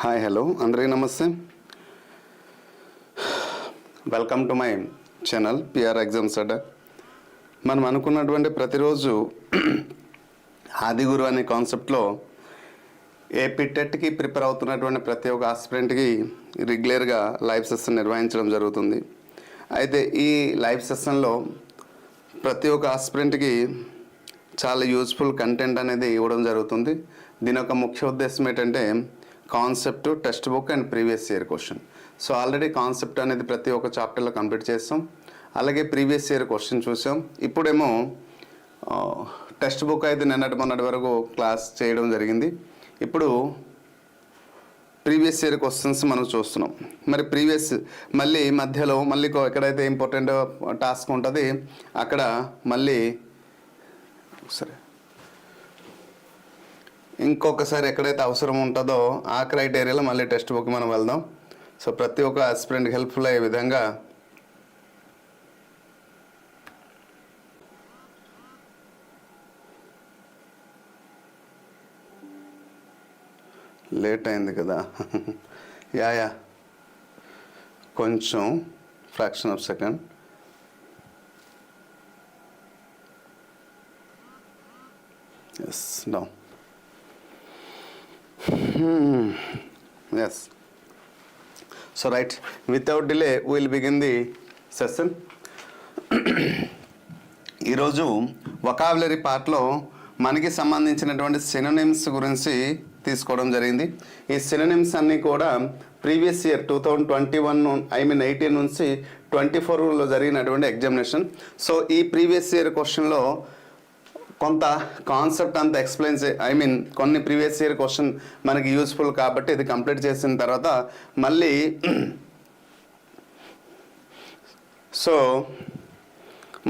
Hi hello అందరికీ నమస్తే. Welcome to my channel PR exams అడ్డా. మనం అనుకున్నటువంటి ప్రతిరోజు ఆదిగురు అనే కాన్సెప్ట్లో ఏపీ టెట్కి ప్రిపేర్ అవుతున్నటువంటి ప్రతి ఒక్క ఆస్పిరెంట్కి రెగ్యులర్గా లైవ్ సెషన్ నిర్వహించడం జరుగుతుంది. అయితే ఈ లైవ్ సెషన్లో ప్రతి ఒక్క ఆస్పిరెంట్కి చాలా యూజ్ఫుల్ కంటెంట్ అనేది ఇవ్వడం జరుగుతుంది. దీని యొక్క ముఖ్య ఉద్దేశం ఏంటంటే concept, text book and previous year question. So already concept అనేది ప్రతి ఒక్క చాప్టర్లో కంప్లీట్ చేస్తాం, అలాగే ప్రీవియస్ ఇయర్ క్వశ్చన్ చూసాం. ఇప్పుడేమో టెక్స్ట్ బుక్ అయితే మొన్నటి వరకు క్లాస్ చేయడం జరిగింది. ఇప్పుడు ప్రీవియస్ ఇయర్ క్వశ్చన్స్ మనం చూస్తున్నాం. మరి మళ్ళీ మధ్యలో మళ్ళీ ఎక్కడైతే ఇంపార్టెంట్ టాస్క్ ఉంటుంది అక్కడ మళ్ళీ సరే ఇంకొకసారి ఎక్కడైతే అవసరం ఉంటుందో ఆ క్రైటీరియాలో మళ్ళీ టెక్స్ట్ బుక్ మనం వెళ్దాం. సో ప్రతి ఒక్క ఆస్పిరెంట్కి హెల్ప్ఫుల్ అయ్యే విధంగా లేట్ అయింది కదా. యా కొంచెం fraction of second. Yes no yes, so right, without delay we will begin the session. ఈరోజు వొకాబులరీ పార్ట్లో మనకి సంబంధించినటువంటి సినోనిమ్స్ గురించి తీసుకోవడం జరిగింది. ఈ సినోనిమ్స్ అన్నీ కూడా ప్రీవియస్ ఇయర్ 2018 నుంచి 24లో జరిగినటువంటి ఎగ్జామినేషన్. సో ఈ ప్రీవియస్ ఇయర్ క్వశ్చన్లో కొంత కాన్సెప్ట్ అంతా ఎక్స్ప్లెయిన్ కొన్ని ప్రీవియస్ ఇయర్ క్వశ్చన్ మనకి యూస్ఫుల్ కాబట్టి ఇది కంప్లీట్ చేసిన తర్వాత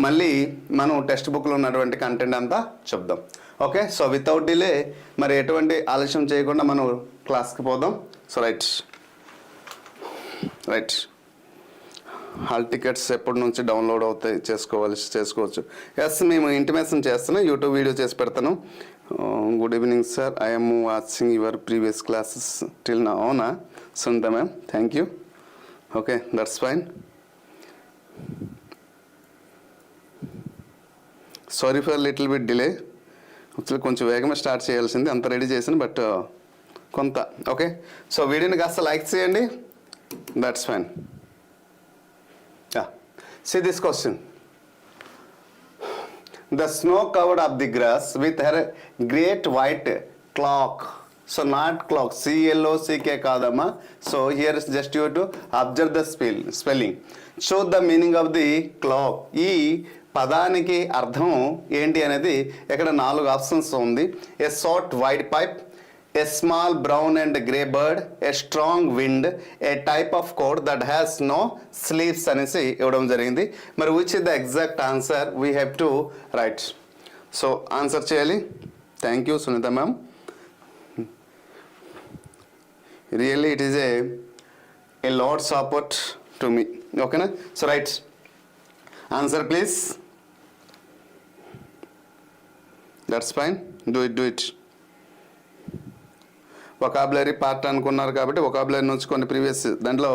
మళ్ళీ మనం టెక్స్ట్ బుక్లో ఉన్నటువంటి కంటెంట్ అంతా చెప్దాం. ఓకే, సో వితౌట్ డిలే మరి ఎటువంటి ఆలస్యం చేయకుండా మనం క్లాస్కి పోదాం. సో రైట్ హాల్ టికెట్స్ ఎప్పటి నుంచి డౌన్లోడ్ అవుతాయి చేసుకోవచ్చు. ఎస్, మేము ఇంటిమేషన్ చేస్తున్నాం, యూట్యూబ్ వీడియో చేసి పెడతాను. Good evening sir, I'm watching your previous classes till నా. అవునా, Sunitha ma'am, thank you. Okay, that's fine. Sorry for little bit delay. Actually కొంచెం వేగమే స్టార్ట్ చేయాల్సింది, అంత రెడీ చేసాను బట్ కొంత. ఓకే, సో వీడియోని కాస్త లైక్ చేయండి. That's fine. See this question. The snow covered up the grass with her great white clock. So not clock, CLOCK కాదమ్మా. So here is just you to observe the spelling. Show the meaning of the clock. ఈ పదానికి అర్థం ఏంటి అనేది ఇక్కడ 4 options ఉంది. A short white pipe, a small brown and grey bird, a strong wind, a type of coat that has no sleeves అనేసి ఇవ్వడం జరిగింది. మరి which is the exact answer we have to write. So answer చేయాలి. Thank you Sunitha ma'am, really it is a lot support to me. ఓకేనా, so right answer please. That's fine, do it. Vocabulary part అనుకున్నారు కాబట్టి vocabulary నుంచి కొన్ని previous దాంట్లో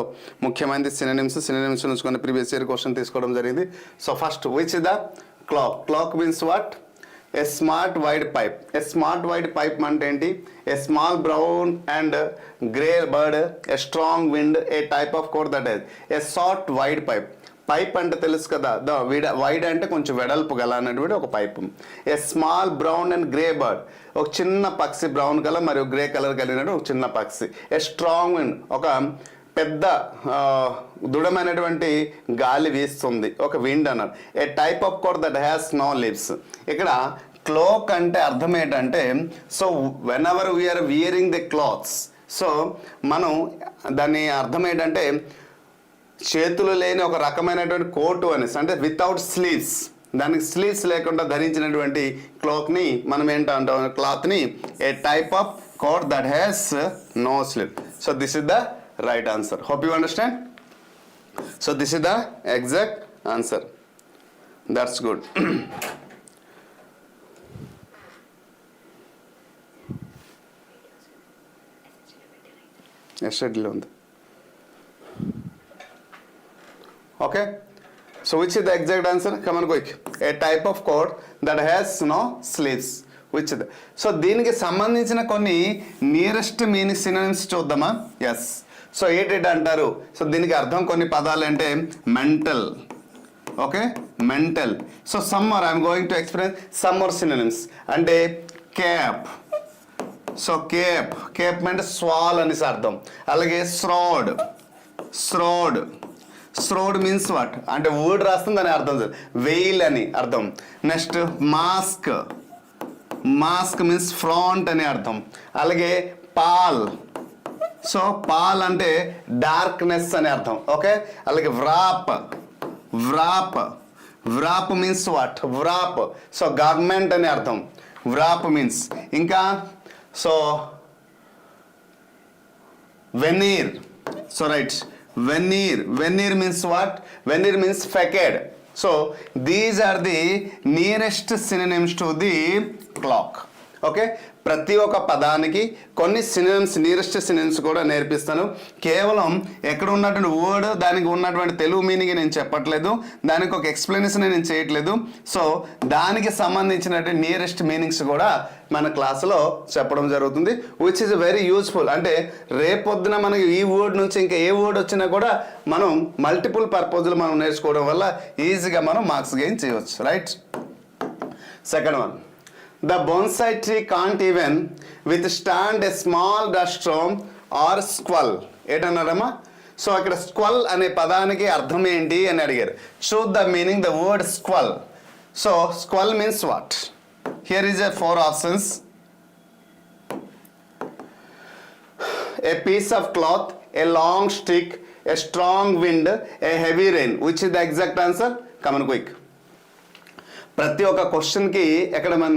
ముఖ్యమైనది synonyms నుంచి కొన్ని ప్రీవియస్ ఇయర్ క్వశ్చన్ తీసుకోవడం జరిగింది. So first which the clock means what? A smart wide pipe. A smart wide pipe అంటే ఏంటి? A small brown and grey bird, a strong wind, a type of coat that is a short wide pipe. Pipe అంటే తెలుసు కదా, wide అంటే కొంచెం వెడల్పు గల అనేటువంటి ఒక pipe. A small brown and grey bird, ఒక చిన్న పక్షి, బ్రౌన్ కలర్ మరియు గ్రే కలర్ కలిగినటువంటి ఒక చిన్న పక్షి. ఏ స్ట్రాంగ్ విండ్, ఒక పెద్ద దృఢమైనటువంటి గాలి వీస్తుంది, ఒక విండ్ అన్నారు. A type of coat that has no sleeves. ఇక్కడ క్లోక్ అంటే అర్థం ఏంటంటే, so whenever we are wearing the clothes, so మనం దాని అర్థం ఏంటంటే చేతులు లేని ఒక రకమైనటువంటి కోటు అనేసి, అంటే వితౌట్ స్లీవ్స్, దానికి స్లీవ్స్ లేకుండా ధరించినటువంటి క్లాత్ని మనం ఏంటంటాం, క్లాత్ని a type of coat that has no sleeve. So this is the right answer. Hope you understand. So this is the exact answer. That's good. ఎస్టర్డేలో ఉంది. Okay, so which is the exact answer? Come on quick. A type of coat that has no sleeves. Which is the? So దీనికి సంబంధించిన కొన్ని nearest meaning synonyms చూద్దామా? Yes. So ఏంటి అంటారు? So దీనికి అర్థం కొన్ని పదాలు అంటే mental. Okay, mental. So summer I'm going to explain summer synonyms. అంటే క్యాప్. సో కేప్ అంటే స్వాల్ అనేసి అర్థం. అలాగే శ్రోడ్. శ్రోడ్ మీన్స్ వాట్ అంటే వర్డ్ రాస్తుంది అని అర్థం. వెయిల్ అని అర్థం. నెక్స్ట్ మాస్క్ మీన్స్ ఫ్రాంట్ అని అర్థం. అలాగే పాల్. సో పాల్ అంటే డార్క్నెస్ అని అర్థం. ఓకే, అలాగే wrap means what so government అని అర్థం. Wrap means. ఇంకా so veneer. So right, veneer means what? Veneer means facade. So these are the nearest synonyms to the clock. Okay, ప్రతి ఒక్క పదానికి కొన్ని సినోనిమ్స్, నియరెస్ట్ సినోనిమ్స్ కూడా నేర్పిస్తాను. కేవలం ఎక్కడ ఉన్నటువంటి వర్డ్ దానికి ఉన్నటువంటి తెలుగు మీనింగ్ నేను చెప్పట్లేదు, దానికి ఒక ఎక్స్ప్లెనేషన్ నేను చేయట్లేదు. సో దానికి సంబంధించినటువంటి నియరెస్ట్ మీనింగ్స్ కూడా మన క్లాసులో చెప్పడం జరుగుతుంది, విచ్ ఇస్ వెరీ యూస్ఫుల్. అంటే రేపొద్దున మనకి ఈ వర్డ్ నుంచి ఇంకా ఏ వర్డ్ వచ్చినా కూడా మనం మల్టిపుల్ పర్పస్లు మనం నేర్చుకోవడం వల్ల ఈజీగా మనం మార్క్స్ గెయిన్ చేయవచ్చు. Right. Second one, the bonsai tree can't even withstand a small dust storm or squall. ఏంటన్నారమ్మా? సో ఇక్కడ స్క్వల్ అనే పదానికి అర్థం ఏంటి అని అడిగారు. Choose the meaning the word squall. So squall means what? Here is a 4 options. A piece of cloth, a long stick, a strong wind, a heavy rain. Which is the exact answer? Come on quick. ప్రతి ఒక్క క్వశ్చన్కి ఎక్కడ మన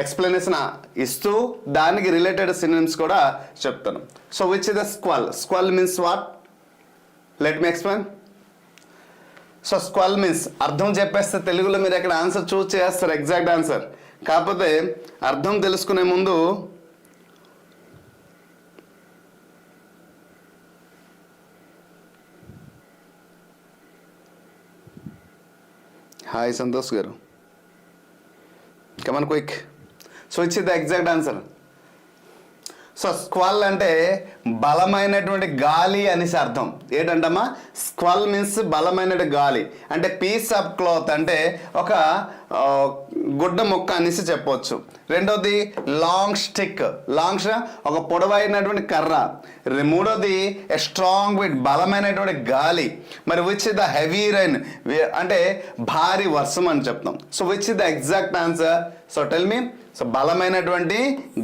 explanation ఇస్తూ దానికి related synonyms కూడా చెప్తాను. So which is the squall means what? Let me explain. So squall means అర్థం చెప్పేస్తే తెలుగులో మీరు ఎక్కడ ఆన్సర్ చూస్ చేస్తారు ఎగ్జాక్ట్ ఆన్సర్. కాకపోతే అర్థం తెలుసుకునే ముందు హాయ్ సంతోష్ గారు, come on quick. So it's the exact answer. So squall అంటే బలమైనటువంటి గాలి అనేసి అర్థం. ఏంటంటమ్మా? స్క్వల్ మీన్స్ బలమైన గాలి. అంటే పీస్ ఆఫ్ క్లాత్ అంటే ఒక గుడ్డ మొక్క అనేసి చెప్పవచ్చు. రెండోది లాంగ్ స్టిక్, ఒక పొడవైనటువంటి కర్ర. మూడోది ఎ స్ట్రాంగ్ విండ్, బలమైనటువంటి గాలి. మరి విచ్ ద హెవీ రైన్ అంటే భారీ వర్షం అని చెప్తాం. So which the exact answer? So tell me. So బలమైనటువంటి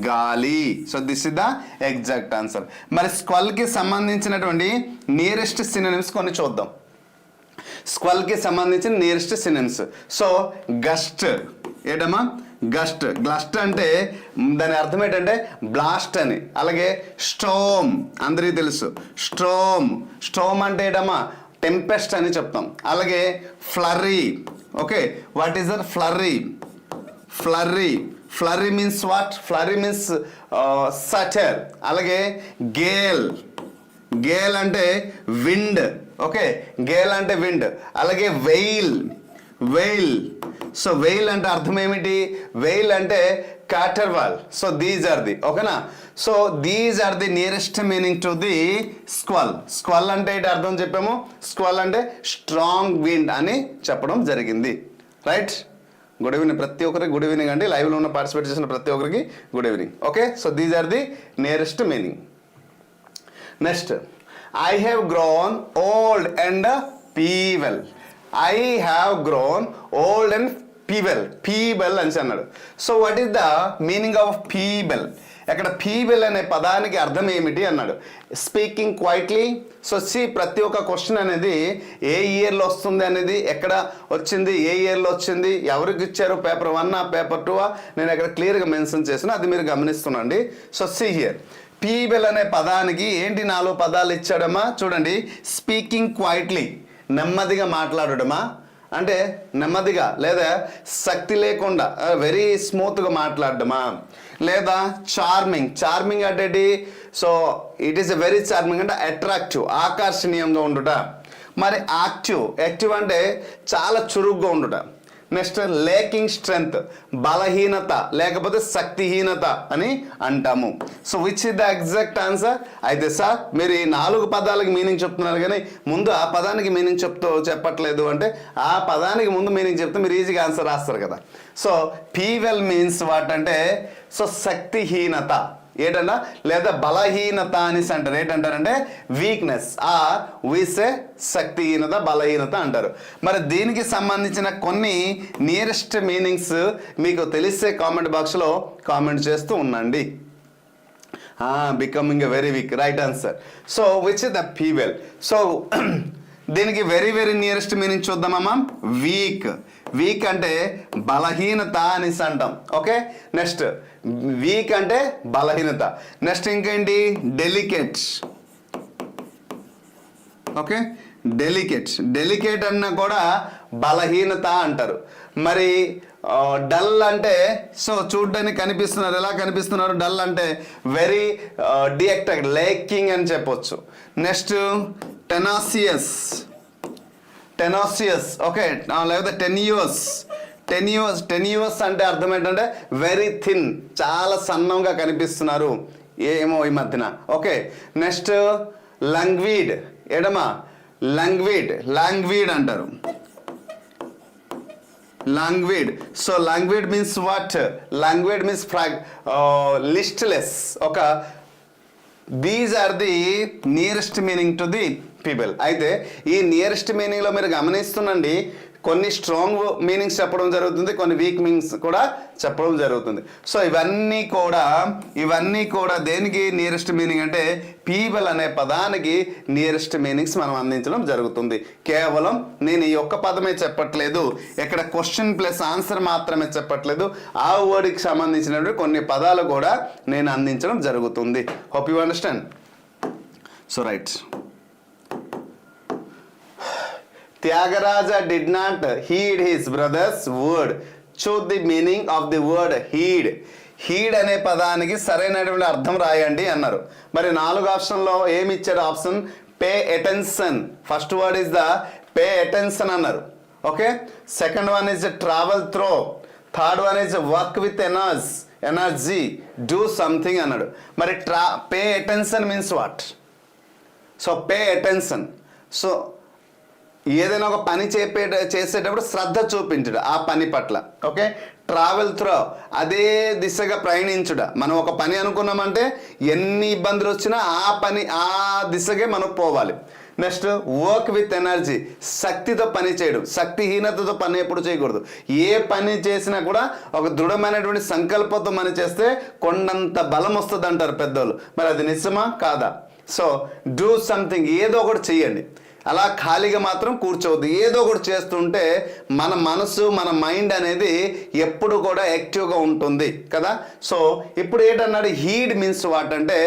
గాలి. So this is the exact answer. మరి స్క్వల్కి సంబంధించినటువంటి నియరెస్ట్ సినోనిమ్స్ కొన్ని చూద్దాం. స్క్వల్కి సంబంధించిన నియరెస్ట్ సినోనిమ్స్. So gust. ఏంటమ్మా? గ్లస్ట్ అంటే దాని అర్థం ఏంటంటే బ్లాస్ట్ అని. అలాగే స్టోమ్, అందరికీ తెలుసు స్టోమ్ అంటే ఏంటమ్మా? టెంపెస్ట్ అని చెప్తాం. అలాగే flurry. Okay, what is that? Flurry means what? Flurry means సటర్. అలాగే గేల్ అంటే విండ్. ఓకే, గేల్ అంటే విండ్. అలాగే వెయిల్. సో వెయిల్ అంటే అర్థం ఏమిటి? వెయిల్ అంటే caterwaul. So these are the, ఓకేనా? So these are the nearest meaning to the squall అంటే ఏంటి అర్థం చెప్పాము? స్క్వల్ అంటే స్ట్రాంగ్ విండ్ అని చెప్పడం జరిగింది. రైట్. గుడ్ ఈవినింగ్ ప్రతి ఒక్కరికి. గుడ్ ఈవినింగ్ అండి. లైవ్లో ఉన్న పార్టిసిపేట్ చేసిన ప్రతి ఒక్కరికి good evening. Okay, so these are the nearest meaning. Next, I have grown old and peevish. I have grown old and peevish అని అన్నాడు. So what is the meaning of peevish? ఇక్కడ peevish అనే పదానికి అర్థం ఏమిటి అన్నాడు. Speaking quietly. సో ప్రతి ఒక్క క్వశ్చన్ అనేది ఏ ఇయర్లో వస్తుంది అనేది, ఎక్కడ వచ్చింది, ఏ ఇయర్లో వచ్చింది, ఎవరికి ఇచ్చారు, పేపర్ 1 పేపర్ 2 నేను ఇక్కడ క్లియర్గా మెన్షన్ చేసిన, అది మీరు గమనిస్తున్నాండి. సో హియర్ పీబెల్ అనే పదానికి ఏంటి 4 పదాలు ఇచ్చాడమ్మా? చూడండి. స్పీకింగ్ క్వైట్లీ, నెమ్మదిగా మాట్లాడడమా. అంటే నెమ్మదిగా లేదా శక్తి లేకుండా వెరీ స్మూత్గా మాట్లాడడమా, లేదా చార్మింగ్ అంటే so it is a very charming అంటే అట్రాక్టివ్ ఆకర్షణీయంగా ఉండుట. మరి యాక్టివ్ అంటే చాలా చురుగ్గా ఉండుట. నెక్స్ట్ లేకింగ్ స్ట్రెంగ్త్ బలహీనత లేకపోతే శక్తిహీనత అని అంటాము. So which is the exact answer? అయితే సార్ మీరు ఈ 4 పదాలకి మీనింగ్ చెప్తున్నారు కానీ ముందు ఆ పదానికి మీనింగ్ చెప్పట్లేదు అంటే ఆ పదానికి ముందు మీనింగ్ చెప్తే మీరు ఈజీగా ఆన్సర్ రాస్తారు కదా. సో ఫీవెల్ మీన్స్ వాట్ అంటే సో శక్తిహీనత ఏంటన్నా, లేదా బలహీనత అనేసి అంటారు. ఏంటంటారంటే వీక్నెస్ వీసే శక్తిహీనత బలహీనత అంటారు. మరి దీనికి సంబంధించిన కొన్ని నియరెస్ట్ మీనింగ్స్ మీకు తెలిసే కామెంట్ బాక్స్లో కామెంట్ చేస్తూ ఉండండి. Becoming a very weak right answer. So which is the peevish? సో దీనికి వెరీ వెరీ నియరెస్ట్ మీనింగ్ చూద్దామమ్మా. వీక్ అంటే బలహీనత అనేసి అంటాం. ఓకే, నెక్స్ట్ వీక్ అంటే బలహీనత. నెక్స్ట్ ఇంకేంటి? డెలికేట్. ఓకే, డెలికేట్ అన్న కూడా బలహీనత అంటారు. మరి డల్ అంటే సో చూడ్డానికి కనిపిస్తున్నారు. ఎలా కనిపిస్తున్నారు? డల్ అంటే వెరీ డియాక్టెడ్ లేకింగ్ అని చెప్పొచ్చు. నెక్స్ట్ టెనాసియస్. ఓకే, లేకపోతే టెన్యూస్ అంటే అర్థం ఏంటంటే వెరీ థిన్, చాలా సన్నంగా కనిపిస్తున్నారు ఏమో ఈ మధ్యన. Okay, next లంగ్వీడ్. ఎడమా లాంగ్వీడ్ అంటారు. So languid means what? Languid means listless. ఒక these are the nearest meaning to the people. అయితే ఈ నియరెస్ట్ మీనింగ్లో మీరు గమనిస్తుండండి, కొన్ని స్ట్రాంగ్ మీనింగ్స్ చెప్పడం జరుగుతుంది, కొన్ని వీక్ మీనింగ్స్ కూడా చెప్పడం జరుగుతుంది. సో ఇవన్నీ కూడా దేనికి నియరెస్ట్ మీనింగ్ అంటే పీపుల్ అనే పదానికి నియరెస్ట్ మీనింగ్స్ మనం అందించడం జరుగుతుంది. కేవలం నేను ఈ ఒక్క పదమే చెప్పట్లేదు, ఇక్కడ క్వశ్చన్ ప్లస్ ఆన్సర్ మాత్రమే చెప్పట్లేదు, ఆ వర్డ్కి సంబంధించినటువంటి కొన్ని పదాలు కూడా నేను అందించడం జరుగుతుంది. Hope you understand. So right, Tyagaraja did not heed his brother's word. Choose the meaning of the word heed. Heed అనే పదానికి సరైనటువంటి అర్థం రాయండి అన్నారు. మరి 4 ఆప్షన్లో ఏమి ఇచ్చారు? Option pay attention. First word is the pay attention అన్నారు. Okay, second one is travel through, third one is work with energy, do something అన్నాడు. మరి pay attention means what? So pay attention, so ఏదైనా ఒక పని చేసేటప్పుడు శ్రద్ధ చూపించుట ఆ పని పట్ల. ఓకే, ట్రావెల్ త్రూ అదే దిశగా ప్రయాణించుట. మనం ఒక పని అనుకున్నామంటే ఎన్ని ఇబ్బందులు వచ్చినా ఆ దిశగా మనం పోవాలి. నెక్స్ట్ వర్క్ విత్ ఎనర్జీ, శక్తితో పని చేయడం. శక్తిహీనతతో పని ఎప్పుడు చేయకూడదు. ఏ పని చేసినా కూడా ఒక దృఢమైనటువంటి సంకల్పంతో పని చేస్తే కొండంత బలం వస్తుంది అంటారు పెద్దోళ్ళు. మరి అది నిజమా కాదా? సో డూ సంథింగ్, ఏదో ఒకటి చెయ్యండి. అలా ఖాళీగా మాత్రం కూర్చోవద్దు, ఏదో ఒకటి చేస్తుంటే మన మనసు మన మైండ్ అనేది ఎప్పుడు కూడా యాక్టివ్గా ఉంటుంది కదా. సో ఇప్పుడు ఏంటన్నాడు? హీడ్ మీన్స్ వాట్ అంటే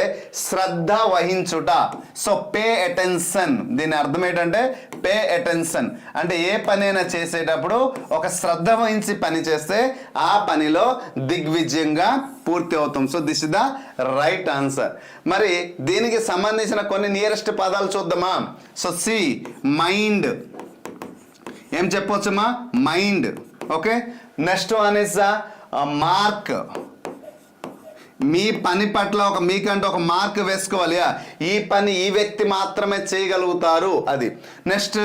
శ్రద్ధ వహించుట. సో పే అటెన్షన్, దీని అర్థం ఏంటంటే పే అటెన్షన్ అంటే ఏ పనైనా చేసేటప్పుడు ఒక శ్రద్ధ వహించి పని చేస్తే ఆ పనిలో దిగ్విజయంగా పూర్తి అవుతాం. So this is the right answer. మరి దీనికి సంబంధించిన కొన్ని నియరెస్ట్ పదాలు చూద్దామా. సో సి మైండ్, ఏం చెప్పవచ్చమ్మా? Mind. Okay, next one is mark. మీ పని పట్ల మీకంటే ఒక మార్క్ వేసుకోవాలి. ఈ పని ఈ వ్యక్తి మాత్రమే చేయగలుగుతారు అది. నెక్స్ట్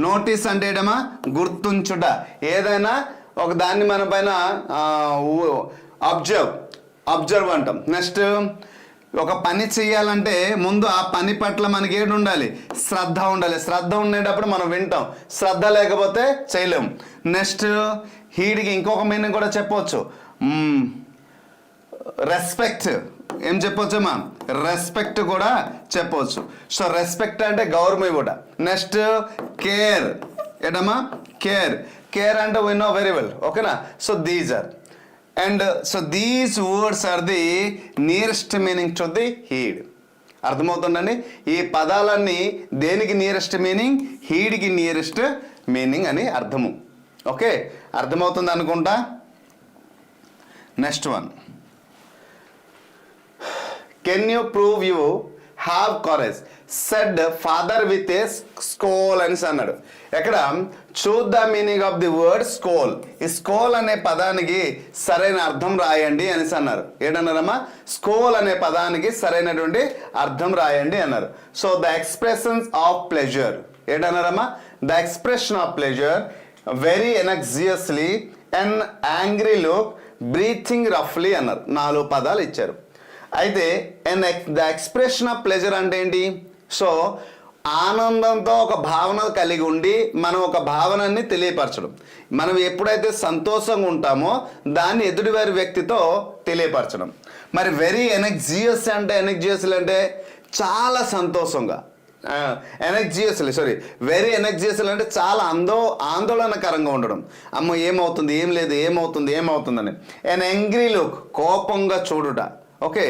నోటీస్ అంటే ఏడమా? గుర్తుంచుట. ఏదైనా ఒక దాన్ని మన పైన అబ్జర్వ్ అంటాం. నెక్స్ట్ ఒక పని చేయాలంటే ముందు ఆ పని పట్ల మనకి ఏడు ఉండాలి? శ్రద్ధ ఉండాలి. శ్రద్ధ ఉండేటప్పుడు మనం వింటాం, శ్రద్ధ లేకపోతే చేయలేము. నెక్స్ట్ హీడ్కి ఇంకొక మీనింగ్ కూడా చెప్పవచ్చు, రెస్పెక్ట్. ఏం చెప్పవచ్చమ్మా? రెస్పెక్ట్ కూడా చెప్పవచ్చు. సో రెస్పెక్ట్ అంటే గౌరవం ఇవ్వట. Next care. ఏంటమ్మా? కేర్ అంటే we know very well. ఓకేనా? So these are and so these words are the nearest meaning to the heed. అర్థమవుతుందండి? ఈ పదాలన్నీ దేనికి నియరెస్ట్ మీనింగ్? హీడ్కి నియరెస్ట్ మీనింగ్ అని అర్థము. ఓకే, అర్థమవుతుంది అనుకుంటా. Next one, can you prove you have courage said father with a scowl అని అన్నాడు. ఎక్కడ choose the meaning of the word scowl. ఈ స్కోల్ అనే పదానికి సరైన అర్థం రాయండి అని అన్నారు. ఏంటన్నారమ్మా? స్కోల్ అనే పదానికి సరైనటువంటి అర్థం రాయండి అన్నారు. So the expressions of pleasure ఏంటన్నారమ్మా? The expression of pleasure very energetically and angry look breathing రఫ్లీ అన్నారు. 4 పదాలు ఇచ్చారు. అయితే ద ఎక్స్ప్రెషన్ ఆఫ్ ప్లెజర్ అంటే ఏంటి? సో ఆనందంతో ఒక భావన కలిగి ఉండి మనం ఒక భావనని తెలియపరచడం. మనం ఎప్పుడైతే సంతోషంగా ఉంటామో దాన్ని ఎదుటివారి వ్యక్తితో తెలియపరచడం. మరి వెరీ ఎనర్జియస్ అంటే చాలా సంతోషంగా, వెరీ ఎనర్జియస్లీ అంటే చాలా ఆందోళనకరంగా ఉండడం. అమ్మో ఏమవుతుంది, ఏం లేదు, ఏమవుతుందని. ఎన్ యాంగ్రీ లుక్ కోపంగా చూడుట. ఓకే,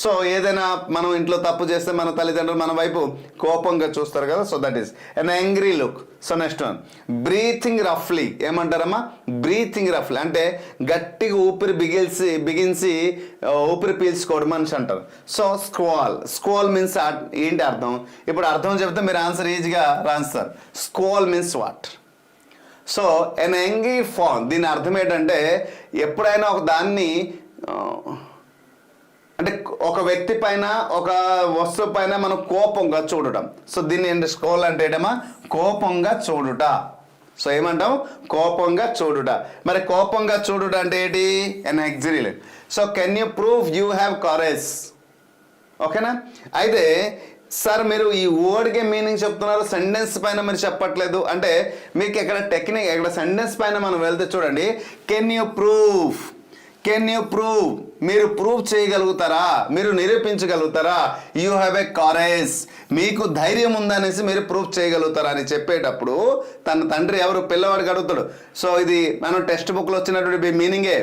సో ఏదైనా మనం ఇంట్లో తప్పు చేస్తే మన తల్లిదండ్రులు మన వైపు కోపంగా చూస్తారు కదా, so that is an angry look. So next one, breathing రఫ్లీ ఏమంటారమ్మా? బ్రీతింగ్ రఫ్లీ అంటే గట్టిగా ఊపిరి బిగించి ఊపిరి పీల్చుకోవడం మనిషి అంటారు. సో స్క్వాల్ మీన్స్ ఏంటి అర్థం? ఇప్పుడు అర్థం చెప్తే మీరు ఆన్సర్ ఈజీగా రాస్తారు. Squall means what? So an angry fan, దీని అర్థం ఏంటంటే ఎప్పుడైనా ఒక దాన్ని అంటే ఒక వ్యక్తి పైన ఒక వస్తువు పైన మనం కోపంగా చూడటం. సో దీన్ని ఏంటి? స్కోల్ అంటే ఏమా? కోపంగా చూడుట. సో ఏమంటాం? కోపంగా చూడుట. మరి కోపంగా చూడుట అంటే ఏంటి? ఎన్ ఎగ్జరీ. So can you prove you have courage? ఓకేనా? అయితే సార్ మీరు ఈ వర్డ్కి మీనింగ్ చెప్తున్నారు, సెంటెన్స్ పైన మీరు చెప్పట్లేదు అంటే మీకు ఎక్కడ టెక్నిక్, ఎక్కడ సెంటెన్స్ పైన మనం వెళ్తే చూడండి, కెన్ యూ ప్రూవ్, మీరు ప్రూవ్ చేయగలుగుతారా, మీరు నిరూపించగలుగుతారా? యూ హ్యావ్ ఏ కరేజ్, మీకు ధైర్యం ఉందనేసి మీరు ప్రూవ్ చేయగలుగుతారా అని చెప్పేటప్పుడు తన తండ్రి ఎవరు? పిల్లవాడికి అడుగుతాడు. సో ఇది మనం టెక్స్ట్ బుక్లో వచ్చినటువంటి మీనింగే.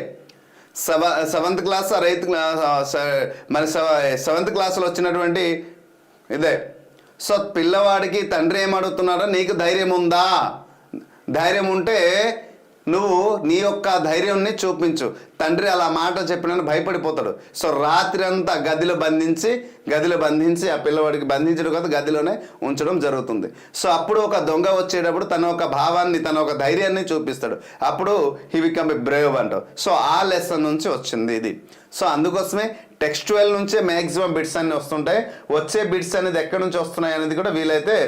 7th class or 8th class, మరి 7th క్లాస్లో వచ్చినటువంటి ఇదే. సో పిల్లవాడికి తండ్రి ఏమడుగుతున్నాడో, నీకు ధైర్యం ఉందా? ధైర్యం ఉంటే నువ్వు నీ యొక్క ధైర్యాన్ని చూపించు. తండ్రి అలా మాట చెప్పినని భయపడిపోతాడు. సో రాత్రి అంతా గదిలో బంధించి ఆ పిల్లవాడికి బంధించడం కాదు, గదిలోనే ఉంచడం జరుగుతుంది. సో అప్పుడు ఒక దొంగ వచ్చేటప్పుడు తన ఒక భావాన్ని, తన ఒక ధైర్యాన్ని చూపిస్తాడు. అప్పుడు హీ బికమ్ ఎ బ్రేవ్ అంటావు. సో ఆ లెసన్ నుంచి వచ్చింది ఇది. సో అందుకోసమే టెక్స్చువల్ నుంచే మ్యాక్సిమం బిట్స్ అన్ని వస్తుంటాయి. వచ్చే బిట్స్ అనేది ఎక్కడి నుంచి వస్తున్నాయి అనేది కూడా వీలైతే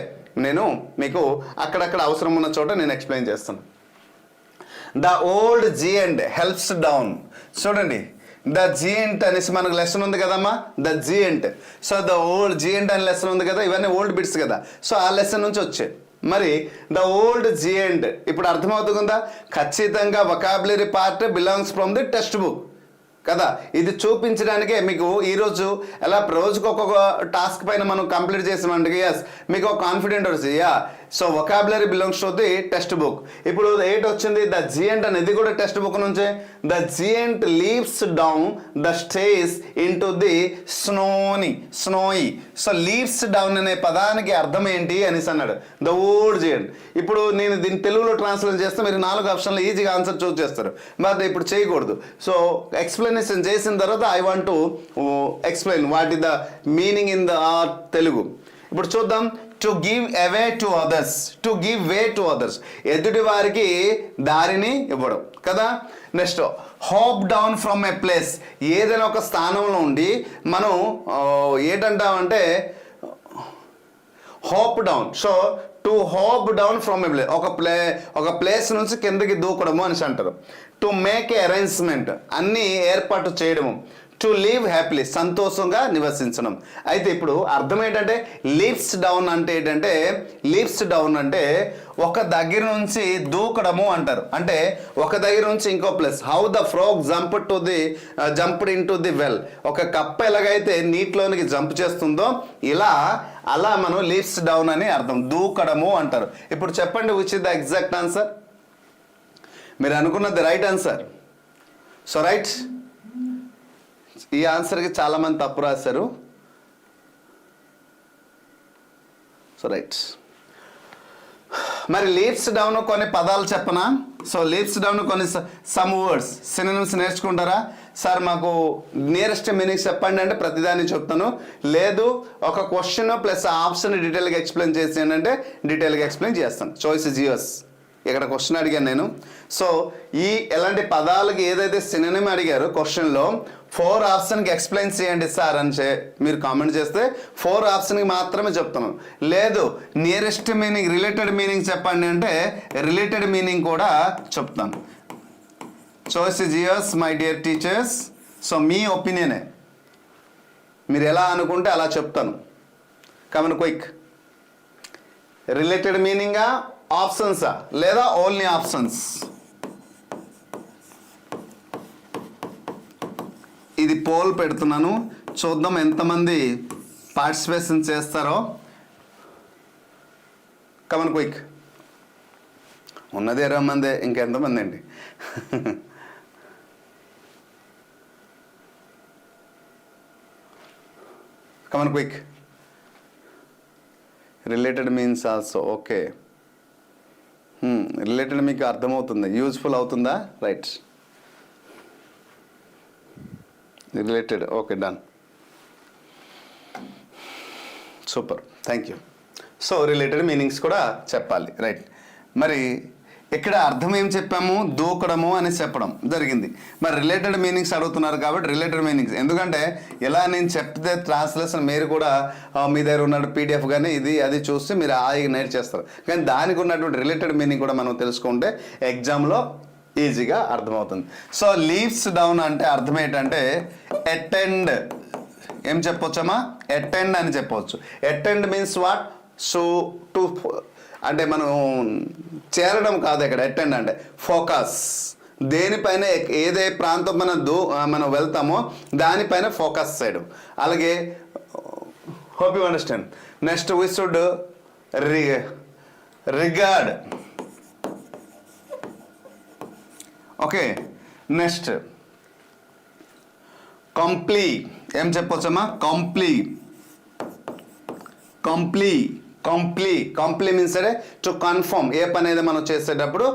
నేను మీకు అక్కడక్కడ అవసరం ఉన్న చోట నేను ఎక్స్ప్లెయిన్ చేస్తాను. The old giant helps down. చూడండి, ద జియంట్ అనేసి మనకు లెసన్ ఉంది కదమ్మా, the giant. So the old giant అనే లెసన్ ఉంది కదా, ఇవన్నీ ఓల్డ్ బిట్స్ కదా. సో ఆ లెసన్ నుంచి వచ్చాయి. మరి ద ఓల్డ్ జియంట్ ఇప్పుడు అర్థమవుతుందా? ఖచ్చితంగా vocabulary part belongs from the text book కదా. ఇది చూపించడానికే మీకు ఈరోజు ఎలా రోజుకు ఒక్కొక్క టాస్క్ పైన మనం కంప్లీట్ చేసామంటే ఎస్ మీకు ఒక కాన్ఫిడెంట్ వస్తుంది. So vocabulary belongs to the text book. ఇప్పుడు 8 వచ్చింది, ద జియంట్ అనేది కూడా టెక్స్ట్ బుక్ నుంచే. The giant leaves down the stays in to the స్నోయి. So leaves down అనే పదానికి అర్థం ఏంటి అనేసి అన్నాడు, ద ఓల్డ్ జియంట్. ఇప్పుడు నేను దీన్ని తెలుగులో ట్రాన్స్లేట్ చేస్తే మీరు 4 ఆప్షన్లు ఈజీగా ఆన్సర్ చూస్ చేస్తారు. బట్ ఇప్పుడు చేయకూడదు. సో ఎక్స్ప్లెనేషన్ చేసిన తర్వాత I want to explain what is the meaning in the Telugu. ఇప్పుడు చూద్దాం. To give away to others, to give way to others, ఎదుటి వారికి దారిని ఇవ్వడం కదా. Next hop down from a place, ఏదైనా ఒక స్థానంలో ఉండి మనం ఏంటంటామంటే hop down. So to hop down from a place, ఒక ప్లేస్ నుంచి కిందకి దూకడము అనేసి అంటారు. టు మేక్ ఏ అరేంజ్మెంట్, అన్నీ ఏర్పాటు చేయడము. టు లివ్ హ్యాపీలీ, సంతోషంగా నివసించడం. అయితే ఇప్పుడు అర్థం ఏంటంటే లీవ్స్ డౌన్ అంటే ఏంటంటే, లీవ్స్ డౌన్ అంటే ఒక దగ్గర నుంచి దూకడము అంటారు. అంటే ఒక దగ్గర నుంచి ఇంకో place. How the frog jumped in to the well, ఒక కప్ప ఎలాగైతే నీటిలోనికి జంప్ చేస్తుందో అలా మనం లీవ్స్ డౌన్ అని అర్థం, దూకడము అంటారు. ఇప్పుడు చెప్పండి which is the exact answer? మీరు అనుకున్నది రైట్ ఆన్సర్. సో రైట్, ఈ ఆన్సర్కి చాలామంది తప్పు రాశారు. So right. మరి లీవ్స్ డౌన్ కొన్ని పదాలు చెప్పనా? సో లీవ్స్ డౌన్ కొన్ని సమ్ వర్డ్స్ సినోనిమ్స్ నేర్చుకుంటారా? సార్ మాకు నియరెస్ట్ మీనింగ్స్ చెప్పండి అంటే ప్రతిదాన్ని చెప్తాను. లేదు ఒక క్వశ్చన్ ప్లస్ ఆప్షన్ డీటెయిల్గా ఎక్స్ప్లెయిన్ చేసేయండి అంటే డీటెయిల్గా ఎక్స్ప్లెయిన్ చేస్తాను. Choice is yours. ఇక్కడ క్వశ్చన్ అడిగాను నేను. సో ఈ ఎలాంటి పదాలకి ఏదైతే సినోనిమ్ అడిగారో క్వశ్చన్లో 4 ఆప్షన్కి ఎక్స్ప్లెయిన్ చేయండి సార్ అని మీరు కామెంట్ చేస్తే 4 ఆప్షన్కి మాత్రమే చెప్తున్నాను. లేదు నియరెస్ట్ మీనింగ్ రిలేటెడ్ మీనింగ్ చెప్పండి అంటే రిలేటెడ్ మీనింగ్ కూడా చెప్తాను. Choice is yours my dear teachers. So మీ ఒపీనియనే, మీరు ఎలా అనుకుంటే అలా చెప్తాను. Come on quick. రిలేటెడ్ మీనింగా ఆప్షన్సా లేదా ఓన్లీ ఆప్షన్స్? ఇది పోల్ పెడుతున్నాను, చూద్దాం ఎంతమంది పార్టిసిపేషన్ చేస్తారో. Come on quick. ఉన్నది 20 మందే, ఇంకెంతమంది అండి? Come on quick. Related means also. Okay, related మీకు అర్థమవుతుంది, యూజ్ఫుల్ అవుతుందా? Right, related. Okay, done, super, thank you. So related meanings కూడా చెప్పాలి. రైట్. మరి ఇక్కడ అర్థం ఏం చెప్పాము? దూకడము అని చెప్పడం జరిగింది. మరి రిలేటెడ్ మీనింగ్స్ అడుగుతున్నారు కాబట్టి రిలేటెడ్ మీనింగ్స్, ఎందుకంటే ఎలా నేను చెప్తే ట్రాన్స్లేషన్ మీరు కూడా మీ దగ్గర ఉన్న పీడిఎఫ్ కానీ ఇది అది చూస్తే మీరు హాయిగా నేర్చేస్తారు. కానీ దానికి ఉన్నటువంటి రిలేటెడ్ మీనింగ్ కూడా మనం తెలుసుకుంటే ఎగ్జామ్లో ఈజీగా అర్థమవుతుంది. సో లీవ్స్ డౌన్ అంటే అర్థం ఏంటంటే అటెండ్. ఏం చెప్పొచ్చమ్మా? అటెండ్ అని చెప్పవచ్చు. Attend means what? So to అంటే మనం చేరడం కాదు ఇక్కడ. అటెండ్ అంటే ఫోకస్, దేనిపైన ఏదే ప్రాంతం మనం వెళ్తామో దానిపైన ఫోకస్ చేయడం. అలాగే hope you understand. Next we should regard. Okay, next comply. ఏం చెప్పొచ్చమ్మా? కంప్లీ మీన్స్ అంటే టు కన్ఫర్మ్. ఏ పని అయితే మనం చేసేటప్పుడు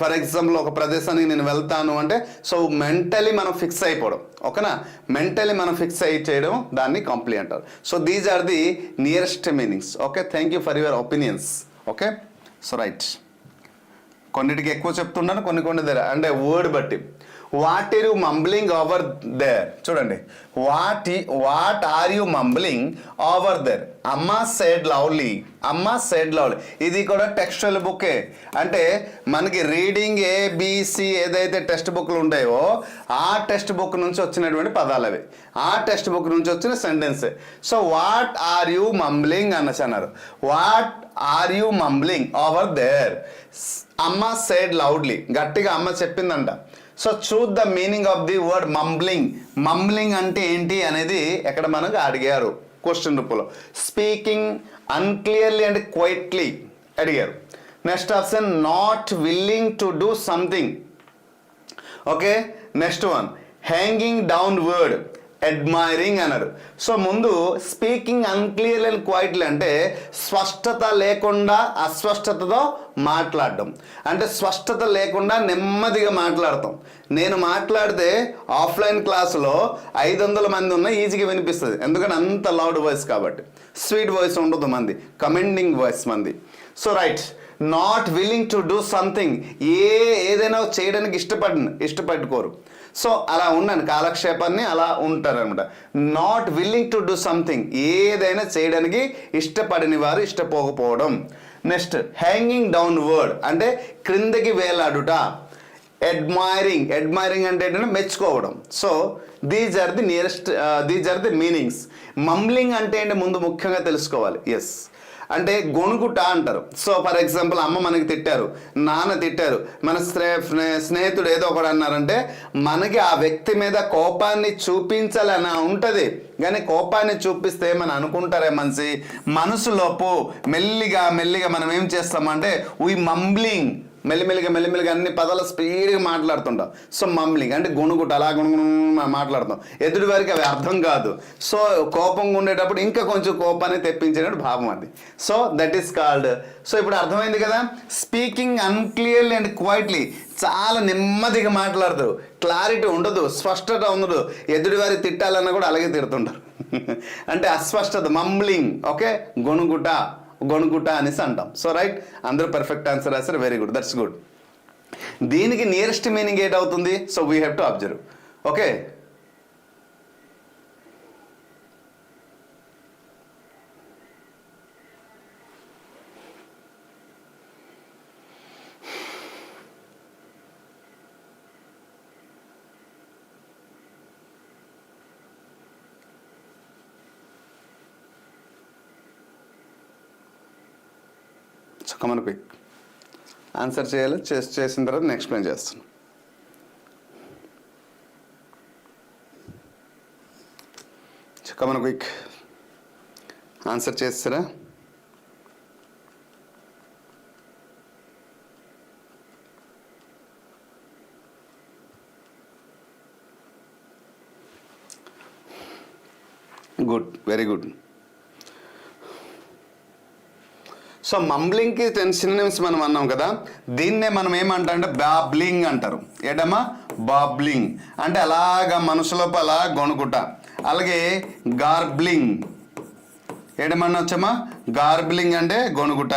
ఫర్ ఎగ్జాంపుల్ ఒక ప్రదేశానికి నేను వెళ్తాను అంటే సో మెంటలీ మనం ఫిక్స్ అయిపోవడం. ఓకేనా? మెంటలీ మనం ఫిక్స్ అయ్యి చేయడం దాన్ని కంప్లీ అంటారు. So these are the nearest meanings. Okay, thank you for your opinions. Okay, so right. కొన్నిటికి ఎక్కువ చెప్తున్నాను, కొన్ని దగ్గర అంటే వర్డ్ బట్టి. What are you mumbling over there? చూడండి, what are you mumbling over there? అమ్మా సెడ్ లవ్లీ. ఇది కూడా టెక్స్చువల్ బుక్కే. అంటే మనకి రీడింగ్ ఏబిసి ఏదైతే టెక్స్ట్ బుక్లు ఉంటాయో ఆ టెక్స్ట్ బుక్ నుంచి వచ్చినటువంటి పదాలు అవి, ఆ టెక్స్ట్ బుక్ నుంచి వచ్చిన సెంటెన్సే. So what are you mumbling అన్నారు. What are you mumbling over there? అమ్మ సెడ్ లౌడ్లీ, గట్టిగా అమ్మ చెప్పిందంట. So choose the meaning of the word mumbling. Mumbling అంటే ఏంటి అనేది ఎక్కడ మనకు అడిగారు క్వశ్చన్ రూపంలో. స్పీకింగ్ అన్క్లియర్లీ అండ్ క్వైట్లీ అడిగారు. Next option not willing to do something. Okay, next one hanging down word, admiring అన్నారు. సో ముందు స్పీకింగ్ అన్క్లియర్లీ అండ్ క్వైట్లీ అంటే స్పష్టత లేకుండా అస్పష్టతతో మాట్లాడడం. అంటే స్పష్టత లేకుండా నెమ్మదిగా మాట్లాడతాం. నేను మాట్లాడితే ఆఫ్లైన్ క్లాసులో 500 మంది ఉన్నా ఈజీగా వినిపిస్తుంది, ఎందుకంటే అంత లౌడ్ వాయిస్ కాబట్టి. స్వీట్ వాయిస్ ఉండదు మంది, కమెండింగ్ వాయిస్ మంది. So right, not willing to do something, ఏదైనా చేయడానికి ఇష్టపడుకోరు. సో అలా ఉన్నాను, కాలక్షేపాన్ని అలా ఉంటారు అనమాట. Not willing to do something, ఏదైనా చేయడానికి ఇష్టపడని వారు, ఇష్టపోకపోవడం. నెక్స్ట్ హ్యాంగింగ్ డౌన్ వర్డ్ అంటే క్రిందకి వేలాడుట. అడ్మైరింగ్ అంటే ఏంటంటే మెచ్చుకోవడం. So these are the meanings. Mumbling అంటే ఏంటి ముందు ముఖ్యంగా తెలుసుకోవాలి. ఎస్ అంటే గొణుగుట అంటారు. సో ఫర్ ఎగ్జాంపుల్ అమ్మ మనకి తిట్టారు, నాన్న తిట్టారు, మన స్నేహితుడు ఏదో ఒకటి అన్నారంటే మనకి ఆ వ్యక్తి మీద కోపాన్ని చూపించాలని ఉంటుంది. కానీ కోపాన్ని చూపిస్తే మనం అనుకుంటారే మనసులోపు మెల్లిగా మనం ఏం చేస్తామంటే వీ మంబ్లింగ్, మెల్లిమెల్లిగా అన్ని పదాలు స్పీడ్గా మాట్లాడుతుంటాం. సో మమ్లింగ్ అంటే గుణుగుట అలా గుణగుణ మాట్లాడతాం, ఎదుటి వారికి అవి అర్థం కాదు. సో కోపంగా ఉండేటప్పుడు ఇంకా కొంచెం కోపాన్ని తెప్పించేటట్టు భావం అది. So that is called. So ఇప్పుడు అర్థమైంది కదా, స్పీకింగ్ అన్క్లియర్లీ అండ్ క్వైట్లీ, చాలా నెమ్మదిగా మాట్లాడతారు, క్లారిటీ ఉండదు, స్పష్టత ఉండదు, ఎదుటి వారికి తిట్టాలన్నా కూడా అలాగే తిడుతుంటారు. అంటే అస్పష్టత, మమ్లింగ్. ఓకే, గొణుగుట అనేసి అంటాం. సో రైట్, అందరూ పర్ఫెక్ట్ ఆన్సర్ రాశారు, వెరీ గుడ్, దట్స్ గుడ్. దీనికి నియరెస్ట్ మీనింగ్ ఏంటవుతుంది? So we have to observe. Okay, come on quick answer చేయాలి. చేసిన తర్వాత నేను ఎక్స్ప్లెయిన్ చేస్తాను. కమన్ క్విక్ ఆన్సర్ చేస్తారా? Good, very good. సో మంబ్లింగ్కి 10 సినోనిమ్స్ మనం అన్నాం కదా, దీన్నే మనం ఏమంటాం అంటే బాబ్లింగ్ అంటారు. ఏడమ్మా? బాబ్లింగ్ అంటే అలాగా మనసులోపు అలా గొణుకుట. అలాగే గార్బ్లింగ్, ఏడమన్నా వచ్చామా? గార్బ్లింగ్ అంటే గొణుకుట.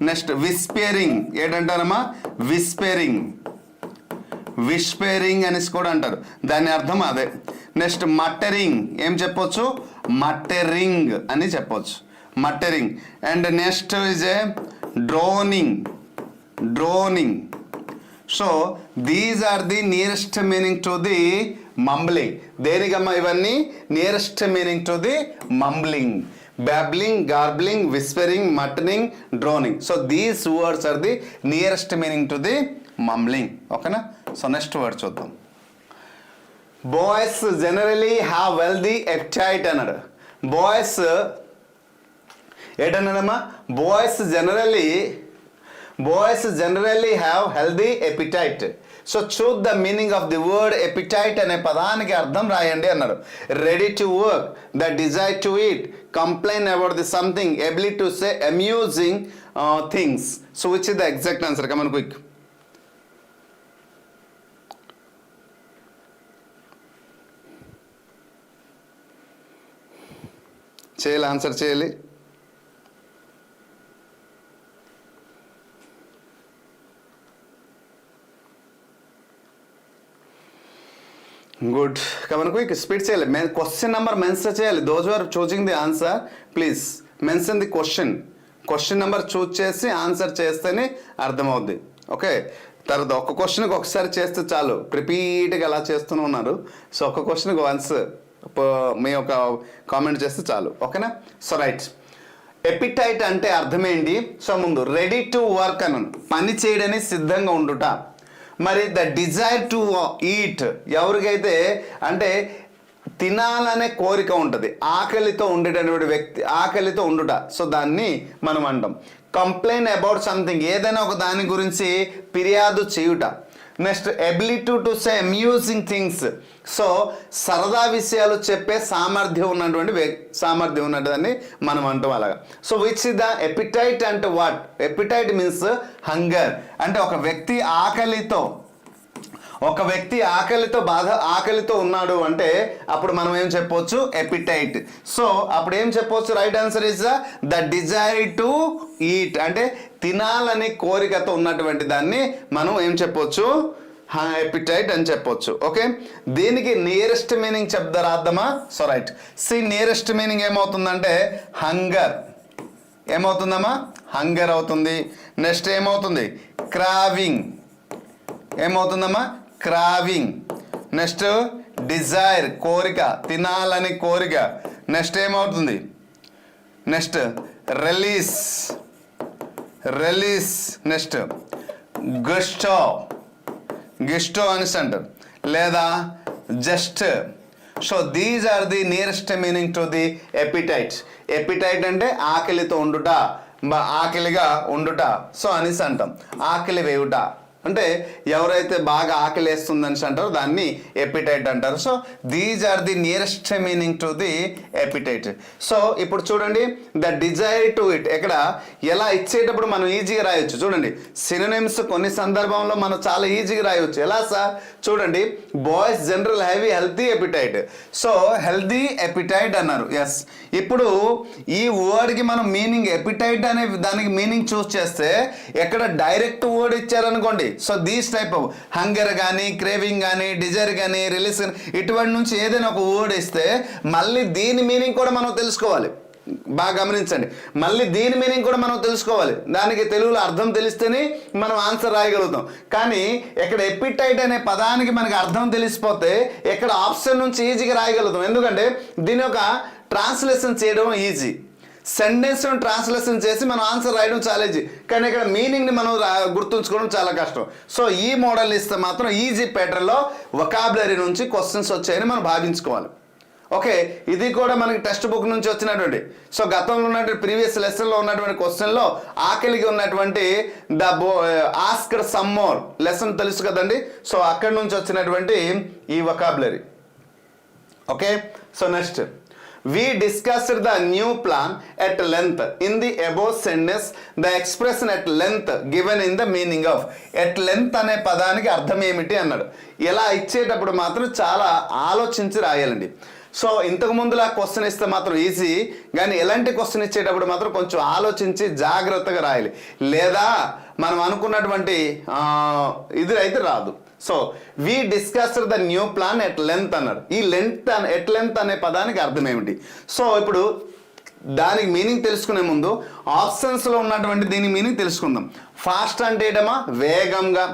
నెక్స్ట్ విస్పేరింగ్, ఏంటంటారమ్మా? విస్పేరింగ్ అనేసి కూడా అంటారు, దాని అర్థం అదే. నెక్స్ట్ మట్టరింగ్, ఏం చెప్పొచ్చు? మట్టరింగ్ అని చెప్పొచ్చు, muttering. And next is a droning. So these are the nearest meaning to the mumbling. దేనికమ్మా ఇవన్నీ? Nearest meaning to the mumbling. babbling, garbling, whispering, muttering, droning. So these words are the nearest meaning to the mumbling. Okay na? So next word చూద్దాం. Boys generally have wealthy appetite అన్నాడు. Boys ఏంటన్నాడమ్మా? Boys generally have healthy appetite. So choose the meaning of the word appetite అనే పదానికి అర్థం రాయండి అన్నారు. Ready to work, the desire to eat, complain about the something, ability to say amusing things. So which is the exact answer? Come on quick. చేయాలి, ఆన్సర్ చేయాలి. Good. Come on quick, speed చేయాలి. Question number mention చేయాలి. Those are choosing the answer please mention the question number choose చేసి answer చేస్తేనే అర్థమవుద్ది. Okay, తర్వాత ఒక క్వశ్చన్కి ఒకసారి చేస్తే చాలు, రిపీట్గా అలా చేస్తూనే ఉన్నారు. సో ఒక క్వశ్చన్కి వన్స్ మీ ఒక కామెంట్ చేస్తే చాలు. ఓకేనా? సో రైట్, ఎపిటైట్ అంటే అర్థమేంటి? సో ముందు రెడీ టు వర్క్ అను, పని చేయడానికి సిద్ధంగా ఉండుట. మరి ద డిజైర్ టు ఈట్, ఎవరికైతే అంటే తినాలనే కోరిక ఉంటుంది, ఆకలితో ఉండేటటువంటి వ్యక్తి, ఆకలితో ఉండుట. సో దాన్ని మనం అంటాం. కంప్లైంట్ అబౌట్ సంథింగ్, ఏదైనా ఒక దాని గురించి ఫిర్యాదు చేయుట. Next ability to say amusing things, so సరదా విషయాలు చెప్పే సామర్థ్యం ఉన్నదాన్ని మనం అంటాం అలాగా. So which is the appetite అంటే వాట్? Appetite means hunger. అంటే ఒక వ్యక్తి ఆకలితో ఉన్నాడు అంటే అప్పుడు మనం ఏం చెప్పొచ్చు? ఎపిటైట్. సో అప్పుడు ఏం చెప్పొచ్చు? Right answer is the desire to eat, అంటే తినాలని కోరికతో ఉన్నటువంటి దాన్ని మనం ఏం చెప్పొచ్చు? ఎపిటైట్ అని చెప్పొచ్చు. ఓకే, దీనికి నియరెస్ట్ మీనింగ్ చెప్తారా అర్థమా? So right, C nearest meaning ఏమవుతుందంటే హంగర్. ఏమవుతుందమ్మా? హంగర్ అవుతుంది. నెక్స్ట్ ఏమవుతుంది? క్రావింగ్. ఏమవుతుందమ్మా? క్రావింగ్. నెక్స్ట్ డిజైర్, కోరిక, తినాలని కోరిక. నెక్స్ట్ ఏమవుతుంది? Next release. నెక్స్ట్ గిస్టో అనేసి అంటారు, లేదా just. So these are the nearest meaning to the appetite. Appetite అంటే ఆకలితో ఉండుట, ఆకలిగా ఉండుట సో అనేసి అంటాం. ఆకలి వేయుట అంటే ఎవరైతే బాగా ఆకలి వేస్తుందని అంటారో దాన్ని ఎపిటైట్ అంటారు. So these are the nearest meaning to the appetite. సో ఇప్పుడు చూడండి ద డిజైర్ టు ఇట్ ఎక్కడ ఎలా ఇచ్చేటప్పుడు మనం ఈజీగా రాయొచ్చు. చూడండి సినోనిమ్స్ కొన్ని సందర్భంలో మనం చాలా ఈజీగా రాయొచ్చు. ఎలా సార్ చూడండి boys general have healthy appetite. So healthy appetite అన్నారు. ఎస్ ఇప్పుడు ఈ వర్డ్కి మనం మీనింగ్ ఎపిటైట్ అనే దానికి మీనింగ్ చూస్ చేస్తే ఎక్కడ డైరెక్ట్ వర్డ్ ఇచ్చారనుకోండి so these type of hunger కానీ క్రేవింగ్ కానీ డిజైర్ కానీ రిలీజ్ ఇటువంటి నుంచి ఏదైనా ఒక వర్డ్ ఇస్తే మళ్ళీ దీని మీనింగ్ కూడా మనం తెలుసుకోవాలి. బాగా గమనించండి, మళ్ళీ దీని మీనింగ్ కూడా మనం తెలుసుకోవాలి. దానికి తెలుగులో అర్థం తెలిస్తేనే మనం ఆన్సర్ రాయగలుగుతాం. కానీ ఇక్కడ ఎపిటైట్ అనే పదానికి మనకి అర్థం తెలిసిపోతే ఇక్కడ ఆప్షన్ నుంచి ఈజీగా రాయగలుగుతాం. ఎందుకంటే దీని యొక్క ట్రాన్స్లేషన్ చేయడం ఈజీ, సెంటెన్స్ ట్రాన్స్లేషన్ చేసి మనం ఆన్సర్ రాయడం చాలా ఈజీ. కానీ ఇక్కడ మీనింగ్ని మనం గుర్తుంచుకోవడం చాలా కష్టం. సో ఈ మోడల్ ఇస్తే మాత్రం ఈజీ ప్యాటర్న్లో వొకాబులరీ నుంచి క్వశ్చన్స్ వచ్చాయని మనం భావించుకోవాలి. ఓకే, ఇది కూడా మనకి టెక్స్ట్ బుక్ నుంచి వచ్చినటువంటి సో గతంలో ఉన్నటువంటి ప్రీవియస్ లెసన్లో ఉన్నటువంటి క్వశ్చన్లో ఆకలికి ఉన్నటువంటి ఆస్కర్ సమ్ మోర్ లెసన్ తెలుసు కదండి. సో అక్కడి నుంచి వచ్చినటువంటి ఈ vocabulary. Okay, so next we discussed the new plan at length in the above sentence. The expression at length given in the meaning of at length అనే పదానికి అర్థం ఏమిటి అన్నాడు. ఇలా ఇచ్చేటప్పుడు మాత్రం చాలా ఆలోచించి రాయాలండి. సో ఇంతకు ముందులా క్వశ్చన్ ఇస్తే మాత్రం ఈజీ, కానీ ఎలాంటి క్వశ్చన్ ఇచ్చేటప్పుడు మాత్రం కొంచెం ఆలోచించి జాగ్రత్తగా రాయాలి, లేదా మనం అనుకున్నటువంటి ఇది అయితే రాదు. So we discussed the new plan at length అన్నారు. ఈ ఎట్ లెంత్ అనే పదానికి అర్థం ఏమిటి? సో ఇప్పుడు దానికి మీనింగ్ తెలుసుకునే ముందు ఆప్షన్స్లో ఉన్నటువంటి దీని మీనింగ్ తెలుసుకుందాం. ఫాస్ట్ అంటే ఏటమా వేగంగా,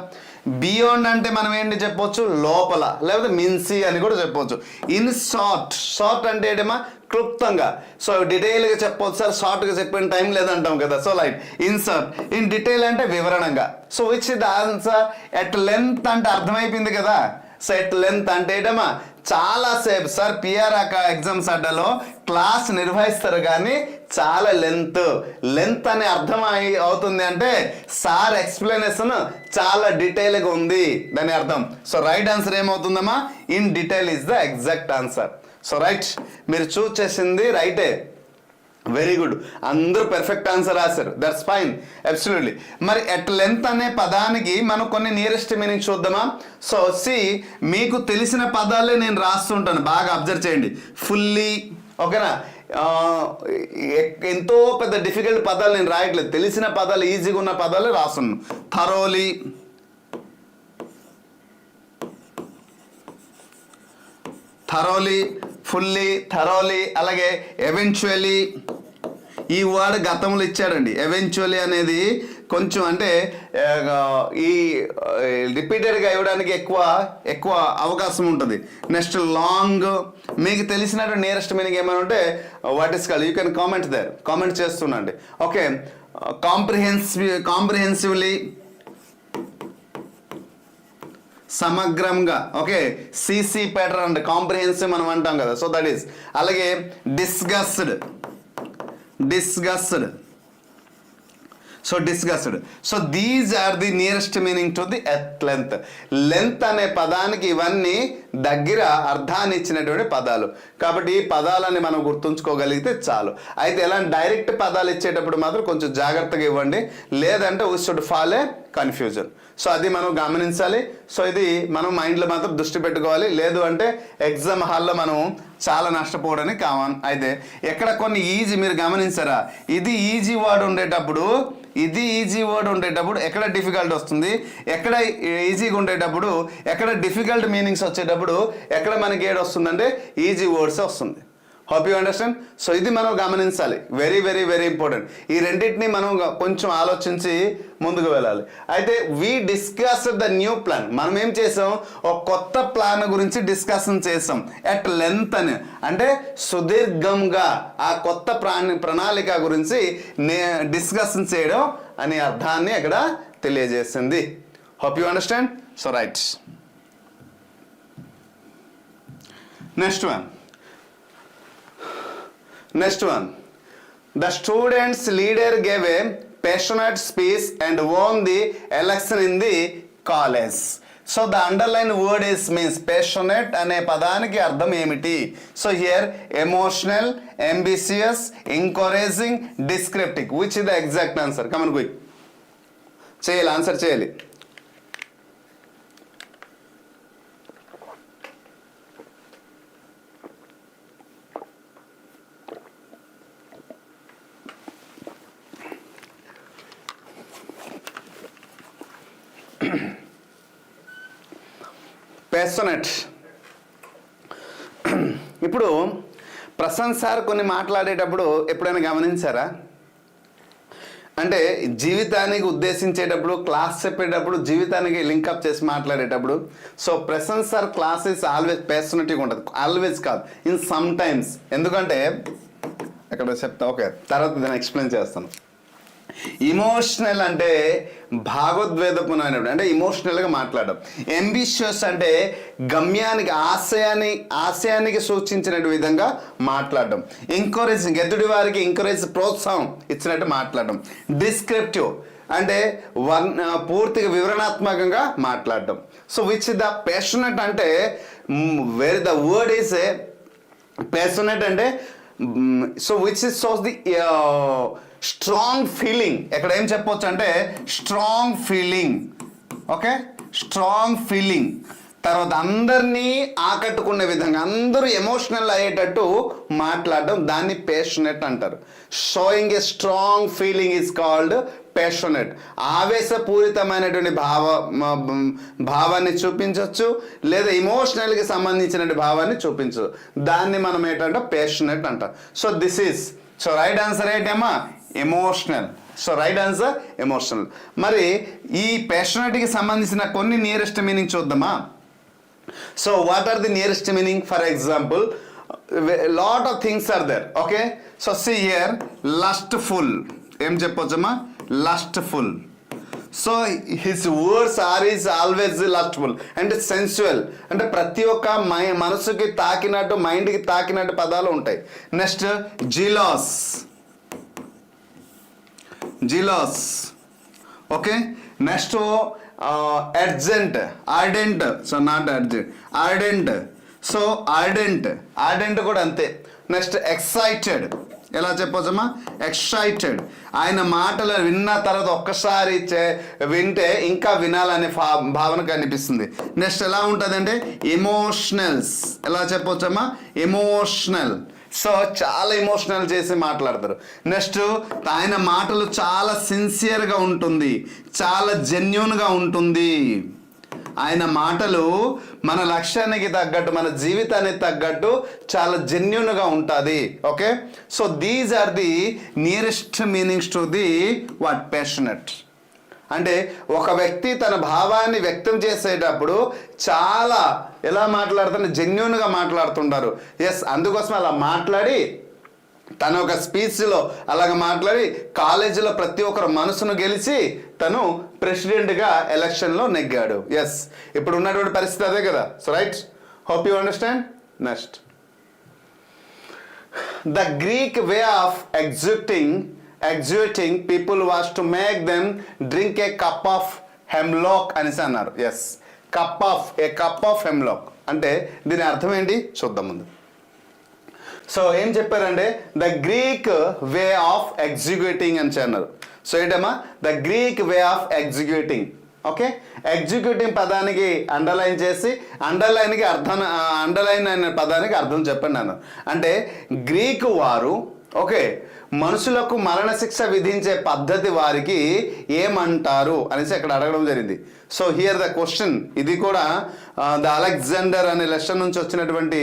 బియాండ్ అంటే మనం ఏంటి చెప్పవచ్చు లోపల, లేకపోతే మిన్సి అని కూడా చెప్పవచ్చు. ఇన్ షార్ట్, షార్ట్ అంటే ఏటమా క్లుప్తంగా. సో డీటెయిల్గా చెప్పవచ్చు సార్, షార్ట్గా చెప్పిన టైం లేదంటాం కదా. So like in short, in detail అంటే వివరణంగా. So which the answer at length అంటే అర్థమైపోయింది కదా. సో ఎట్ లెంత్ అంటే ఏటమా చాలాసేపు సార్ పిఆర్ ఎగ్జామ్స్ అడ్డలో క్లాస్ నిర్వహిస్తారు కానీ చాలా లెంత్ అనే అర్థం అవుతుంది అంటే సార్ ఎక్స్ప్లెనేషన్ చాలా డీటెయిల్గా ఉంది దాని అర్థం. సో రైట్ ఆన్సర్ ఏమవుతుందమ్మా in detail is the exact answer. So right, మీరు చూస్ చేసింది రైటే, వెరీ గుడ్, అందరూ పెర్ఫెక్ట్ ఆన్సర్ రాశారు, దట్స్ ఫైన్, అబ్సల్యూట్లీ. మరి ఎట్ లెంత్ అనే పదానికి మనం కొన్ని నియరెస్ట్ మీనింగ్ చూద్దామా. సో మీకు తెలిసిన పదాలే నేను రాస్తుంటాను, బాగా అబ్జర్వ్ చేయండి. ఫుల్లీ, ఓకేనా, ఎంతో పెద్ద డిఫికల్ట్ పదాలు నేను రాయట్లేదు, తెలిసిన పదాలు ఈజీగా ఉన్న పదాలే రాస్తున్నాను. థరోలీ, ఫుల్లీ, థరోలీ, అలాగే ఎవెన్చువలీ. ఈ వర్డ్ గతంలో ఇచ్చాడండి. ఎవెన్చువలీ అనేది కొంచెం అంటే ఈ రిపీటెడ్గా ఇవ్వడానికి ఎక్కువ అవకాశం ఉంటుంది. నెక్స్ట్ లాంగ్, మీకు తెలిసినట్టు నియరెస్ట్ మీనింగ్ ఏమైనా ఉంటే what is call you can comment there, comment చేస్తున్నాండి. ఓకే, కాంప్రిహెన్సివ్లీ, సమగ్రంగా. ఓకే, సిసి ప్యాటర్న్ అంటే కాంప్రిహెన్సివ్ మనం అంటాం కదా. So that is. అలాగే discussed. So these are the nearest meaning to the at length. Length అనే పదానికి ఇవన్నీ దగ్గర అర్థాన్ని ఇచ్చినటువంటి పదాలు కాబట్టి ఈ పదాలని మనం గుర్తుంచుకోగలిగితే చాలు. అయితే ఎలాంటి డైరెక్ట్ పదాలు ఇచ్చేటప్పుడు మాత్రం కొంచెం జాగ్రత్తగా ఇవ్వండి, లేదంటే we should fall A confusion. So అది మనం గమనించాలి. సో ఇది మనం మైండ్లో మాత్రం దృష్టి పెట్టుకోవాలి, లేదు అంటే ఎగ్జామ్ హాల్లో మనం చాలా నష్టపోవడానికి కావాలి. అయితే ఎక్కడ కొన్ని ఈజీ మీరు గమనించారా, ఇది ఈజీ వర్డ్ ఉండేటప్పుడు ఎక్కడ డిఫికల్ట్ వస్తుంది, ఎక్కడ ఈజీగా ఉండేటప్పుడు ఎక్కడ డిఫికల్ట్ మీనింగ్స్ వచ్చేటప్పుడు ఎక్కడ మనకి ఏడు వస్తుందంటే ఈజీ వర్డ్స్ వస్తుంది. Hope you understand. సో ఇది మనం గమనించాలి, వెరీ వెరీ వెరీ ఇంపార్టెంట్. ఈ రెండింటిని మనం కొంచెం ఆలోచించి ముందుకు వెళ్ళాలి. అయితే we discussed the new plan, మనం ఏం చేసాం, ఒక కొత్త ప్లాన్ గురించి డిస్కషన్ చేసాం. ఎట్ లెంత్ అని అంటే సుదీర్ఘంగా ఆ కొత్త ప్రణాళిక గురించి డిస్కషన్ చేయడం అనే అర్థాన్ని అక్కడ తెలియజేసింది. Hope you understand. So right, next one The students leader gave a passionate speech and won the election in the college. So the underlined word is means passionate అనే పదానికి అర్థం ఏమిటి? So here emotional, ambitious, encouraging, descriptive. Which is the exact answer? Come on, quick. చేయాలి, ఆన్సర్ చేయాలి. Passionate. ఇప్పుడు Prashanth sir కొన్ని మాట్లాడేటప్పుడు ఎప్పుడైనా గమనించారా? అంటే జీవితానికి ఉద్దేశించేటప్పుడు, క్లాస్ చెప్పేటప్పుడు జీవితానికి లింకప్ చేసి మాట్లాడేటప్పుడు, so Prashant sir class is always ప్యాషనెట్గా ఉంటుంది, ఆల్వేస్ కాదు, ఇన్ సమ్ టైమ్స్. ఎందుకంటే ఎక్కడ చెప్తా, ఓకే, తర్వాత దాన్ని ఎక్స్ప్లెయిన్ చేస్తాను. ఇమోషనల్ అంటే భావోద్వేగపూర్ణమైనప్పుడు, అంటే ఇమోషనల్గా మాట్లాడడం. అంబిషియస్ అంటే గమ్యానికి, ఆశయానికి సూచించిన విధంగా మాట్లాడడం. ఎంకరేజింగ్, ఎదుటి వారికి ఎంకరేజ్, ప్రోత్సాహం ఇచ్చినట్టు మాట్లాడడం. డిస్క్రిప్టివ్ అంటే పూర్తిగా వివరణాత్మకంగా మాట్లాడడం. సో విచ్ ద ప్యాషనెట్ అంటే where the word is a passionate అంటే so which is shows the strong feeling. ఇక్కడ ఏం చెప్పవచ్చు అంటే strong feeling, okay, strong feeling. తర్వాత అందరినీ ఆకట్టుకునే విధంగా, అందరూ ఎమోషనల్ అయ్యేటట్టు మాట్లాడడం, దాన్ని ప్యాషనెట్ అంటారు. Showing a strong feeling is called passionate. ఆవేశపూరితమైనటువంటి భావాన్ని చూపించవచ్చు, లేదా ఇమోషనల్కి సంబంధించిన భావాన్ని చూపించవచ్చు. దాన్ని మనం ఏంటంటే ప్యాషనెట్ అంటాం. So this is, so right answer ఏంటమ్మా? Emotional. So right answer emotional. మరి ఈ ప్యాషనెట్కి సంబంధించిన కొన్ని నియరెస్ట్ మీనింగ్ చూద్దామా? So what are the nearest meaning? For example, lot of things are there, okay. So see here, lustful. ఏం చెప్పొచ్చమ్మా? Lustful. So his words are is always lustful అంటే sensual, అంటే ప్రతి ఒక్క మనసుకి తాకినట్టు, మైండ్కి తాకినట్టు పదాలు ఉంటాయి. Next jealous, jealous, okay. Next urgent, ardent, so not urgent, ardent. So ardent కూడా అంతే. నెక్స్ట్ ఎక్సైటెడ్, ఎలా చెప్పొచ్చమ్మా? ఎక్సైటెడ్. ఆయన మాటలు విన్న తర్వాత ఒక్కసారి వింటే ఇంకా వినాలనే భావన కనిపిస్తుంది. నెక్స్ట్ ఎలా ఉంటుందంటే ఎమోషనల్స్, ఎలా చెప్పొచ్చమ్మా? ఎమోషనల్. సో చాలా ఎమోషనల్ చేసి మాట్లాడతారు. నెక్స్ట్ ఆయన మాటలు చాలా సిన్సియర్గా ఉంటుంది, చాలా జెన్యూన్గా ఉంటుంది. ఆయన మాటలు మన లక్ష్యానికి తగ్గట్టు, మన జీవితానికి తగ్గట్టు చాలా జెన్యూన్గా ఉంటుంది, okay. So these are the nearest meanings to the what passionate. అంటే ఒక వ్యక్తి తన భావాన్ని వ్యక్తం చేసేటప్పుడు చాలా ఎలా మాట్లాడుతుంటే జెన్యూన్గా మాట్లాడుతుంటారు. ఎస్, అందుకోసం అలా మాట్లాడి తను ఒక స్పీచ్లో అలాగ మాట్లాడి కాలేజీలో ప్రతి ఒక్కరు మనసును గెలిచి తను ప్రెసిడెంట్గా ఎలక్షన్లో నెగ్గాడు. ఎస్, ఇప్పుడు ఉన్నటువంటి పరిస్థితి అదే కదా. So right, hope you understand. Next, the Greek way of exhorting people was to make them drink a cup of hemlock అనేసి అన్నారు. Yes, a cup of hemlock అంటే దీని అర్థం ఏంటి చూద్దాం ముందు. సో ఏం చెప్పారంటే the Greek way of executing అని అన్నారు. సో ఏంటమ్మా? The Greek way of executing, okay. Executing పదానికి అండర్లైన్ చేసి అండర్లైన్ అనే పదానికి అర్థం చెప్పండి నేను. అంటే గ్రీకు వారు, ఓకే, మనుషులకు మరణశిక్ష విధించే పద్ధతి వారికి ఏమంటారు అనేసి ఇక్కడ అడగడం జరిగింది. So here the question. ఇది కూడా ద అలెగ్జాండర్ అనే లెసన్ నుంచి వచ్చినటువంటి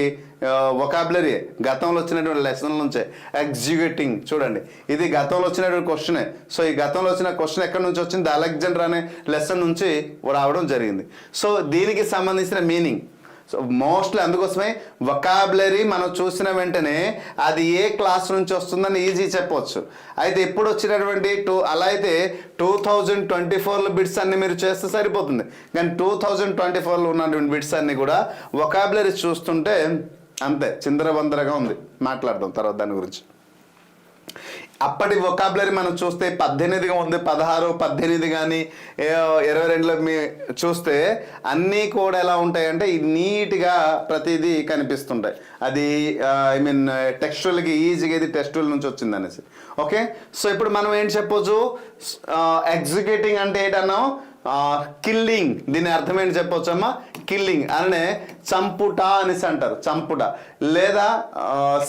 వొకాబులరీ, గతంలో వచ్చినటువంటి లెసన్ నుంచే. ఎగ్జిక్యూటింగ్ చూడండి, ఇది గతంలో వచ్చినటువంటి క్వశ్చనే. సో ఈ గతంలో వచ్చిన క్వశ్చన్ ఎక్కడి నుంచి వచ్చింది? ద అలెగ్జాండర్ అనే లెసన్ నుంచి రావడం జరిగింది. సో దీనికి సంబంధించిన మీనింగ్, సో మోస్ట్లీ అందుకోసమే వొకాబులరీ మనం చూసిన వెంటనే అది ఏ క్లాస్ నుంచి వస్తుందని ఈజీ చెప్పవచ్చు. అయితే ఇప్పుడు వచ్చినటువంటి అలా అయితే 2024లో బిట్స్ అన్ని మీరు చేస్తే సరిపోతుంది. కానీ 2024లో ఉన్నటువంటి బిట్స్ అన్ని కూడా వొకాబులరీ చూస్తుంటే అంతే చిందరవందరగా ఉంది. మాట్లాడదాం తర్వాత దాని గురించి. అప్పటి వొకాబులరీ మనం చూస్తే 18గా ఉంది, 16, 18 కానీ 22లో మీ చూస్తే అన్నీ కూడా ఎలా ఉంటాయంటే నీట్గా ప్రతిదీ కనిపిస్తుంటాయి. అది ఐ మీన్ టెక్స్టువల్కి ఈజీగా ఇది టెక్స్టువల్ నుంచి వచ్చింది అనేసి. ఓకే, సో ఇప్పుడు మనం ఏంటి చెప్పొచ్చు, ఎగ్జిక్యూటింగ్ అంటే ఏంటన్నాం, కిల్లింగ్. దీని అర్థం ఏంటి చెప్పొచ్చమ్మా, కిల్లింగ్ అననే చంపుట అనేసి అంటారు, చంపుట లేదా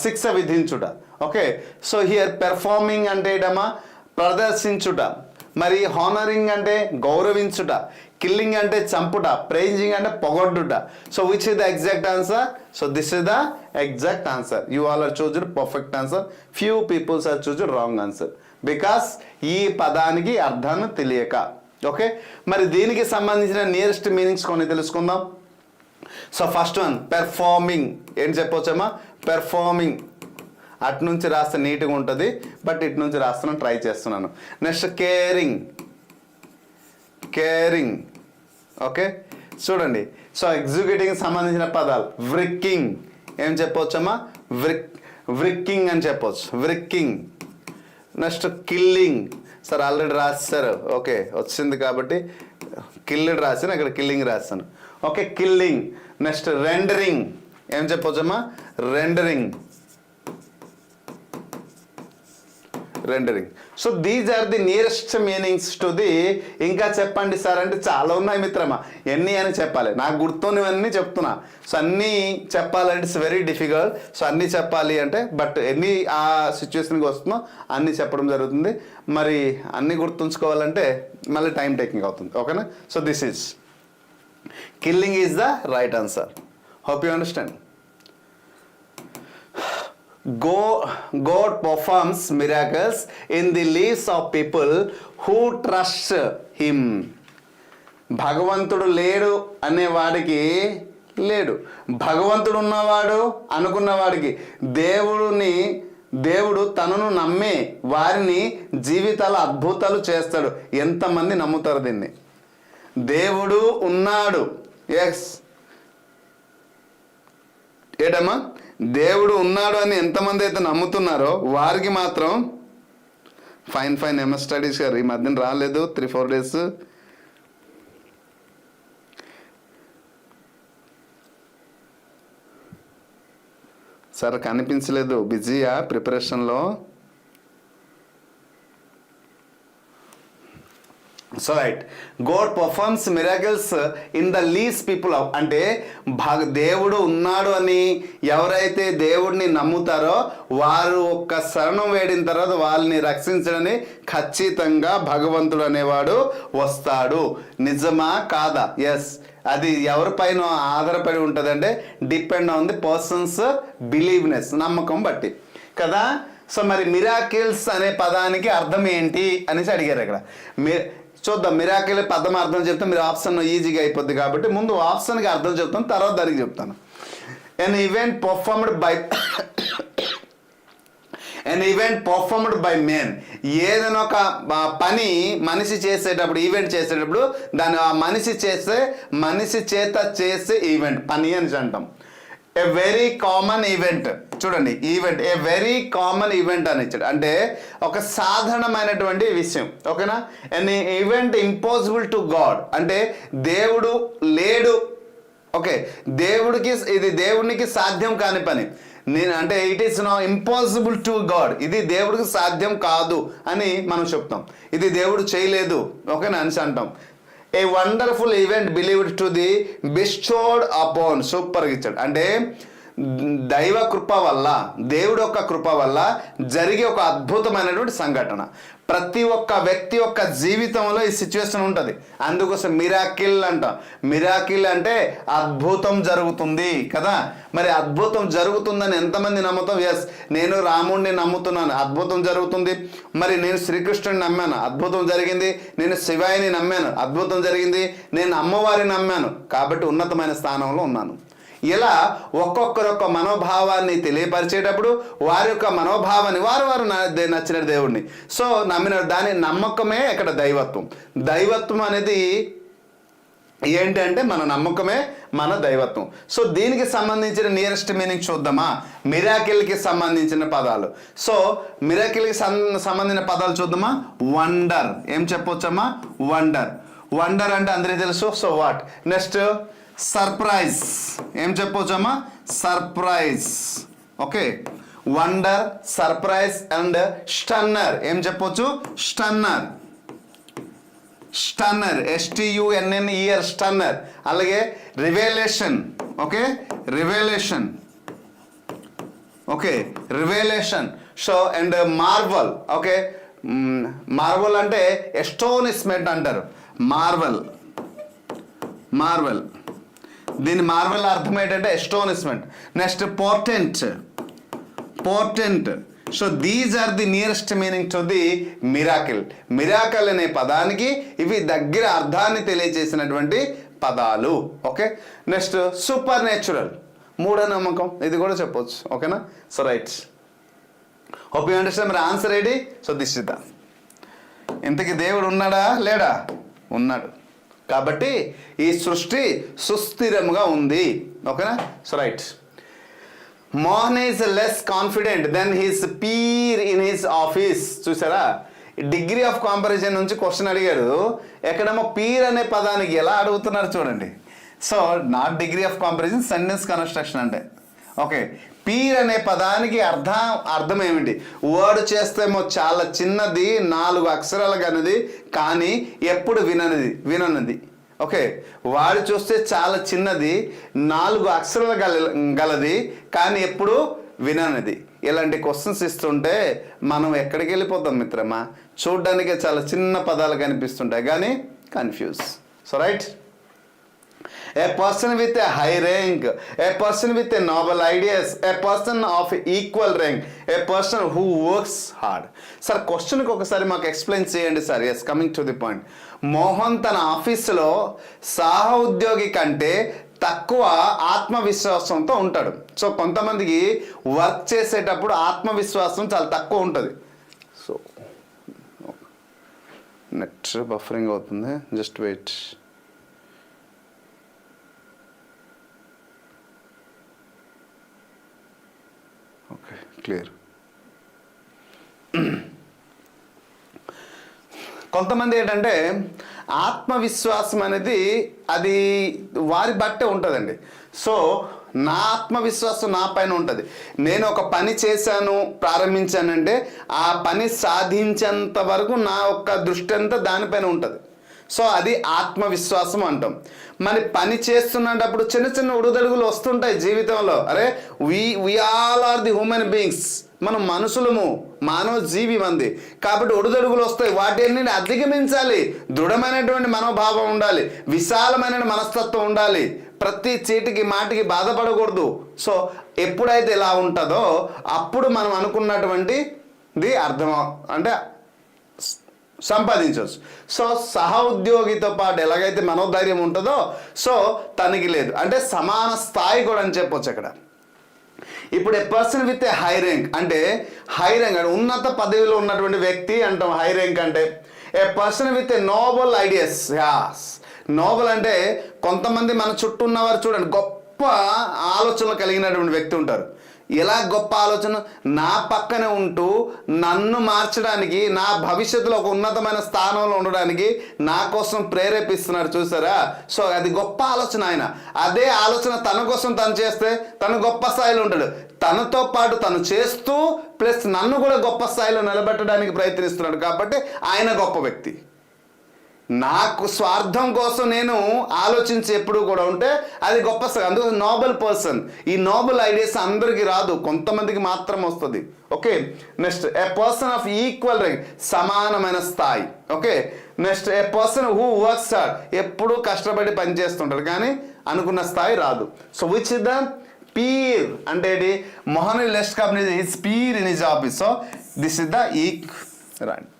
శిక్ష విధించుట. ఓకే, సో హియర్ పెర్ఫార్మింగ్ అంటే ఏంటమ్మా, ప్రదర్శించుట. మరి హానరింగ్ అంటే గౌరవించుట, కిల్లింగ్ అంటే చంపుట, ప్రైజింగ్ అంటే పొగొడ్డుట. So which is the exact answer? So this is the exact answer. You all are choosed perfect answer, few peoples are choosed wrong answer because ఈ పదానికి అర్థాన్ని తెలియక. ఓకే, మరి దీనికి సంబంధించిన నియరెస్ట్ మీనింగ్స్ కొన్ని తెలుసుకుందాం. So first one performing. ఏంటి చెప్పవచ్చమ్మా, పెర్ఫార్మింగ్. అటు నుంచి రాస్తే నీట్గా ఉంటుంది, బట్ ఇటు నుంచి రాస్తున్నాను, ట్రై చేస్తున్నాను. Next caring, caring. ఓకే, చూడండి. సో ఎగ్జిక్యూటింగ్ సంబంధించిన పదాలు వ్రిక్కింగ్. ఏం చెప్పవచ్చమ్మా, వ్రిక్కింగ్ అని చెప్పవచ్చు, wrecking. Next killing. Sir already రాశారు, ఓకే వచ్చింది కాబట్టి కిల్డ్ రాశాను, ఇక్కడ కిల్లింగ్ రాస్తాను. Okay, killing. Next rendering. ఏం చెప్పవచ్చమ్మా, rendering, rendering. So these are the nearest meanings to the. ఇంకా చెప్పండి సార్ అంటే చాలా ఉన్నాయి మిత్రమా, ఎన్ని అని చెప్పాలి, నాకు గుర్తున్నవన్నీ చెప్తున్నా. సో అన్నీ చెప్పాలంటే ఇట్స్ వెరీ డిఫికల్ట్. సో అన్నీ చెప్పాలి అంటే, బట్ ఎన్ని ఆ సిచ్యువేషన్కి వస్తుందో అన్నీ చెప్పడం జరుగుతుంది. మరి అన్నీ గుర్తుంచుకోవాలంటే మళ్ళీ టైం టేకింగ్ అవుతుంది. ఓకేనా, so this is killing is the right answer. Hope you understand. God performs miracles in the lives of people who trust him. భగవంతుడు లేడు అనేవాడికి లేడు, భగవంతుడు ఉన్నవాడు అనుకున్నవాడికి దేవుడు తనను నమ్మే వారిని జీవితాల అద్భుతాలు చేస్తాడు. ఎంతమంది నమ్ముతారు దీన్ని? దేవుడు ఉన్నాడు, ఎస్ ఏటమ్మా, దేవుడు ఉన్నాడు అని ఎంతమంది అయితే నమ్ముతున్నారో వారికి మాత్రం ఫైన్ ఎంఎస్ స్టడీస్ గారు ఈ మధ్యన రాలేదు, 3-4 days. సార్ కనిపించలేదు, బిజీయా ప్రిపరేషన్లో? So right, God performs miracles in the least people of. అంటే దేవుడు ఉన్నాడు అని ఎవరైతే దేవుడిని నమ్ముతారో వారు ఒక్క శరణం వేడిన తర్వాత వాళ్ళని రక్షించడని ఖచ్చితంగా భగవంతుడు అనేవాడు వస్తాడు. నిజమా కాదా? ఎస్, అది ఎవరిపైన ఆధారపడి ఉంటుంది అంటే depend on the persons believeness, నమ్మకం బట్టి కదా. సో మరి మిరాకిల్స్ అనే పదానికి అర్థం ఏంటి అనేసి అడిగారు ఇక్కడ. చూద్దాం, మిరాకిల్ పదం అర్థం చెప్తే మీరు ఆప్షన్ ఈజీగా అయిపోద్ది కాబట్టి ముందు ఆప్షన్కి అర్థం చెప్తాను, తర్వాత దానికి చెప్తాను. ఎన్ ఈవెంట్ పర్ఫార్మ్డ్ బై మెన్. ఏదైనా ఒక పని మనిషి చేసేటప్పుడు, ఈవెంట్ చేసేటప్పుడు దాన్ని ఆ మనిషి చేత చేసే ఈవెంట్ పని అని అంటాం. A very common event. చూడండి, event a very common event అని ఇచ్చాడు, అంటే ఒక సాధారణమైనటువంటి విషయం. ఓకేనా, and event impossible to God, అంటే దేవుడు లేడు. ఓకే, దేవునికి సాధ్యం కాని పని. అంటే it is no impossible to God, ఇది దేవుడికి సాధ్యం కాదు అని మనం చెప్తాం, ఇది దేవుడు చేయలేదు. ఓకేనా అని అంటాం. A wonderful event believed to the bestowed upon. సూపర్గా ఇచ్చాడు, అంటే దైవ కృప వల్ల, దేవుడు యొక్క కృప వల్ల జరిగే ఒక అద్భుతమైనటువంటి సంఘటన. ప్రతి ఒక్క వ్యక్తి యొక్క జీవితంలో ఈ సిచ్యువేషన్ ఉంటుంది. అందుకోసం మిరాకిల్ అంటాం. మిరాకిల్ అంటే అద్భుతం జరుగుతుంది కదా. మరి అద్భుతం జరుగుతుందని ఎంతమంది నమ్ముతాం? ఎస్, నేను రాముడిని నమ్ముతున్నాను, అద్భుతం జరుగుతుంది. మరి నేను శ్రీకృష్ణుడిని నమ్మాను, అద్భుతం జరిగింది. నేను శివాయిని నమ్మాను, అద్భుతం జరిగింది. నేను అమ్మవారిని నమ్మాను కాబట్టి ఉన్నతమైన స్థానంలో ఉన్నాను. ఇలా ఒక్కొక్కరొక్క మనోభావాన్ని తెలియపరిచేటప్పుడు వారి యొక్క మనోభావాన్ని వారు నచ్చిన దేవుడిని నమ్మిన దాని నమ్మకమే ఇక్కడ దైవత్వం. దైవత్వం అనేది ఏంటంటే మన నమ్మకమే మన దైవత్వం. సో దీనికి సంబంధించిన నియరెస్ట్ మీనింగ్ చూద్దామా? మిరాకిల్కి సంబంధించిన పదాలు. సో మిరాకిల్కి సంబంధించిన పదాలు చూద్దామా? వండర్. ఏం చెప్పొచ్చమ్మా? వండర్. వండర్ అంటే అందరికీ తెలుసు. So what next? సర్ప్రైజ్. ఏం చెప్పొచ్చమ్మా? Surprise. Okay, wonder, surprise and stunner. ఏం చెప్పొచ్చు? స్టన్నర్. Stunner, STUNNER, stunner. అలాగే revelation. Okay, revelation. Okay, revelation. So and marvel. Okay, marvel అంటే ఎస్టోనిస్మెంట్ అంటారు. Marvel, marvel. దీని మార్వల్ అర్థం ఏంటంటే astonishment. Next portent, portent. So these are the nearest meaning to the miracle. Miracle అనే పదానికి ఇవి దగ్గర అర్థాన్ని తెలియజేసినటువంటి పదాలు. ఓకే, నెక్స్ట్ సూపర్ న్యాచురల్, మూఢనమ్మకం. ఇది కూడా చెప్పొచ్చు. ఓకేనా? So right, hope you understand. మరి ఆన్సర్ ఏంటి? So this is the. ఇంతకీ దేవుడు ఉన్నాడా లేడా? ఉన్నాడు. కాబట్టి ఈ సృష్టి సుస్థిరముగా ఉంది. ఓకేనా? So right. Mohan is less confident then his peer in his office. చూసారా, డిగ్రీ ఆఫ్ కంపారిజన్ నుంచి క్వశ్చన్ అడిగారు. ఎక్కడేమో పీర్ అనే పదానికి ఎలా అడుగుతున్నారు చూడండి. So not degree of comparison, sentence construction అంటే. ఓకే, పీర్ అనే పదానికి అర్థం ఏమిటి? వర్డ్ చేస్తేమో చాలా చిన్నది, 4 అక్షరాలు కన్నది, కానీ ఎప్పుడు విననిది. ఓకే, వాడు చూస్తే చాలా చిన్నది, 4 అక్షరాలు గలది, కానీ ఎప్పుడు విననిది. ఇలాంటి క్వశ్చన్స్ ఇస్తుంటే మనం ఎక్కడికి వెళ్ళిపోతాం మిత్రమా? చూడ్డానికే చాలా చిన్న పదాలు కనిపిస్తుంటాయి, కానీ confuse. So right, a person with a high rank, a person with a noble ideas, a person of equal rank, a person who works hard. Sir క్వశ్చన్కి ఒకసారి మాకు ఎక్స్ప్లెయిన్ చేయండి sir. Yes, coming to the point. Mohan తన ఆఫీసులో సహ ఉద్యోగి కంటే తక్కువ ఆత్మవిశ్వాసంతో ఉంటాడు. సో కొంతమందికి వర్క్ చేసేటప్పుడు ఆత్మవిశ్వాసం చాలా తక్కువ ఉంటుంది. సో నెట్ బఫరింగ్ అవుతుంది, జస్ట్ వెయిట్. Okay, clear. కొంతమంది ఏంటంటే ఆత్మవిశ్వాసం అనేది అది వారి బట్టే ఉంటుందండి. సో నా ఆత్మవిశ్వాసం నా పైన ఉంటుంది. నేను ఒక పని చేశాను, ప్రారంభించానంటే ఆ పని సాధించేంత వరకు నా యొక్క దృష్టి అంతా దానిపైన ఉంటుంది. సో అది ఆత్మవిశ్వాసం అంటాం. మరి పని చేస్తున్నప్పుడు చిన్న చిన్న ఉడుదడుగులు వస్తుంటాయి జీవితంలో. అరే we all are the human beings, మనం మనుషులము, మానవ జీవి మంది. కాబట్టి ఒడుదడుగులు వస్తాయి, వాటిని అధిగమించాలి. దృఢమైనటువంటి మనోభావం ఉండాలి, విశాలమైన మనస్తత్వం ఉండాలి, ప్రతి చీటికి మాటికి బాధపడకూడదు. సో ఎప్పుడైతే ఇలా ఉంటుందో అప్పుడు మనం అనుకున్నటువంటిది అర్థం అంటే సంపాదించవచ్చు. సో సహ ఉద్యోగితో పాటు ఎలాగైతే మనోధైర్యం ఉంటుందో సో తనకి లేదు, అంటే సమాన స్థాయి కూడా అని చెప్పొచ్చు అక్కడ. ఇప్పుడు a person with a high rank అంటే హై ర్యాంక్ అంటే ఉన్నత పదవిలో ఉన్నటువంటి వ్యక్తి అంటాం హై ర్యాంక్ అంటే. A person with a noble ideas. Yes, noble అంటే కొంతమంది మన చుట్టూ ఉన్నవారు చూడండి గొప్ప ఆలోచనలు కలిగినటువంటి వ్యక్తి ఉంటారు. ఎలా గొప్ప ఆలోచన? నా పక్కనే ఉంటూ నన్ను మార్చడానికి, నా భవిష్యత్తులో ఒక ఉన్నతమైన స్థానంలో ఉండడానికి నా కోసం ప్రేరేపిస్తున్నాడు. చూసారా? సో అది గొప్ప ఆలోచన. ఆయన అదే ఆలోచన తన కోసం తను చేస్తే తను గొప్ప స్థాయిలో ఉంటాడు. తనతో పాటు తను చేస్తూ ప్లస్ నన్ను కూడా గొప్ప స్థాయిలో నిలబెట్టడానికి ప్రయత్నిస్తున్నాడు. కాబట్టి ఆయన గొప్ప వ్యక్తి. నాకు స్వార్థం కోసం నేను ఆలోచించి ఎప్పుడు కూడా ఉంటే అది గొప్ప స్థాయి. అందుకు నోబెల్ పర్సన్. ఈ నోబెల్ ఐడియాస్ అందరికీ రాదు, కొంతమందికి మాత్రం వస్తుంది. Okay, next a person of equal rank, సమానమైన స్థాయి. Okay, next a person who works hard, ఎప్పుడు కష్టపడి పనిచేస్తుంటారు కానీ అనుకున్న స్థాయి రాదు. So which is the peer అంటే ఏంటి? Mohan less company his peer in his office. So this is the ఈక్ రైట్.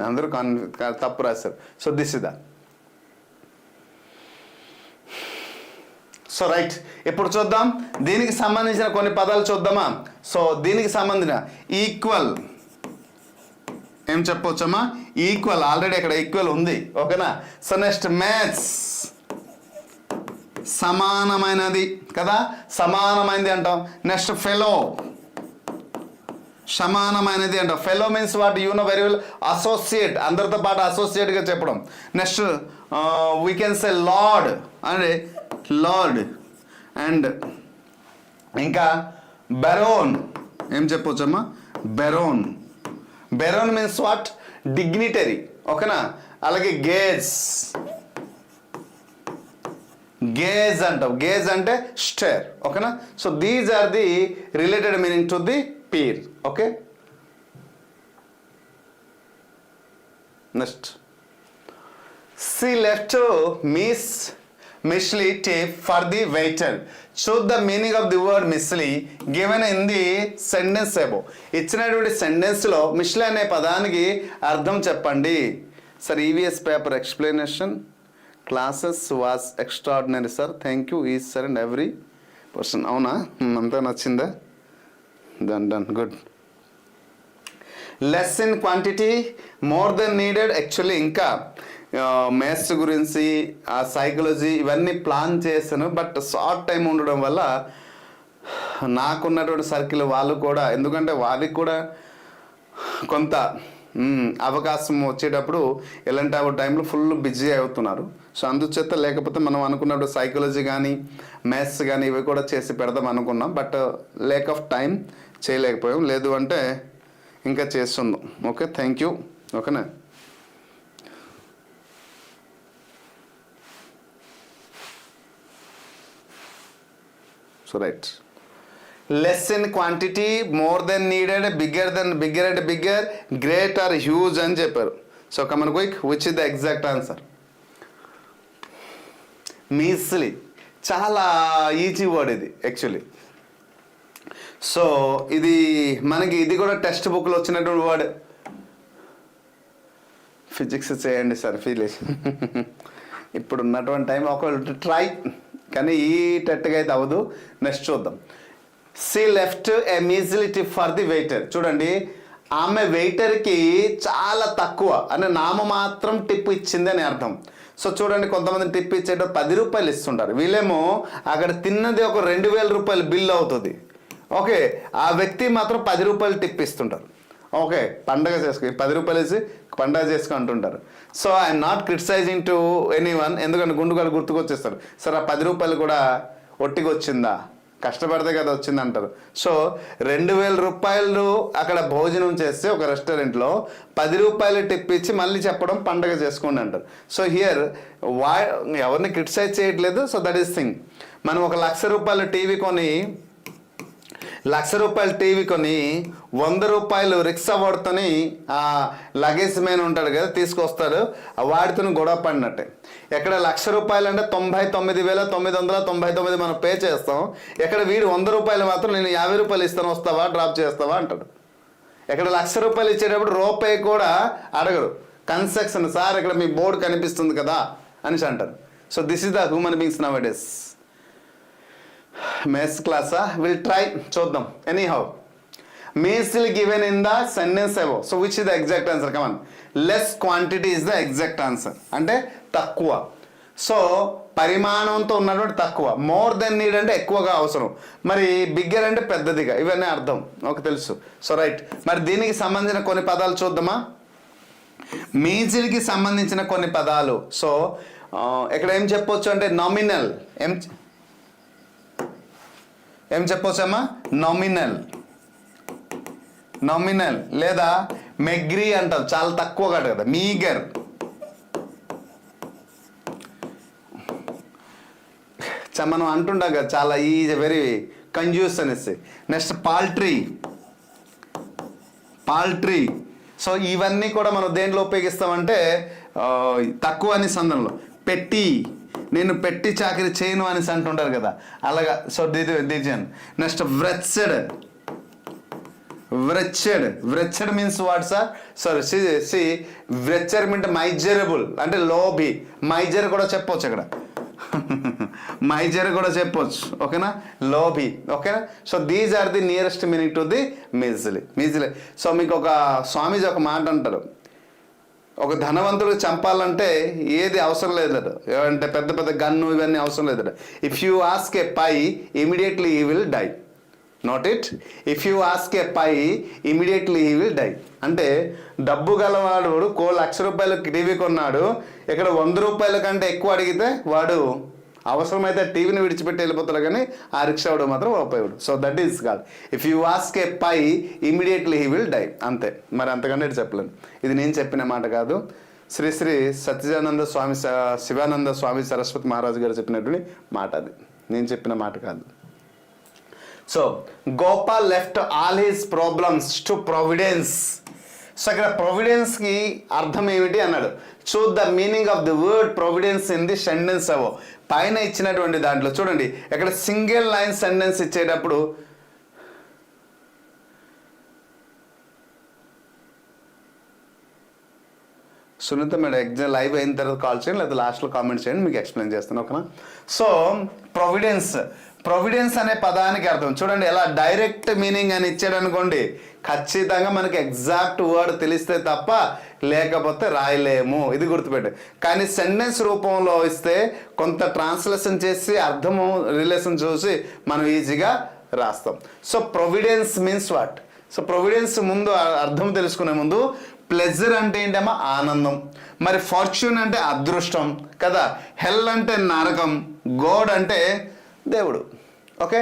అందరూ తప్పు రాశారు. So this is the. So right, ఇప్పుడు చూద్దాం దీనికి సంబంధించిన కొన్ని పదాలు చూద్దామా. సో దీనికి సంబంధించిన ఈక్వల్, ఏం చెప్పవచ్చమ్మా? ఈక్వల్. ఆల్రెడీ అక్కడ ఈక్వల్ ఉంది, ఓకేనా? సో నెక్స్ట్ మ్యాథ్స్, సమానమైనది కదా, సమానమైనది అంటాం. నెక్స్ట్ ఫెలో, సమానమైనది అంటాం. Fellow means what? You know very well, associate, అందరితో పాటు అసోసియేట్గా చెప్పడం. Next we can say lord అంటే లార్డ్. అండ్ ఇంకా బెరోన్, ఏం చెప్పవచ్చమ్మా? Baron. Baron means what? Dignitary, ఓకేనా? అలాగే గేజ్, గేజ్ అంటాం. గేజ్ అంటే స్టేర్, ఓకేనా? So these are the related meaning to the peer, okay? Next, she left Miss Mishley tip for the waiter. Choose the meaning of the word Mishley given in the sentence above. ఇచ్చినటువంటి సెంటెన్స్లో మిష్లీ అనే పదానికి అర్థం చెప్పండి. Sir EVS paper explanation classes was extraordinary sir, thank you each sir and every person. అవునా, అంతా నచ్చిందా? Done done, good. Less in quantity more than needed. Actually ఇంకా maths గురించి ఆ సైకాలజీ ఇవన్నీ ప్లాన్ చేశాను, బట్ షార్ట్ టైం ఉండడం వల్ల నాకున్నటువంటి సర్కిల్ వాళ్ళు కూడా, ఎందుకంటే వాళ్ళకి కూడా కొంత అవకాశం వచ్చేటప్పుడు ఎలాంటి టైంలో ఫుల్ బిజీ అవుతున్నారు. సో అందుచేత లేకపోతే మనం అనుకున్నప్పుడు సైకాలజీ కానీ మ్యాథ్స్ కానీ ఇవి కూడా చేసి పెడదాం అనుకున్నాం, బట్ లేక్ ఆఫ్ టైం చేయలేకపోయాం. లేదు అంటే ఇంకా చేస్తున్నాం. Okay, thank you. ఓకేనా? So right, less in quantity, more than needed, bigger than, bigger and bigger, great or huge అని చెప్పారు. So come on quick, which is the exact answer? Measly. చాలా easy word ఇది యాక్చువల్లీ. సో ఇది మనకి ఇది కూడా టెక్స్ట్ బుక్లో వచ్చినటువంటి వర్డ్. ఫిజిక్స్ చేయండి సార్, ఫీల్ ఇప్పుడు ఉన్నటువంటి టైం ఒకళ్ళు ట్రై, కానీ ఈ టెట్గా అయితే అవ్వదు. నెక్స్ట్ చూద్దాం. She left a measly tip for the waiter. చూడండి, ఆమె వెయిటర్కి చాలా తక్కువ అని నామమాత్రం టిప్ ఇచ్చింది అని అర్థం. సో చూడండి, కొంతమంది టిప్ ఇచ్చేటప్పుడు 10 రూపాయలు ఇస్తుంటారు, వీళ్ళేమో అక్కడ తిన్నది ఒక 2000 రూపాయలు బిల్ అవుతుంది. ఓకే, ఆ వ్యక్తి మాత్రం 10 రూపాయలు టిప్ ఇస్తుంటారు. ఓకే, పండగ చేసుకో, 10 రూపాయలు ఇచ్చి పండగ చేసుకో అంటుంటారు. So I'm not criticising to anyone, ఎందుకంటే గుండుగాడు గుర్తుకొచ్చేస్తారు. సార్ ఆ 10 రూపాయలు కూడా ఒట్టిగా వచ్చిందా, కష్టపడితే కదా వచ్చింది అంటారు. సో 2000 రూపాయలు అక్కడ భోజనం చేస్తే ఒక రెస్టారెంట్లో 10 రూపాయలు టిప్ ఇచ్చి మళ్ళీ చెప్పడం పండగ చేసుకోండి అంటారు. సో హియర్ ఎవరిని క్రిటిసైజ్ చేయట్లేదు. So that is thing. మనం ఒక 1,00,000 రూపాయల టీవీ కొని 100 రూపాయలు రిక్షా వాడుతోని ఆ లగేజ్ మ్యాన్ ఉంటాడు కదా, తీసుకొస్తాడు, వాడితో గొడవ పడినట్టే. ఎక్కడ 1,00,000 రూపాయలు అంటే 99,999 మనం పే చేస్తాం. ఎక్కడ వీడు 100 రూపాయలు మాత్రం నేను 50 రూపాయలు ఇస్తాను, వస్తావా, డ్రాప్ చేస్తావా అంటాడు. ఎక్కడ 1,00,000 రూపాయలు ఇచ్చేటప్పుడు రూపాయి కూడా అడగరు. కన్స్ట్రక్షన్ సార్ ఇక్కడ మీ బోర్డు కనిపిస్తుంది కదా అనేసి అంటారు. So this is the human beings nowadays. Maths క్లాసా? విల్ ట్రై, చూద్దాం. Anyhow, measly given in the sentence above. So which is the exact answer? Come on, less quantity is the exact answer. అంటే తక్కువ. So పరిమాణంతో ఉన్నటువంటి తక్కువ. More than need అంటే ఎక్కువగా అవసరం. మరి బిగ్గర్ అంటే పెద్దదిగా. ఇవన్నీ అర్థం ఓకే, తెలుసు. సో రైట్, మరి దీనికి సంబంధించిన కొన్ని పదాలు చూద్దామా? మీజిల్కి సంబంధించిన కొన్ని పదాలు. సో ఇక్కడ ఏం చెప్పొచ్చు అంటే నామినల్. ఏం చెప్పొచ్చమ్మా? నామినల్, నామినల్ లేదా మెగ్రీ అంటాం, చాలా తక్కువ కదా, మీగర్. మనం అంటుంటాం కదా చాలా ఈజ్ వెరీ కంజ్యూస్ అనేసి. Next poultry, poultry. సో ఇవన్నీ కూడా మనం దేంట్లో ఉపయోగిస్తామంటే తక్కువ అని సందర్భంలో. పెట్టి, నేను పెట్టి చాకరీ చేయను అనేసి అంటుంటారు కదా, అలాగా. సో డిజన్. Next wretched, wretched. Wretched means what sir? Sorry see wretcher means miserable అంటే లోభి. మైజర్ కూడా చెప్పవచ్చు అక్కడ. మైజర్ కూడా చెప్పొచ్చు, ఓకేనా, లోభి, ఓకేనా. So these are the nearest meaning to the measly. So మీకు ఒక స్వామీజీ ఒక మాట అంటారు, ఒక ధనవంతుడు చంపాలంటే ఏది అవసరం లేదట, ఏమంటే పెద్ద పెద్ద గన్ను ఇవన్నీ అవసరం లేదట. If you ask a pie immediately he will die. Note it, if you ask a pie immediately he will die. అంటే డబ్బు గలవాడు ₹1,00,000 టీవీ కొన్నాడు, ఇక్కడ 100 రూపాయల కంటే ఎక్కువ అడిగితే వాడు అవసరమైతే టీవీని విడిచిపెట్టి వెళ్ళిపోతాడు, కానీ ఆ రిక్షావాడు మాత్రం ఉపయోగడు. So that is call if you ask a pie immediately he will die, అంతే. మరి అంతకంటే చెప్పలేను. ఇది నేను చెప్పిన మాట కాదు, శ్రీ శ్రీ సత్యానంద స్వామి శివానంద స్వామి సరస్వతి మహారాజు గారు చెప్పినటువంటి మాట, అది నేను చెప్పిన మాట కాదు. So Gopal left all his problems to providence. So ఇక్కడ ప్రొవిడెన్స్కి అర్థం ఏమిటి అన్నాడు. Choose the meaning of the word providence in the sentence అవో. పైన ఇచ్చినటువంటి దాంట్లో చూడండి, ఇక్కడ సింగిల్ లైన్ సెంటెన్స్ ఇచ్చేటప్పుడు సునీత మేడం ఎగ్జామ్ లైవ్ అయిన తర్వాత కాల్ చేయండి, లేదా లాస్ట్లో కామెంట్ చేయండి, మీకు ఎక్స్ప్లెయిన్ చేస్తాను, ఓకేనా. సో ప్రొవిడెన్స్ అనే పదానికి అర్థం చూడండి, ఎలా డైరెక్ట్ మీనింగ్ అని ఇచ్చాడు అనుకోండి, ఖచ్చితంగా మనకి ఎగ్జాక్ట్ వర్డ్ తెలిస్తే తప్ప లేకపోతే రాయలేము, ఇది గుర్తుపెట్టు. కానీ సెంటెన్స్ రూపంలో ఇస్తే కొంత ట్రాన్స్లేషన్ చేసి అర్థము రిలేషన్ చూసి మనం ఈజీగా రాస్తాం. So providence means what. So providence ముందు అర్థం తెలుసుకునే ముందు ప్లెజర్ అంటే ఏంటమ్మా, ఆనందం. మరి ఫార్చ్యూన్ అంటే అదృష్టం కదా, హెల్ అంటే నరకం, గాడ్ అంటే దేవుడు, ఓకే.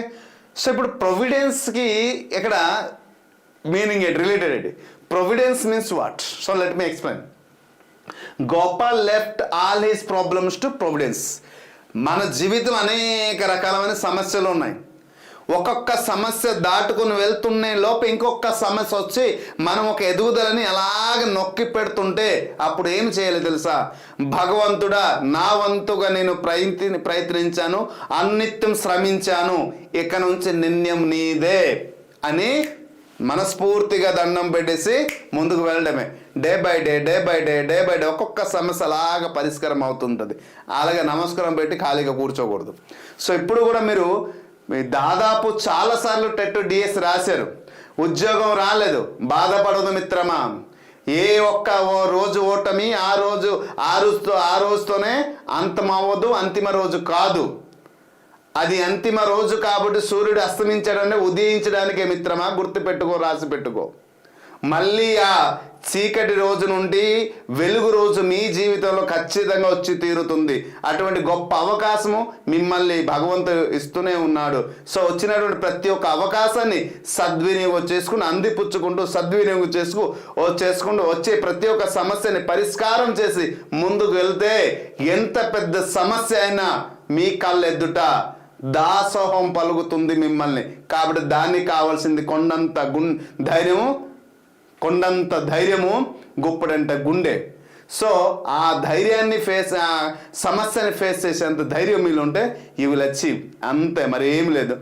సో ఇప్పుడు ప్రొవిడెన్స్కి ఇక్కడ మీనింగ్ ఏంటి, రిలేటెడ్ ఏంటి. Providence means what. So let me explain. Gopal left all his problems to providence. మన జీవితంలో అనేక రకాలమైన సమస్యలు ఉన్నాయి. ఒక్కొక్క సమస్య దాటుకుని వెళ్తున్నే లోపు ఇంకొక సమస్య వచ్చి మనం ఒక ఎదుగుదలని అలాగ నొక్కి పెడుతుంటే అప్పుడు ఏం చేయాలి తెలుసా, భగవంతుడా నా వంతుగా నేను ప్రయత్నించాను, అన్నిత్యం శ్రమించాను, ఇక నుంచి నిత్యం నీదే అని మనస్ఫూర్తిగా దండం పెట్టేసి ముందుకు వెళ్ళడమే. డే బై డే ఒక్కొక్క సమస్య అలాగా పరిష్కారం అవుతుంటుంది. అలాగే నమస్కారం పెట్టి ఖాళీగా కూర్చోకూడదు. సో ఇప్పుడు కూడా మీరు దాదాపు చాలాసార్లు టెట్ డిఎస్ రాశారు, ఉద్యోగం రాలేదు, బాధపడదు మిత్రమా. ఏ ఒక్క రోజు ఓటమి ఆ రోజుతోనే అంతమవ్వదు, అంతిమ రోజు కాదు. అది అంతిమ రోజు కాబట్టి సూర్యుడు అస్తమించడాన్ని ఉదయించడానికే మిత్రమా, గుర్తుపెట్టుకో, రాసి పెట్టుకో. మళ్ళీ ఆ చీకటి రోజు నుండి వెలుగు రోజు మీ జీవితంలో ఖచ్చితంగా వచ్చి తీరుతుంది. అటువంటి గొప్ప అవకాశము మిమ్మల్ని భగవంతుడు ఇస్తూనే ఉన్నాడు. సో వచ్చినటువంటి ప్రతి ఒక్క అవకాశాన్ని సద్వినియోగం చేసుకుని అందిపుచ్చుకుంటూ సద్వినియోగం చేసుకుంటూ వచ్చే ప్రతి ఒక్క సమస్యని పరిష్కారం చేసి ముందుకు వెళ్తే ఎంత పెద్ద సమస్య అయినా మీ కళ్ళెద్దుట దాసోహం పలుకుతుంది మిమ్మల్ని. కాబట్టి దానికి కావాల్సింది కొండంత ధైర్యము, గుప్పడంత గుండె. సో ఆ ధైర్యాన్ని సమస్యని ఫేస్ చేసేంత ధైర్యం మీరు ఉంటే యూ విల్ అచీవ్, అంతే, మరి ఏమి లేదు.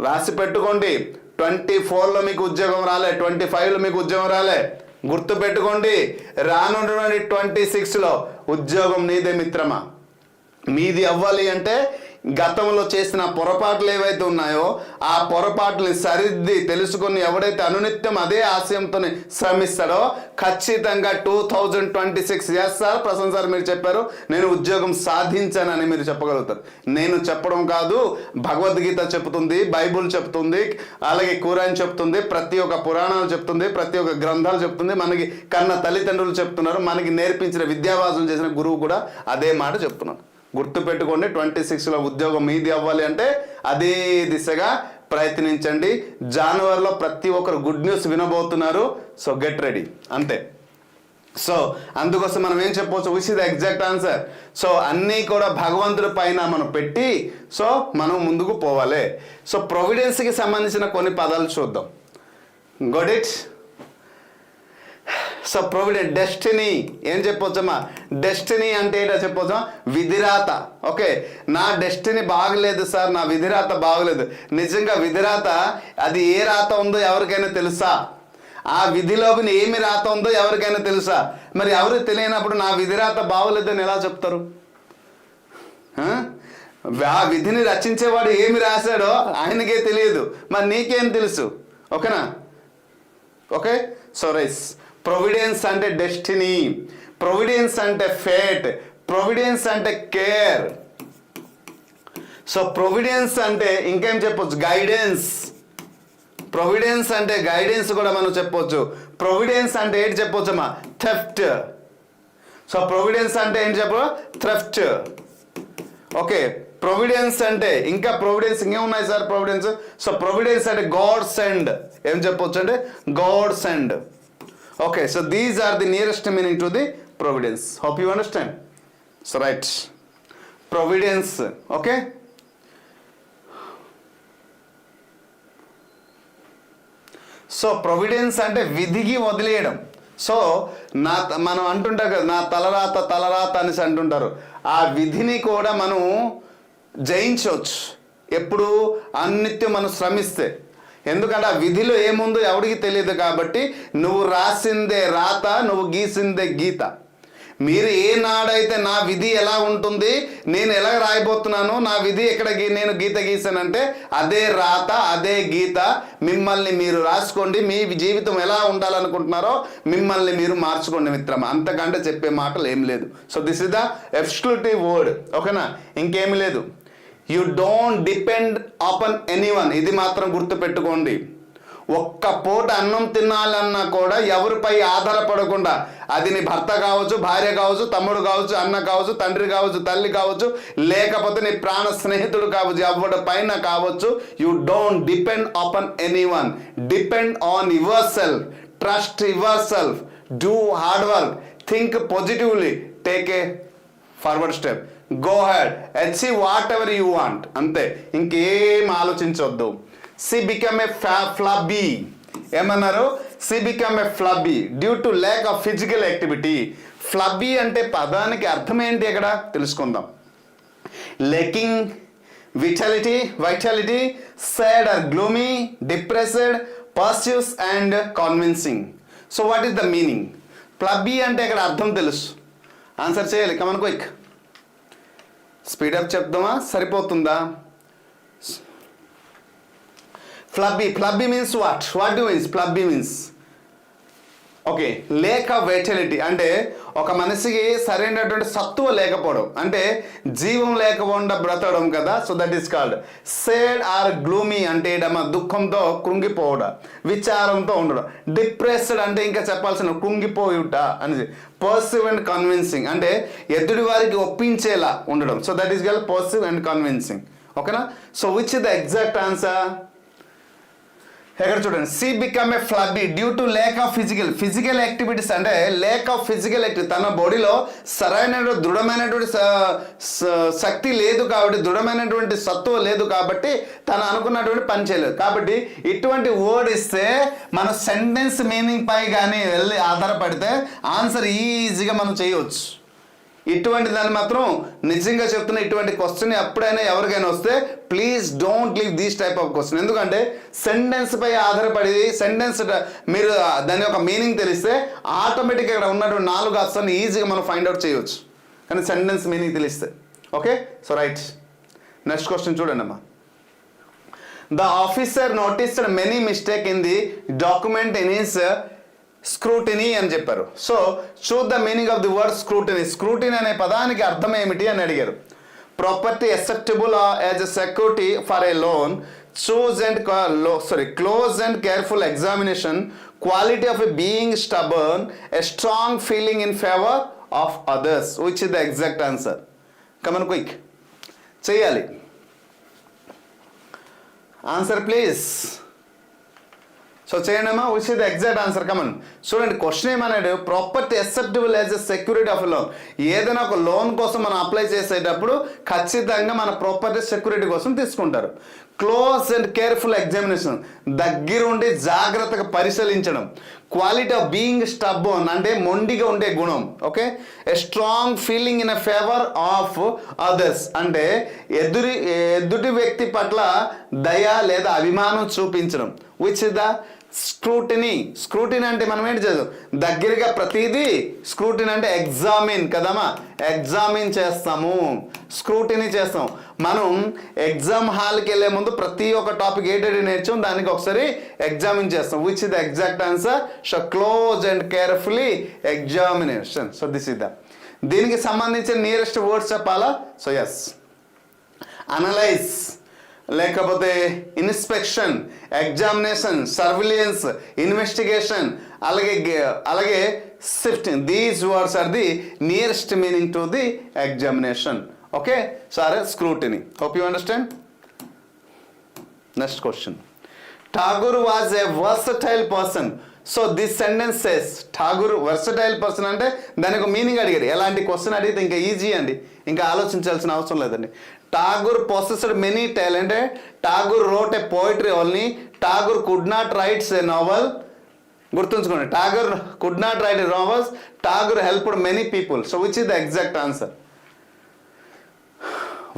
రాసి పెట్టుకోండి, 24లో మీకు ఉద్యోగం రాలే, 25లో మీకు ఉద్యోగం రాలే, గుర్తు పెట్టుకోండి, రానున్నటువంటి 26లో ఉద్యోగం నీదే మిత్రమా. మీది అవ్వాలి అంటే గతంలో చేసిన పొరపాట్లు ఏవైతే ఉన్నాయో ఆ పొరపాట్లని సరిద్ది తెలుసుకొని ఎవడైతే అనునిత్యం అదే ఆశయంతో శ్రమిస్తాడో ఖచ్చితంగా 2026 ఎస్ సార్, ప్రసన్న సార్ మీరు చెప్పారు, నేను ఉద్యోగం సాధించానని మీరు చెప్పగలుగుతారు. నేను చెప్పడం కాదు, భగవద్గీత చెప్తుంది, బైబుల్ చెప్తుంది, అలాగే ఖురాన్ చెప్తుంది, ప్రతి ఒక్క పురాణాలు చెప్తుంది, ప్రతి ఒక్క గ్రంథాలు చెప్తుంది, మనకి కన్న తల్లిదండ్రులు చెప్తున్నారు, మనకి నేర్పించిన విద్యాభ్యాసం చేసిన గురువు కూడా అదే మాట చెప్తున్నారు. గుర్తుపెట్టుకోండి, 26లో ఉద్యోగం మీది అవ్వాలి అంటే అదే దిశగా ప్రయత్నించండి. జనవరిలో ప్రతి ఒక్కరు గుడ్ న్యూస్ వినబోతున్నారు. సో గెట్ రెడీ, అంతే. సో అందుకోసం మనం ఏం చెప్పవచ్చు, which is the exact answer. So అన్నీ కూడా భగవంతుడి పైన మనం పెట్టి సో మనం ముందుకు పోవాలి. సో ప్రొవిడెన్స్కి సంబంధించిన కొన్ని పదాలు చూద్దాం. Got it. So provident, destiny ఏం చెప్పొచ్చమ్మా, డెస్టినీ అంటే ఏంటో చెప్పొచ్చా, విధిరాత. ఓకే, నా డెస్టినీ బాగలేదు సార్, నా విధిరాత బాగలేదు. నిజంగా విధిరాత అది ఏ రాత ఉందో ఎవరికైనా తెలుసా? ఆ విధిలోకి ఏమి రాత ఉందో ఎవరికైనా తెలుసా? మరి ఎవరు తెలియనప్పుడు నా విధిరాత బాగలేదని ఎలా చెప్తారు? ఆ విధిని రచించేవాడు ఏమి రాశాడో ఆయనకే తెలియదు, మరి నీకేం తెలుసు? ఓకేనా? Okay, so rice. ప్రొవిడెన్స్ అంటే డెస్టినీ, ప్రొవిడెన్స్ అంటే ఫేట్, ప్రొవిడెన్స్ అంటే కేర్. సో ప్రొవిడెన్స్ అంటే ఇంకేం చెప్పొచ్చు? గైడెన్స్. ప్రొవిడెన్స్ అంటే గైడెన్స్ కూడా మనం చెప్పొచ్చు. ప్రొవిడెన్స్ అంటే ఏంటి చెప్పొచ్చమ్మా? థెఫ్ట్. సో ప్రొవిడెన్స్ అంటే ఏంటి చెప్ప? థెఫ్ట్. ఓకే, ప్రొవిడెన్స్ అంటే ఇంకా ప్రొవిడెన్స్ ఇంకేమున్నాయి సార్? ప్రొవిడెన్స్. సో ప్రొవిడెన్స్ అంటే గాడ్ సెండ్. ఏం చెప్పొచ్చు అంటే God send. Okay, so these are the nearest meaning to the providence. Hope you understand. So right, providence. Okay, so providence అంటే విధికి వదిలేయడం. సో మనం అంటుంటాం కదా, నా తలరాత అనేసి అంటుంటారు. ఆ విధిని కూడా మనం జయించవచ్చు ఎప్పుడు? అన్నిత్యం మనం శ్రమిస్తే. ఎందుకంటే ఆ విధిలో ఏముందో ఎవరికి తెలియదు కాబట్టి నువ్వు రాసిందే రాత, నువ్వు గీసిందే గీత. మీరు ఏనాడైతే నా విధి ఎలా ఉంటుంది, నేను ఎలా రాయబోతున్నాను, నా విధి ఎక్కడ నేను గీత గీసానంటే అదే రాత, అదే గీత. మిమ్మల్ని మీరు రాసుకోండి, మీ జీవితం ఎలా ఉండాలనుకుంటున్నారో మిమ్మల్ని మీరు మార్చుకోండి మిత్రమా. అంతకంటే చెప్పే మాటలు ఏం లేదు. So this is the exclusive word. ఓకేనా? ఇంకేమి లేదు. You don't depend upon anyone. ఇది మాత్రం గుర్తుపెట్టుకోండి. ఒక్క పూట అన్నం తినాలన్నా కూడా ఎవరిపై ఆధారపడకుండా, అది నీ భర్త కావచ్చు, భార్య కావచ్చు, తమ్ముడు కావచ్చు, అన్న కావచ్చు, తండ్రి కావచ్చు, తల్లి కావచ్చు, లేకపోతే నీ ప్రాణ స్నేహితుడు కావచ్చు, ఎవరి పైన కావచ్చు. You don't depend upon anyone. Depend on your self. Trust your self. Do hard work. Think positively. Take a forward step. Go head. Achieve what ever you want. అంతే, ఇంకేం ఆలోచించొద్దు. She became a flabby. ఏమన్నారు? She became a flabby due to lack of physical activity. Flabby అంటే పదానికి అర్థం ఏంటి ఇక్కడ తెలుసుకుందాం. Lacking vitality, sad or gloomy, depressed, pursues and convincing. So what is the meaning? Flabby అంటే ఇక్కడ అర్థం తెలుసు. ఆన్సర్ చేయాలి. Come on quick. స్పీడప్ చెప్దామా? సరిపోతుందా? Flabby means what? What do you mean? Flabby means, okay, lake of vitality అంటే ఒక మనిషికి సరైనటువంటి సత్తువ లేకపోవడం, అంటే జీవం లేకుండా బ్రతకడం కదా. So that is called sad or gloomy అంటే దుఃఖంతో కృంగిపోవడం, విచారంతో ఉండడం. డిప్రెస్డ్ అంటే ఇంకా చెప్పాల్సిన కృంగిపోయుట అని. పర్సివ్ అండ్ కన్విన్సింగ్ అంటే ఎదుటి వారికి ఒప్పించేలా ఉండడం. So that is called persuasive and convincing. ఓకేనా? So which is the exact answer? ఎక్కడ చూడండి. She become a flabby due to lack of physical activities. అంటే లేక్ ఆఫ్ ఫిజికల్ యాక్టివిటీ, తన బాడీలో సరైన దృఢమైనటువంటి శక్తి లేదు కాబట్టి, దృఢమైనటువంటి సత్తువ లేదు కాబట్టి తను అనుకున్నటువంటి పని చేయలేదు. కాబట్టి ఇటువంటి వర్డ్ ఇస్తే మన సెంటెన్స్ మీనింగ్ పై కానీ వెళ్ళి ఆధారపడితే ఆన్సర్ ఈజీగా మనం చేయవచ్చు. ఇటువంటి దాన్ని మాత్రం నిజంగా చెప్తున్నా, ఇటువంటి క్వశ్చన్ ఎప్పుడైనా ఎవరికైనా వస్తే please don't leave these type of question. ఎందుకంటే సెంటెన్స్ పై ఆధారపడి సెంటెన్స్ మీరు దాని యొక్క మీనింగ్ తెలిస్తే ఆటోమేటిక్గా ఇక్కడ ఉన్నటువంటి 4 ఆప్షన్లు ఈజీగా మనం ఫైండ్ అవుట్ చేయవచ్చు, కానీ సెంటెన్స్ మీనింగ్ తెలిస్తే. Okay, so right, next question చూడండి అమ్మా. The officer noticed many mistake in the document in his scrutiny అని చెప్పారు. So choose the meaning of the word scrutiny. Scrutiny అనే పదానికి అర్థం ఏమిటి అని అడిగారు. Property acceptable as a security for a loan, close and careful examination, quality of a being stubborn, a strong feeling in favour of others. Which is the exact answer? Come on quick చేయాలి. Answer please. So చేయండి అమ్మా. Which is the exact answer? Come on. చూడండి, question ఏమన్నాడు? Property acceptable as a security of loan. ఏదైనా ఒక loan కోసం మనం apply చేసేటప్పుడు ఖచ్చితంగా మన ప్రాపర్టీ సెక్యూరిటీ కోసం తీసుకుంటారు. క్లోజ్ అండ్ కేర్ఫుల్ ఎగ్జామినేషన్, దగ్గరుండి జాగ్రత్తగా పరిశీలించడం. క్వాలిటీ ఆఫ్ బీయింగ్ స్టబ్బర్న్ అంటే మొండిగా ఉండే గుణం. Okay, A strong feeling in a favour of others అంటే ఎదుటి వ్యక్తి పట్ల దయ లేదా అభిమానం చూపించడం. విచ్ ఇస్ ద స్క్రూటినీ అంటే మనం ఏంటి చేద్దాం, దగ్గరగా ప్రతిదీ. స్క్రూటినీ అంటే ఎగ్జామిన్ కదమ్మా, ఎగ్జామిన్ చేస్తాము, స్క్రూటినీ చేస్తాం. మనం ఎగ్జామ్ హాల్కి వెళ్ళే ముందు ప్రతి ఒక్క టాపిక్ ఏంటంటే నేర్చాం, దానికి ఒకసారి ఎగ్జామిన్ చేస్తాం. Which is the exact answer? So close and carefully examination. So this is the, దీనికి సంబంధించిన నియరెస్ట్ వర్డ్స్ చెప్పాలా? సో ఎస్, అనలైజ్, లేకపోతే ఇన్స్పెక్షన్, ఎగ్జామినేషన్, సర్విలియన్స్, ఇన్వెస్టిగేషన్, అలాగే sifting. These words are the nearest meaning to the examination. Okay, sir scrutiny. Hope you understand. Next question. Tagore was a versatile person. So this sentence says Tagore versatile person అంటే దానికి meaning అడిగారు. ఎలాంటి question అడిగితే ఇంకా easy అండి, ఇంకా ఆలోచించాల్సిన అవసరం లేదండి. Tagore possessed many talent. Tagore wrote a poetry only. Tagore could not write a novel. గుర్తుంచుకోండి, Tagore could not write a novels. Tagore helped many people. So which is the exact answer?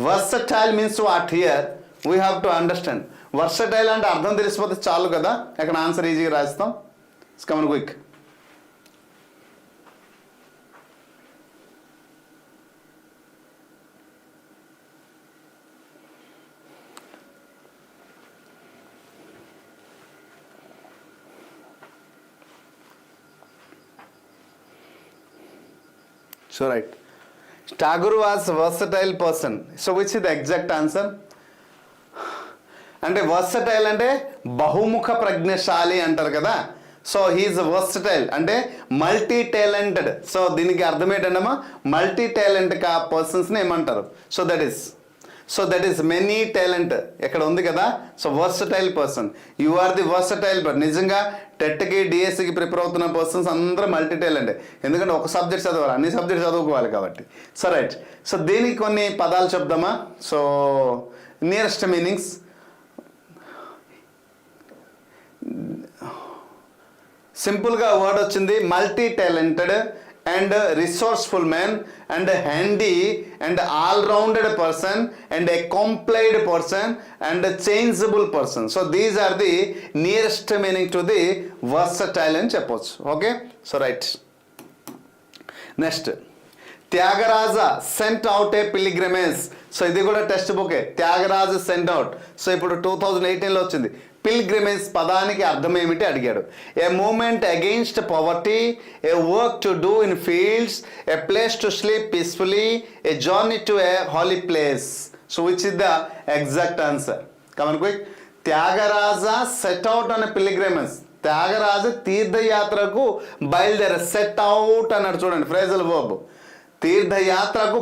Versatile means what here? We have to understand. Versatile అంటే అర్థం తెలిసిపోతే చాలు కదా, ఇక్కడ answer ఈజీగా రాస్తాం. Come on quick. So right, Tagore was a versatile person. So which is the exact answer? అంటే versatile అంటే బహుముఖ ప్రజ్ఞశాలి అంటారు కదా. సో హీఈస్ వర్సటైల్ అంటే మల్టీ టాలెంటెడ్. సో దీనికి అర్థం ఏంటంటమ్మా, మల్టీ టాలెంట్ పర్సన్స్ని ఏమంటారు? So that is many talent ఇక్కడ ఉంది కదా. So versatile person, you are the versatile person. నిజంగా టెట్కి డిఎస్సికి ప్రిపేర్ అవుతున్న పర్సన్స్ అందరూ మల్టీ టాలెంట్, ఎందుకంటే ఒక సబ్జెక్ట్ చదవాలి, అన్ని సబ్జెక్ట్ చదువుకోవాలి కాబట్టి. సో రైట్, సో దీనికి కొన్ని పదాలు చెప్దామా. సో నియరెస్ట్ మీనింగ్స్, సింపుల్గా వర్డ్ వచ్చింది multi talented and resourceful man and handy and all-rounded person and a complied person and a changeable person. So these are the nearest meaning to the versatile అని చెప్పొచ్చు. Okay, so right. Next, Tyagaraja sent out a pilgrimage. So ఇది కూడా text బుకే, Tyagaraja sent out. So ఇప్పుడు 2018లో వచ్చింది. Pilgrimage పదానికి అర్థం ఏమిటి అడిగాడు. A moment against poverty, a work to do in fields, a place to sleep peacefully, a journey to a holy place. So which is the exact answer? Come on quick. Tyagaraja set out అనే pilgrimage, Tyagaraja తీర్థయాత్రకు బయలుదేర, set out అన్నాడు చూడండి, phrasal verb. తీర్థయాత్రకు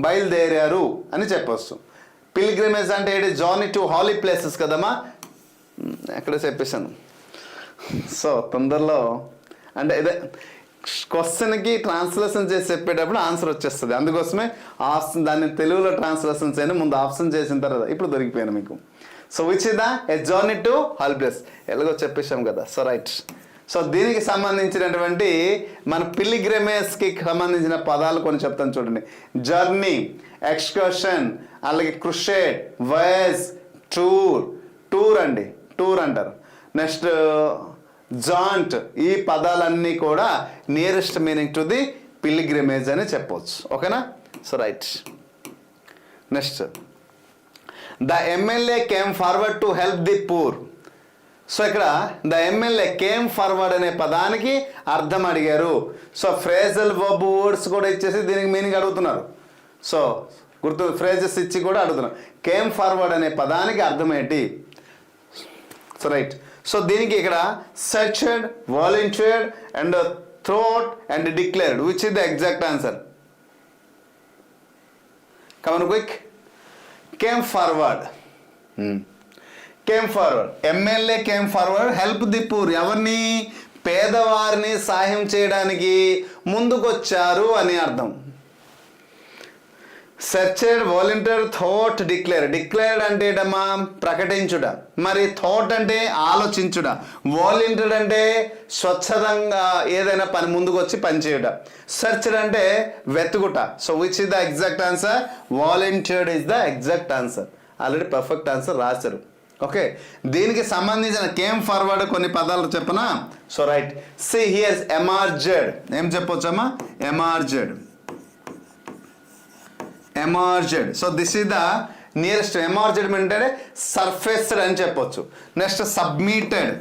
బయలుదేరారు అని చెప్పొచ్చు. Pilgrimage అంటే ఏంటి? జర్నీ టు హాలీ ప్లేసెస్ కదమ్మా, ఎక్కడ చెప్పేశాను. సో తొందరలో అంటే ఇదే క్వశ్చన్కి ట్రాన్స్లేషన్ చేసి చెప్పేటప్పుడు ఆన్సర్ వచ్చేస్తుంది. అందుకోసమే ఆప్షన్, దాన్ని తెలుగులో ట్రాన్స్లేషన్ చేయను, ముందు ఆప్షన్ చేసిన తర్వాత ఇప్పుడు దొరికిపోయాను మీకు. So which is the A journey to holly place, ఎలాగో చెప్పేశాం కదా. సో రైట్, సో దీనికి సంబంధించినటువంటి మన పిల్గ్రిమేజ్కి సంబంధించిన పదాలు కొన్ని చెప్తాను చూడండి. జర్నీ, ఎక్స్కర్షన్, అలాగే క్రుషేడ్, వయస్, టూర్ అండి, టూర్ అంటారు. Next giant. ఈ పదాలన్నీ కూడా nearest meaning to the pilgrimage అని చెప్పవచ్చు. ఓకేనా. So right. Next, the MLA came forward to help the poor. So ఇక్కడ ద ఎమ్మెల్యే కేమ్ ఫార్వర్డ్ అనే పదానికి అర్థం అడిగారు. సో ఫ్రేజల్ వర్బ్ వర్డ్స్ కూడా ఇచ్చేసి దీనికి మీనింగ్ అడుగుతున్నారు. సో గుర్తు ఫ్రేజెస్ ఇచ్చి కూడా అడుగుతున్నారు. కేమ్ ఫార్వర్డ్ అనే పదానికి అర్థం ఏంటి? సో రైట్, సో దీనికి ఇక్కడ searched, volunteered and throat and declared. Which is the exact answer? Come on quick. Came forward, came forward, MLA came forward help the poor. ఎవరిని? పేదవారిని సహాయం చేయడానికి ముందుకొచ్చారు అని అర్థం. Searched, volunteer, thought, declare. Declared అంటే ఏంటమ్మా? ప్రకటించుట. మరి థాట్ అంటే ఆలోచించుట. వాలంటీర్ అంటే స్వచ్ఛందంగా ఏదైనా పని ముందుకు వచ్చి పనిచేయుట. సెర్చ్డ్ అంటే వెతుకుట. So which is the exact answer? Volunteered is the exact answer. Already perfect answer రాశారు. ఓకే, దీనికి సంబంధించిన కేమ్ ఫార్వర్డ్ కొన్ని పదాలు చెప్పనా. So right, see here's emerged. ఏం చెప్పొచ్చమ్మా? Emerged. Emerged. So this is the nearest. Emerged అంటే సర్ఫేస్డ్ అని చెప్పొచ్చు. Next submitted.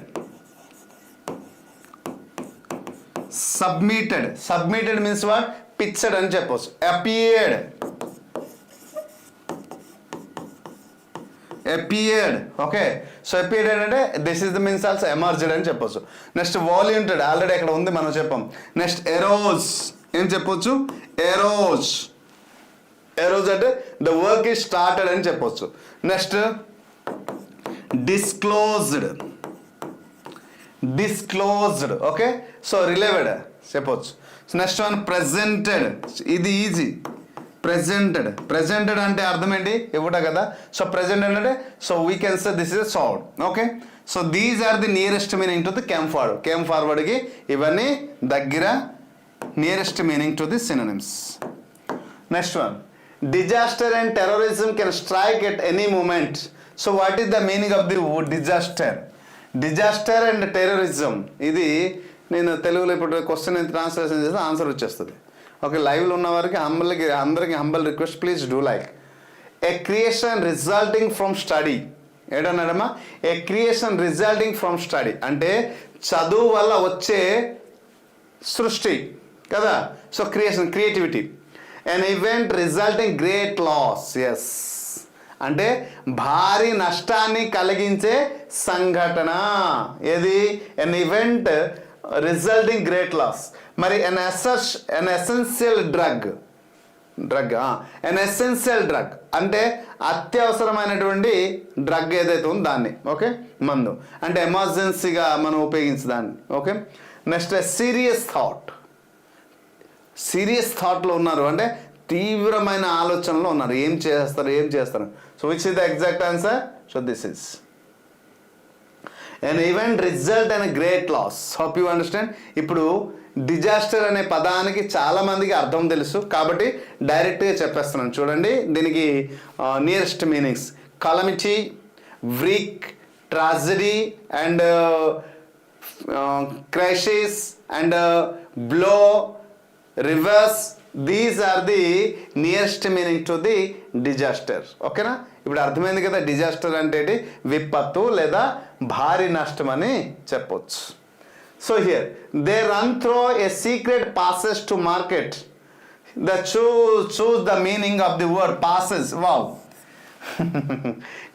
Submitted. Submitted means what? Pictured అని చెప్పొచ్చు. Appeared. Appeared. Okay, so appeared అంటే this is the means also emerged అని చెప్పొచ్చు. నెక్స్ట్ వాల్యూంటెడ్, ఆల్రెడీ ఇక్కడ ఉంది మనం చెప్పాం. Next arose. ఏం చెప్పొచ్చు? ఎరోజ్. ఎరోజ్ అంటే ద వర్క్ ఈజ్ స్టార్టెడ్ అని చెప్పొచ్చు. Next disclosed. Disclosed. Okay, so revealed చెప్పొచ్చు. Next one presented. ఇది ఈజీ. ప్రెజెంటెడ్. ప్రెజెంటెడ్ అంటే అర్థం ఏంటి? ఇవ్వట కదా. సో ప్రెజెంటెడ్ అంటే so we can say this is solved. Okay, so these are the nearest meaning to the came forward. Came ఫార్వర్డ్కి ఇవన్నీ దగ్గర nearest meaning to the synonyms. Next one, disaster and terrorism can strike at any moment. So what is the meaning of the disaster? Disaster and terrorism, ఇది నేను తెలుగులో ఇప్పుడు question translation చేస్తే answer వచ్చేస్తుంది. Okay, లైవ్లో ఉన్న వారికి అందరికి humble request, please do like. A creation resulting from study. ఏంటన్నాడమ్మా? A creation resulting from study అంటే చదువు వల్ల వచ్చే సృష్టి కదా. So creation, creativity. An event resulting great loss. Yes అంటే భారీ నష్టాన్ని కలిగించే సంఘటన. ఏది? An event resulting great loss. మరి an essential drug. An essential drug అంటే అత్యవసరమైనటువంటి డ్రగ్ ఏదైతే ఉందో దాన్ని. ఓకే, మందు అంటే ఎమర్జెన్సీగా మనం ఉపయోగించే దాన్ని. Okay, next serious thought. Serious థాట్లో ఉన్నారు అంటే తీవ్రమైన ఆలోచనలో ఉన్నారు. ఏం చేస్తారు. So which is the exact answer? So this is an event result and a great loss. Hope you understand. ఇప్పుడు డిజాస్టర్ అనే పదానికి చాలా మందికి అర్థం తెలుసు కాబట్టి డైరెక్ట్గా చెప్పేస్తున్నాను. చూడండి, దీనికి nearest meanings: calamity, wreck, tragedy and crisis and blow, reverse. These are the nearest meaning to the disaster. ఓకేనా? ఇప్పుడు అర్థమైంది కదా డిజాస్టర్ అంటే విపత్తు లేదా భారీ నష్టం అని చెప్పొచ్చు. So here they run throw A secret passes to market. The choose the meaning of the word passes. Wow,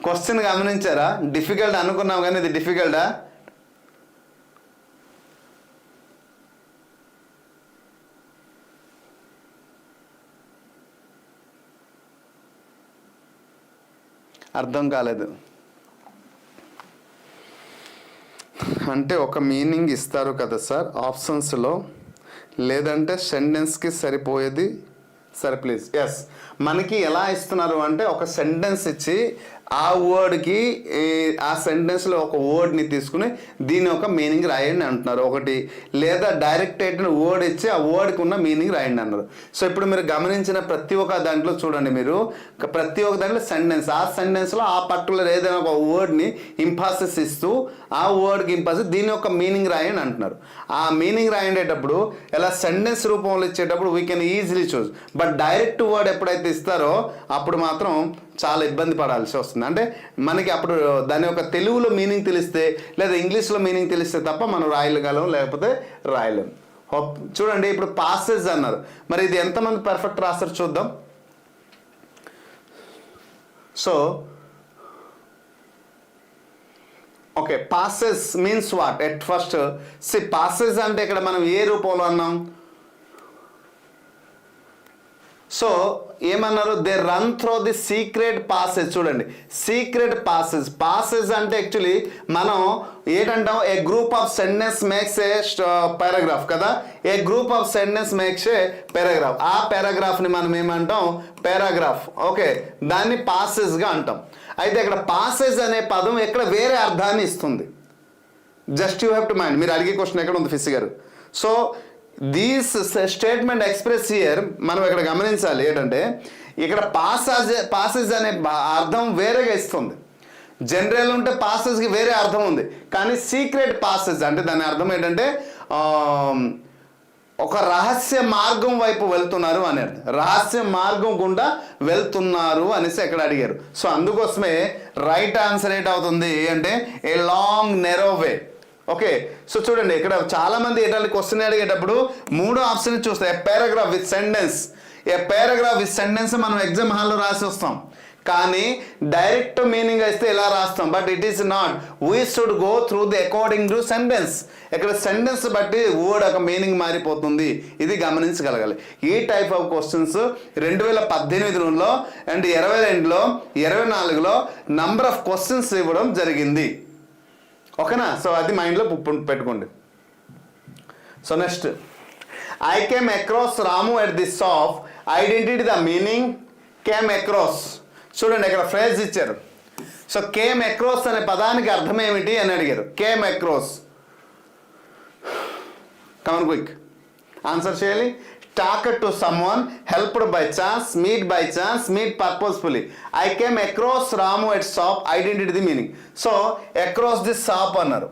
question గమనించారా? డిఫికల్ట్ అనుకున్నాం కానీ ఇది డిఫికల్టా? అర్థం కాలేదు అంటే ఒక మీనింగ్ ఇస్తారు కదా సార్ ఆప్షన్స్లో, లేదంటే సెంటెన్స్కి సరిపోయేది. సరే ప్లీజ్. ఎస్, మనకి ఎలా ఇస్తున్నారు అంటే ఒక సెంటెన్స్ ఇచ్చి ఆ వర్డ్కి ఆ సెంటెన్స్లో ఒక వర్డ్ని తీసుకుని దీని ఒక మీనింగ్ రాయండి అంటున్నారు ఒకటి, లేదా డైరెక్ట్ అయిన వర్డ్ ఇచ్చి ఆ వర్డ్కి ఉన్న మీనింగ్ రాయండి అన్నారు. సో ఇప్పుడు మీరు గమనించిన ప్రతి ఒక్క దాంట్లో చూడండి, మీరు ప్రతి ఒక్క దాంట్లో సెంటెన్స్, ఆ సెంటెన్స్లో ఆ పర్టికులర్ ఏదైనా ఒక వర్డ్ని ఇంపాసిస్ ఇస్తూ ఆ వర్డ్కి ఇంపాసిస్ దీని యొక్క మీనింగ్ రాయండి అంటున్నారు. ఆ మీనింగ్ రాయండేటప్పుడు ఇలా సెంటెన్స్ రూపంలో ఇచ్చేటప్పుడు we can easily choose. But direct word ఎప్పుడైతే ఇస్తారో అప్పుడు మాత్రం చాలా ఇబ్బంది పడాల్సి వస్తుంది. అంటే మనకి అప్పుడు దాని యొక్క తెలుగులో మీనింగ్ తెలిస్తే లేదా ఇంగ్లీష్లో మీనింగ్ తెలిస్తే తప్ప మనం రాయగలం, లేకపోతే రాయలేం. చూడండి, ఇప్పుడు పాసెస్ అన్నారు, మరి ఇది ఎంతమంది పర్ఫెక్ట్ రాస్తారు చూద్దాం. So okay, passes means what? At first see passes అంటే ఇక్కడ మనం ఏ రూపంలో అన్నాం? సో ఏమన్నారు? They run through the secret passes. చూడండి, సీక్రెట్ పాసెస్ అంటే యాక్చువల్లీ మనం ఏంటంటాం? A group of sentence makes a paragraph కదా. A group of sentence makes a paragraph. ఆ పారాగ్రాఫ్ని మనం ఏమంటాం? పారాగ్రాఫ్. ఓకే, దాన్ని పాసెస్గా అంటాం. అయితే ఇక్కడ పాసెస్ అనే పదం ఇక్కడ వేరే అర్థాన్ని ఇస్తుంది. Just you have to mind. మీరు అడిగే క్వశ్చన్ ఎక్కడ ఉంది ఫిస్ గారు? So these statement express here మనం ఇక్కడ గమనించాలి ఏంటంటే ఇక్కడ పాసెస్ అనే అర్థం వేరేగా ఇస్తుంది. జనరల్ ఉంటే పాసెస్కి వేరే అర్థం ఉంది, కానీ సీక్రెట్ పాసెస్ అంటే దాని అర్థం ఏంటంటే ఒక రహస్య మార్గం వైపు వెళ్తున్నారు అని అర్థం. రహస్య మార్గం గుండా వెళ్తున్నారు అనేసి ఎక్కడ అడిగారు. సో అందుకోసమే రైట్ ఆన్సర్ ఏంటవుతుంది అంటే a long neuro way. Okay, so చూడండి ఇక్కడ చాలా మంది ఎటువంటి క్వశ్చన్ అడిగేటప్పుడు 3 ఆప్షన్ చూస్తాం. A paragraph with sentence, a paragraph with sentence మనం ఎగ్జామ్ హాల్లో రాసి వస్తాం, కానీ డైరెక్ట్ మీనింగ్ అయితే ఎలా రాస్తాం. But it is not, we should go through the according to sentence. ఇక్కడ సెంటెన్స్ బట్టి వర్డ్ ఒక మీనింగ్ మారిపోతుంది, ఇది గమనించగలగాలి. ఈ టైప్ ఆఫ్ క్వశ్చన్స్ 2018లో అండ్ 22లో 24లో నంబర్ ఆఫ్ క్వశ్చన్స్ ఇవ్వడం జరిగింది. ఓకేనా, సో అది మైండ్లో పెట్టుకోండి. So next, I came across Ramu at the shop, identity the meaning came across. చూడండి ఇక్కడ ఫ్రేజ్ ఇచ్చారు. సో కేమ్ అక్రాస్ అనే పదానికి అర్థం ఏమిటి అని అడిగారు. Came across, come on quick answer చేయాలి. Talk to someone, helped by chance, meet by chance, meet purposefully. I came across Ramu at shop, identity the meaning. So across the shop అన్నారు.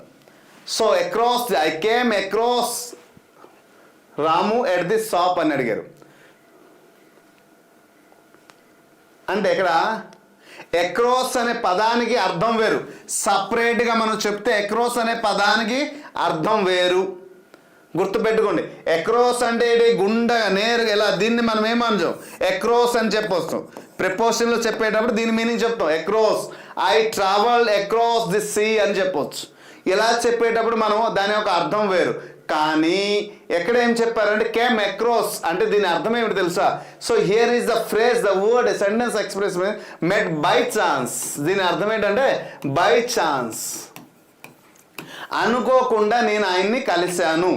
So across the, I came across Ramu at the shop అని అడిగారు. అంటే ఇక్కడ across అనే పదానికి అర్థం వేరు, సపరేట్గా మనం చెప్తే అక్రాస్ అనే పదానికి అర్థం వేరు. గుర్తుపెట్టుకోండి, అక్రాస్ అంటే గుండె నేరుగా ఇలా, దీన్ని మనం ఏమనజం అక్రాస్ అని చెప్పొస్తాం. ప్రిపోజిషన్లో చెప్పేటప్పుడు దీని మీనింగ్ చెప్తాం. Across, I travel across the sea అని చెప్పొచ్చు. ఇలా చెప్పేటప్పుడు మనం దాని యొక్క అర్థం వేరు. కానీ ఎక్కడ ఏం చెప్పారంటే కేమ్ అక్రాస్ అంటే దీని అర్థం ఏమిటి తెలుసా. So here is the phrase, the word, sentence express met by chance. దీని అర్థం ఏంటంటే బై ఛాన్స్, అనుకోకుండా నేను ఆయన్ని కలిశాను,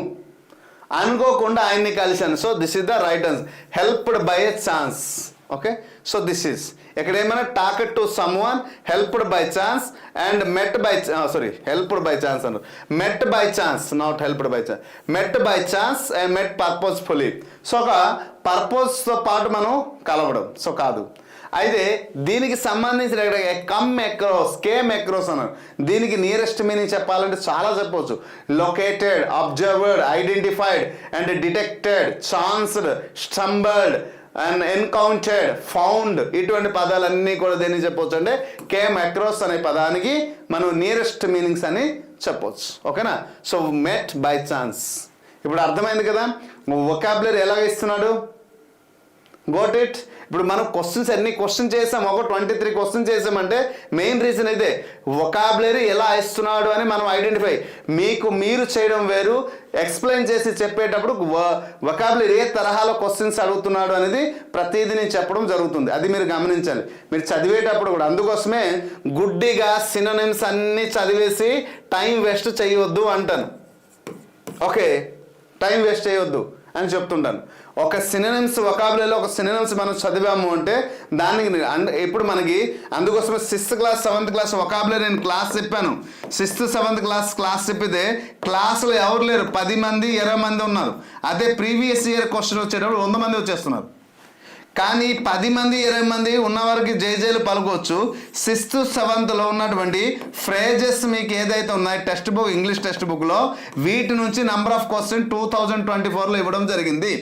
అనుకోకుండా ఆయన్ని కలిశాను. So this is the right answer, helped by a chance. Okay, so this is ఇక్కడ ఏమైనా talk to someone, helped by chance and met by, sorry helped by chance అన్నారు, met by chance, not helped by chance, met by chance and met purposefully. So ఒక పర్పస్తో పాటు మనం కలవడం, so కాదు. అయితే దీనికి సంబంధించిన కమ్ అక్రాస్, కేమ్ అక్రాస్ అన్నారు. దీనికి నియరెస్ట్ మీనింగ్ చెప్పాలంటే చాలా చెప్పవచ్చు. Located, observed, identified and detected, chanced, stumbled and encountered, found, ఇటువంటి పదాలన్నీ కూడా దేన్ని చెప్పవచ్చు అంటే కేమ్ అక్రాస్ అనే పదానికి మనం నియరెస్ట్ మీనింగ్స్ అని చెప్పవచ్చు. ఓకేనా, సో మెట్ బై ఛాన్స్. ఇప్పుడు అర్థమైంది కదా వొకాబులరీ ఎలా ఇస్తున్నాడు. Got it. ఇప్పుడు మనం ఎన్ని క్వశ్చన్ చేసాం, ఒక 23 క్వశ్చన్ చేసామంటే మెయిన్ రీజన్ ఇదే, వొకాబులరీ ఎలా ఇస్తున్నాడు అని మనం ఐడెంటిఫై. మీరు చేయడం వేరు, ఎక్స్ప్లెయిన్ చేసి చెప్పేటప్పుడు వొకాబులరీ ఏ తరహాలో క్వశ్చన్స్ అడుగుతున్నాడు అనేది ప్రతిదీ నేను చెప్పడం జరుగుతుంది. అది మీరు గమనించాలి మీరు చదివేటప్పుడు కూడా. అందుకోసమే గుడ్డిగా సినోనిమ్స్ అన్నీ చదివేసి టైం వేస్ట్ చేయవద్దు అంటాను. ఓకే, టైం వేస్ట్ చేయవద్దు అని చెప్తుంటాను. ఒక సినోనిమ్స్, వొకాబులరీలో ఒక సినోనిమ్స్ మనం చదివాము అంటే దానికి ఇప్పుడు మనకి అందుకోసమే 6th class 7th class vocabulary నేను క్లాస్ చెప్పాను. 6th 7th క్లాస్ చెప్పితే క్లాసులో ఎవరు లేరు, 10 మంది 20 మంది ఉన్నారు. అదే ప్రీవియస్ ఇయర్ క్వశ్చన్ వచ్చేటప్పుడు 100 మంది వచ్చేస్తున్నారు. కానీ 10 మంది 20 మంది ఉన్నవారికి జైలు పలుకోవచ్చు. 6th 7thలో ఉన్నటువంటి ఫ్రేజెస్ మీకు ఏదైతే ఉన్నాయో టెక్స్ట్ బుక్, ఇంగ్లీష్ టెక్స్ట్ బుక్లో, వీటి నుంచి నంబర్ ఆఫ్ క్వశ్చన్ 2024లో ఇవ్వడం జరిగింది.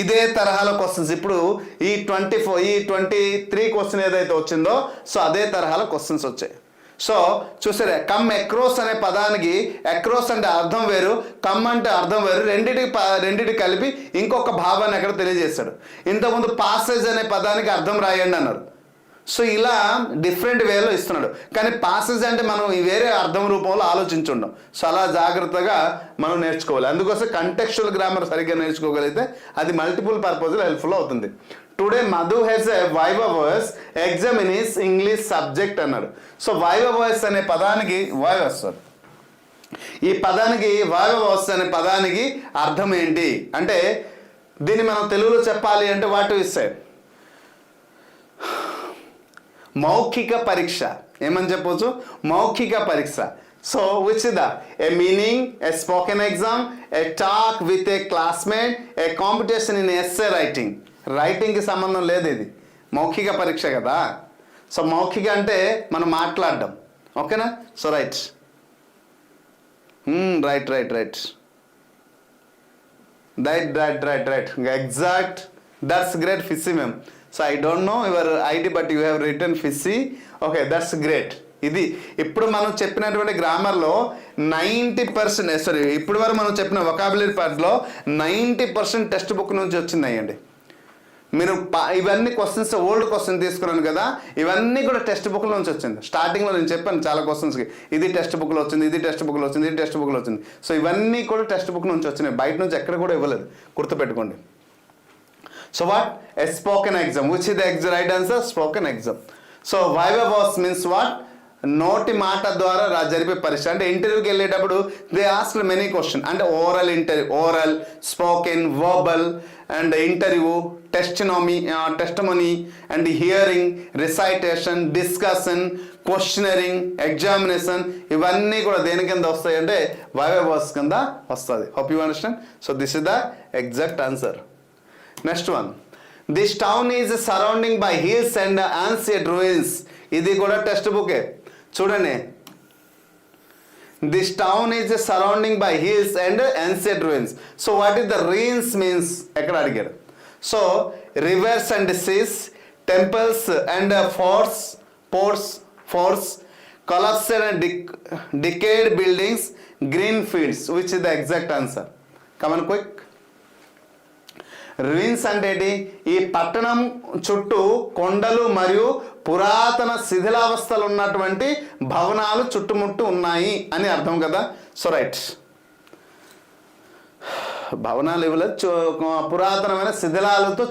ఇదే తరహాలో క్వశ్చన్స్ ఇప్పుడు ఈ 23 క్వశ్చన్ ఏదైతే వచ్చిందో సో అదే తరహాలో క్వశ్చన్స్ వచ్చాయి. సో చూసారా, కమ్ అక్రాస్ అనే పదానికి అక్రాస్ అంటే అర్థం వేరు, కమ్ అంటే అర్థం వేరు, రెండిటి కలిపి ఇంకొక భావాన్ని అక్కడ తెలియజేశాడు. ఇంతకుముందు పాసేజ్ అనే పదానికి అర్థం రాయండి అన్నారు. సో ఇలా డిఫరెంట్ వేలో ఇస్తున్నాడు. కానీ పాసేజ్ అంటే మనం వేరే అర్థం రూపంలో ఆలోచించుండం. సో అలా జాగ్రత్తగా మనం నేర్చుకోవాలి. అందుకోసం కంటెక్చువల్ గ్రామర్ సరిగ్గా నేర్చుకోగలిగితే అది మల్టిపుల్ పర్పస్లో హెల్ప్ఫుల్ అవుతుంది. Today Madhu has a viva voice exam in his English subject అన్నాడు. సో వైవా వాయిస్ అనే పదానికి ఈ పదానికి వైవా వాయిస్ అనే పదానికి అర్థం ఏంటి అంటే దీన్ని మనం తెలుగులో చెప్పాలి అంటే వాట్ వి సే, మౌఖిక పరీక్ష. ఏమని చెప్పవచ్చు, మౌఖిక పరీక్ష. So which is the a meaning, a spoken exam, a talk with a classmate, a competition in essay రైటింగ్కి సంబంధం లేదు. ఇది మౌఖిక పరీక్ష కదా. సో మౌఖిక అంటే మనం మాట్లాడడం. ఓకేనా? So right right right right right exact. That's great ఫిస్సీ ma'am. So I don't know your ID but you have return ఫిస్సీ. Okay, that's great. ఇది ఇప్పుడు మనం చెప్పినటువంటి గ్రామర్లో 90% సారీ ఇప్పుడు వరకు మనం చెప్పిన వొకాబులరీ పార్ట్లో 90% టెక్స్ట్ బుక్ నుంచి వచ్చిందండి. మీరు ఇవన్నీ క్వశ్చన్స్ ఓల్డ్ క్వశ్చన్ తీసుకున్నాను కదా, ఇవన్నీ కూడా టెక్స్ట్ బుక్లో నుంచి వచ్చింది. స్టార్టింగ్లో నేను చెప్పాను చాలా క్వశ్చన్స్కి ఇది టెక్స్ట్ బుక్లో వచ్చింది, ఇది టెక్స్ట్ బుక్లో వచ్చింది, ఇది టెక్స్ట్ బుక్లో వచ్చింది. సో ఇవన్నీ కూడా టెక్స్ట్ బుక్ నుంచి వచ్చినాయి, బయట నుంచి ఎక్కడ కూడా ఇవ్వలేదు, గుర్తుపెట్టుకోండి. So what? A spoken exam. Which is the right answer? Spoken exam. So viva voce means what? నోటి మాట ద్వారా జరిపే పరీక్ష. అంటే ఇంటర్వ్యూకి వెళ్ళేటప్పుడు దే ఆస్క్ మెనీ క్వశ్చన్. అంటే oral interview, oral, spoken, verbal and interview, testimony and hearing, recitation, discussion, questioning, examination, ఇవన్నీ కూడా దేని కింద వస్తాయి అంటే వైవా వాస్ కింద వస్తుంది. Hope you understand. So this is the exact answer. Next one, this town is surrounding by hills and ancient ruins. ఇది కూడా టెక్స్ట్ బుకే. చూడండి, this town is surrounding by hills and ancient ruins. So what is the ruins means ఎక్కడ అడిగారు? So rivers and seas, temples and forts, collapsed and decayed buildings, green fields. Which is the exact answer? Come on quick. ruins అంటే ఏంటి? ఈ పట్టణం చుట్టూ కొండలు మరియు పురాతన శిథిలావస్థలు ఉన్నటువంటి భవనాలు చుట్టుముట్టు ఉన్నాయి అని అర్థం కదా. సో రైట్, భవనాలు ఇవ్వలేదు, పురాతనమైన శిథిలాలతో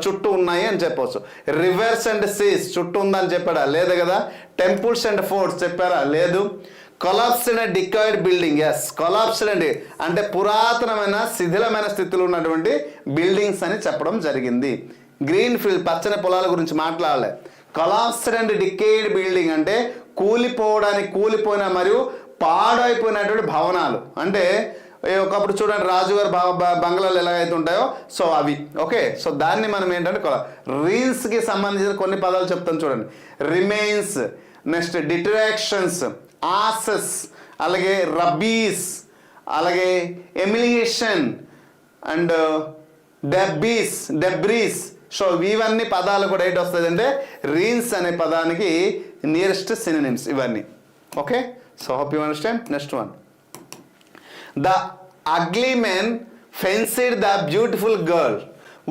చుట్టూ ఉన్నాయి అని చెప్పవచ్చు. రివర్స్ అండ్ సీస్ చుట్టూ ఉందని చెప్పాడా? లేదు కదా. టెంపుల్స్ అండ్ ఫోర్ట్స్ చెప్పారా? లేదు. Collapsed and decayed building. Yes, collapsed అండి అంటే పురాతనమైన శిథిలమైన స్థితిలో ఉన్నటువంటి బిల్డింగ్స్ అని చెప్పడం జరిగింది. గ్రీన్ ఫీల్డ్ పచ్చని పొలాల గురించి మాట్లాడలే. కొలాప్స్డ్ అండ్ డికేయిడ్ బిల్డింగ్ అంటే కూలిపోయిన మరియు పాడైపోయినటువంటి భవనాలు. అంటే ఒకప్పుడు చూడండి రాజుగారి బంగ్లాలు ఎలాగైతే ఉంటాయో సో అవి. ఓకే, సో దాన్ని మనం ఏంటంటే రీల్స్కి సంబంధించిన కొన్ని పదాలు చెప్తాను చూడండి. రిమైన్స్, నెక్స్ట్ డిట్రాక్షన్స్, ఆసెస్, అలాగే రబీస్, అలాగే ఎమిలియేషన్ అండ్ డెబ్రీస్. సో ఇవన్నీ పదాలు కూడా ఏంటి వస్తుంది అంటే రీన్స్ అనే పదానికి నియరెస్ట్ సినోనిమ్స్ ఇవన్నీ. Okay, so hope you understand. Next one, the ugly man fancied the beautiful girl.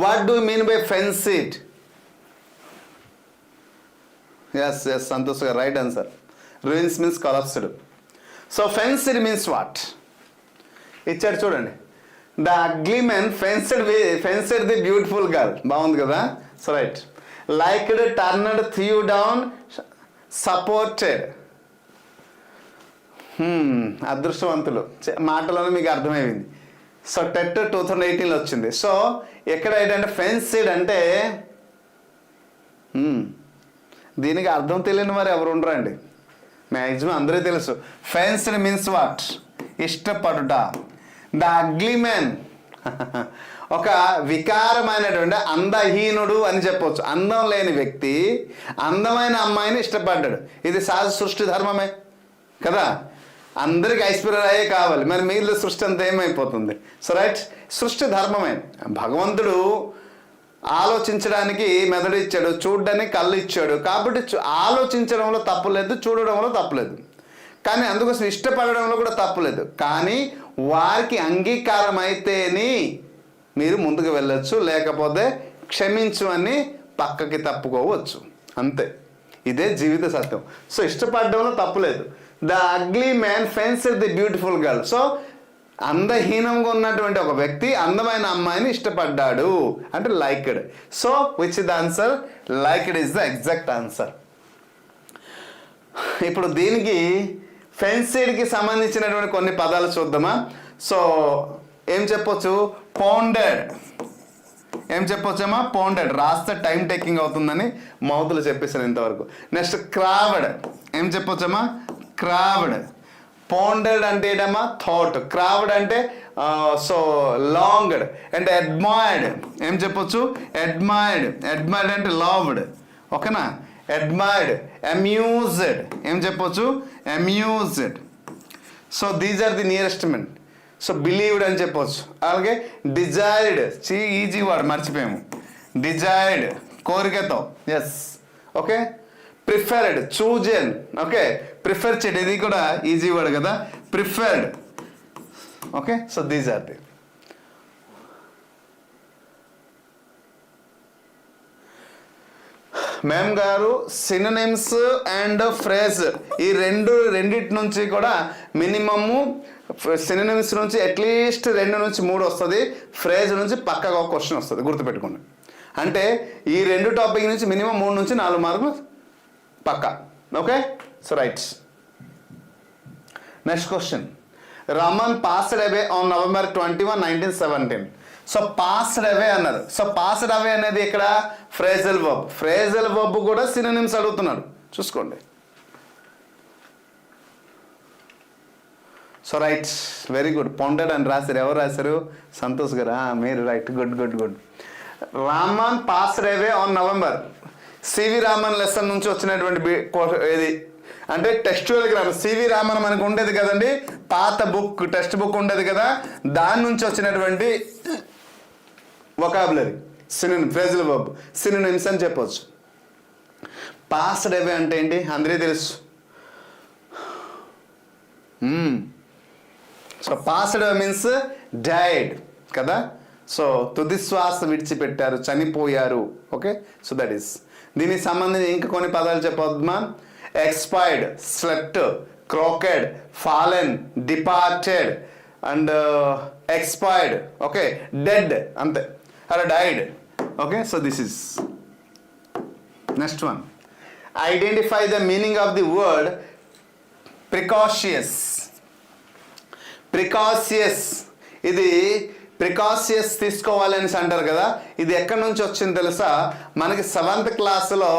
What do mean by fancied? Yes Santosh గారు, right answer. ruins means collapsed. So fenced means what? ఇచ్చాడు చూడండి. The ugly man fancied the beautiful girl. బాగుంది కదా. So right. Liked, turned, threw down, supported. అదృష్టవంతులు మాటలోనే మీకు అర్థమైంది. So TET 2018లో వచ్చింది. సో ఎక్కడ ఏంటంటే ఫెన్స్డ్ అంటే దీనికి అర్థం తెలియని వారు ఎవరు ఉండరండి, మ్యాక్సిమం అందరూ తెలుసు. Fancied means what? ఇష్టపడుట. ద అగ్లీ మ్యాన్ ఒక వికారమైనటువంటి అందహీనుడు అని చెప్పవచ్చు. అందం లేని వ్యక్తి అందమైన అమ్మాయిని ఇష్టపడ్డాడు. ఇది సహజ సృష్టి ధర్మమే కదా. అందరికి ఐశ్వర్యాలే కావాలి, మరి మిగిలిన సృష్టి అంతా ఏమైపోతుంది? సో రైట్, సృష్టి ధర్మమే. భగవంతుడు ఆలోచించడానికి మెదడు ఇచ్చాడు, చూడడానికి కళ్ళు ఇచ్చాడు. కాబట్టి ఆలోచించడంలో తప్పులేదు, చూడడంలో తప్పులేదు, కానీ అందుకోసం ఇష్టపడడంలో కూడా తప్పులేదు. కానీ వారికి అంగీకారం అయితేనే మీరు ముందుకు వెళ్ళొచ్చు, లేకపోతే క్షమించు అని పక్కకి తప్పుకోవచ్చు, అంతే. ఇదే జీవిత సత్యం. సో ఇష్టపడడంలో తప్పులేదు. The ugly man fancied the beautiful girl. So అందహీనంగా ఉన్నటువంటి ఒక వ్యక్తి అందమైన అమ్మాయిని ఇష్టపడ్డాడు అంటే liked. So which is the answer? Liked is the exact answer. ఇప్పుడు దీనికి ఫెన్సిడ్కి సంబంధించినటువంటి కొన్ని పదాలు చూద్దామా. సో ఏం చెప్పొచ్చు? పౌండెడ్. ఏం చెప్పొచ్చమ్మా? పౌండెడ్. రాస్తే టైం టేకింగ్ అవుతుందని మౌతులు చెప్పేసాను ఇంతవరకు. నెక్స్ట్ క్రావ్డ్. ఏం చెప్పొచ్చమ్మా? క్రావ్డ్. పౌండెడ్ అంటే ఏంటమ్మా? థాట్. క్రావ్డ్ అంటే సో లాంగ్డ్ అండ్ అడ్మైర్డ్. ఏం చెప్పొచ్చు? అడ్మైర్డ్. అడ్మైర్డ్ అంటే లవ్డ్. ఓకేనా? అడ్మైర్డ్, అమ్యూజ్డ్, ఏం చెప్పొచ్చు, amused. So these are the nearest men. So believed అని చెప్పొచ్చు. అలాగే డిజైర్డ్, ఈజీ వర్డ్ మర్చిపోయాము, డిజైర్డ్ కోరికతో, yes. Okay, preferred, chosen, okay, prefer చేయడం, ఇది కూడా ఈజీ వర్డ్ కదా, preferred. Okay, so these are the. Ma'am గారు సినోనిమ్స్ అండ్ ఫ్రేజ్ ఈ రెండిటి నుంచి కూడా మినిమము సినోనిమ్స్ నుంచి అట్లీస్ట్ 2 నుంచి 3 వస్తుంది, ఫ్రేజ్ నుంచి పక్కగా ఒక క్వశ్చన్ వస్తుంది, గుర్తుపెట్టుకోండి. అంటే ఈ 2 టాపిక్ నుంచి మినిమం 3 నుంచి 4 మార్కులు పక్క. Okay, so right. Next question. Raman passed away on November 21, 1917. So passed away అన్నారు. సో పాస్డ్ అవే అనేది ఇక్కడ ఫ్రేజల్ వర్బ్. ఫ్రేజల్ వర్బ్ కూడా సినోనిమ్స్ అడుగుతున్నాడు, చూసుకోండి. So right, very good. Pounded అని రాశారు. ఎవరు రాశారు? సంతోష్ గారు. మీరు right, good good good. Raman passed away on November. CV Raman lesson నుంచి వచ్చినటువంటి ఇది అంటే టెక్స్చువల్ గ్రామర్. సివి రామన్ మనకు ఉండేది కదండి, పాత బుక్, టెక్స్ట్ బుక్ ఉండేది కదా, దాని నుంచి వచ్చినటువంటి vocabulary synonym, phrasal verb, synonyms అని చెప్పవచ్చు. పాస్డ్ అవే అంటే ఏంటి అందరికీ తెలుసు. So passed away means died కదా. సో తుది శ్వాస విడిచిపెట్టారు, చనిపోయారు. Okay, so that is. దీనికి సంబంధించి ఇంకా కొన్ని పదాలు చెప్పొద్దుమా. Expired, slept, croaked, fallen, departed and expired. Okay, dead అంతే, అలా died. Okay, so this is. Next one. Identify the meaning of the word precocious. Precocious, ఇది ప్రికాషియస్ తీసుకోవాలని అంటారు కదా, ఇది ఎక్కడి నుంచి వచ్చింది తెలుసా? మనకి 7th క్లాస్లో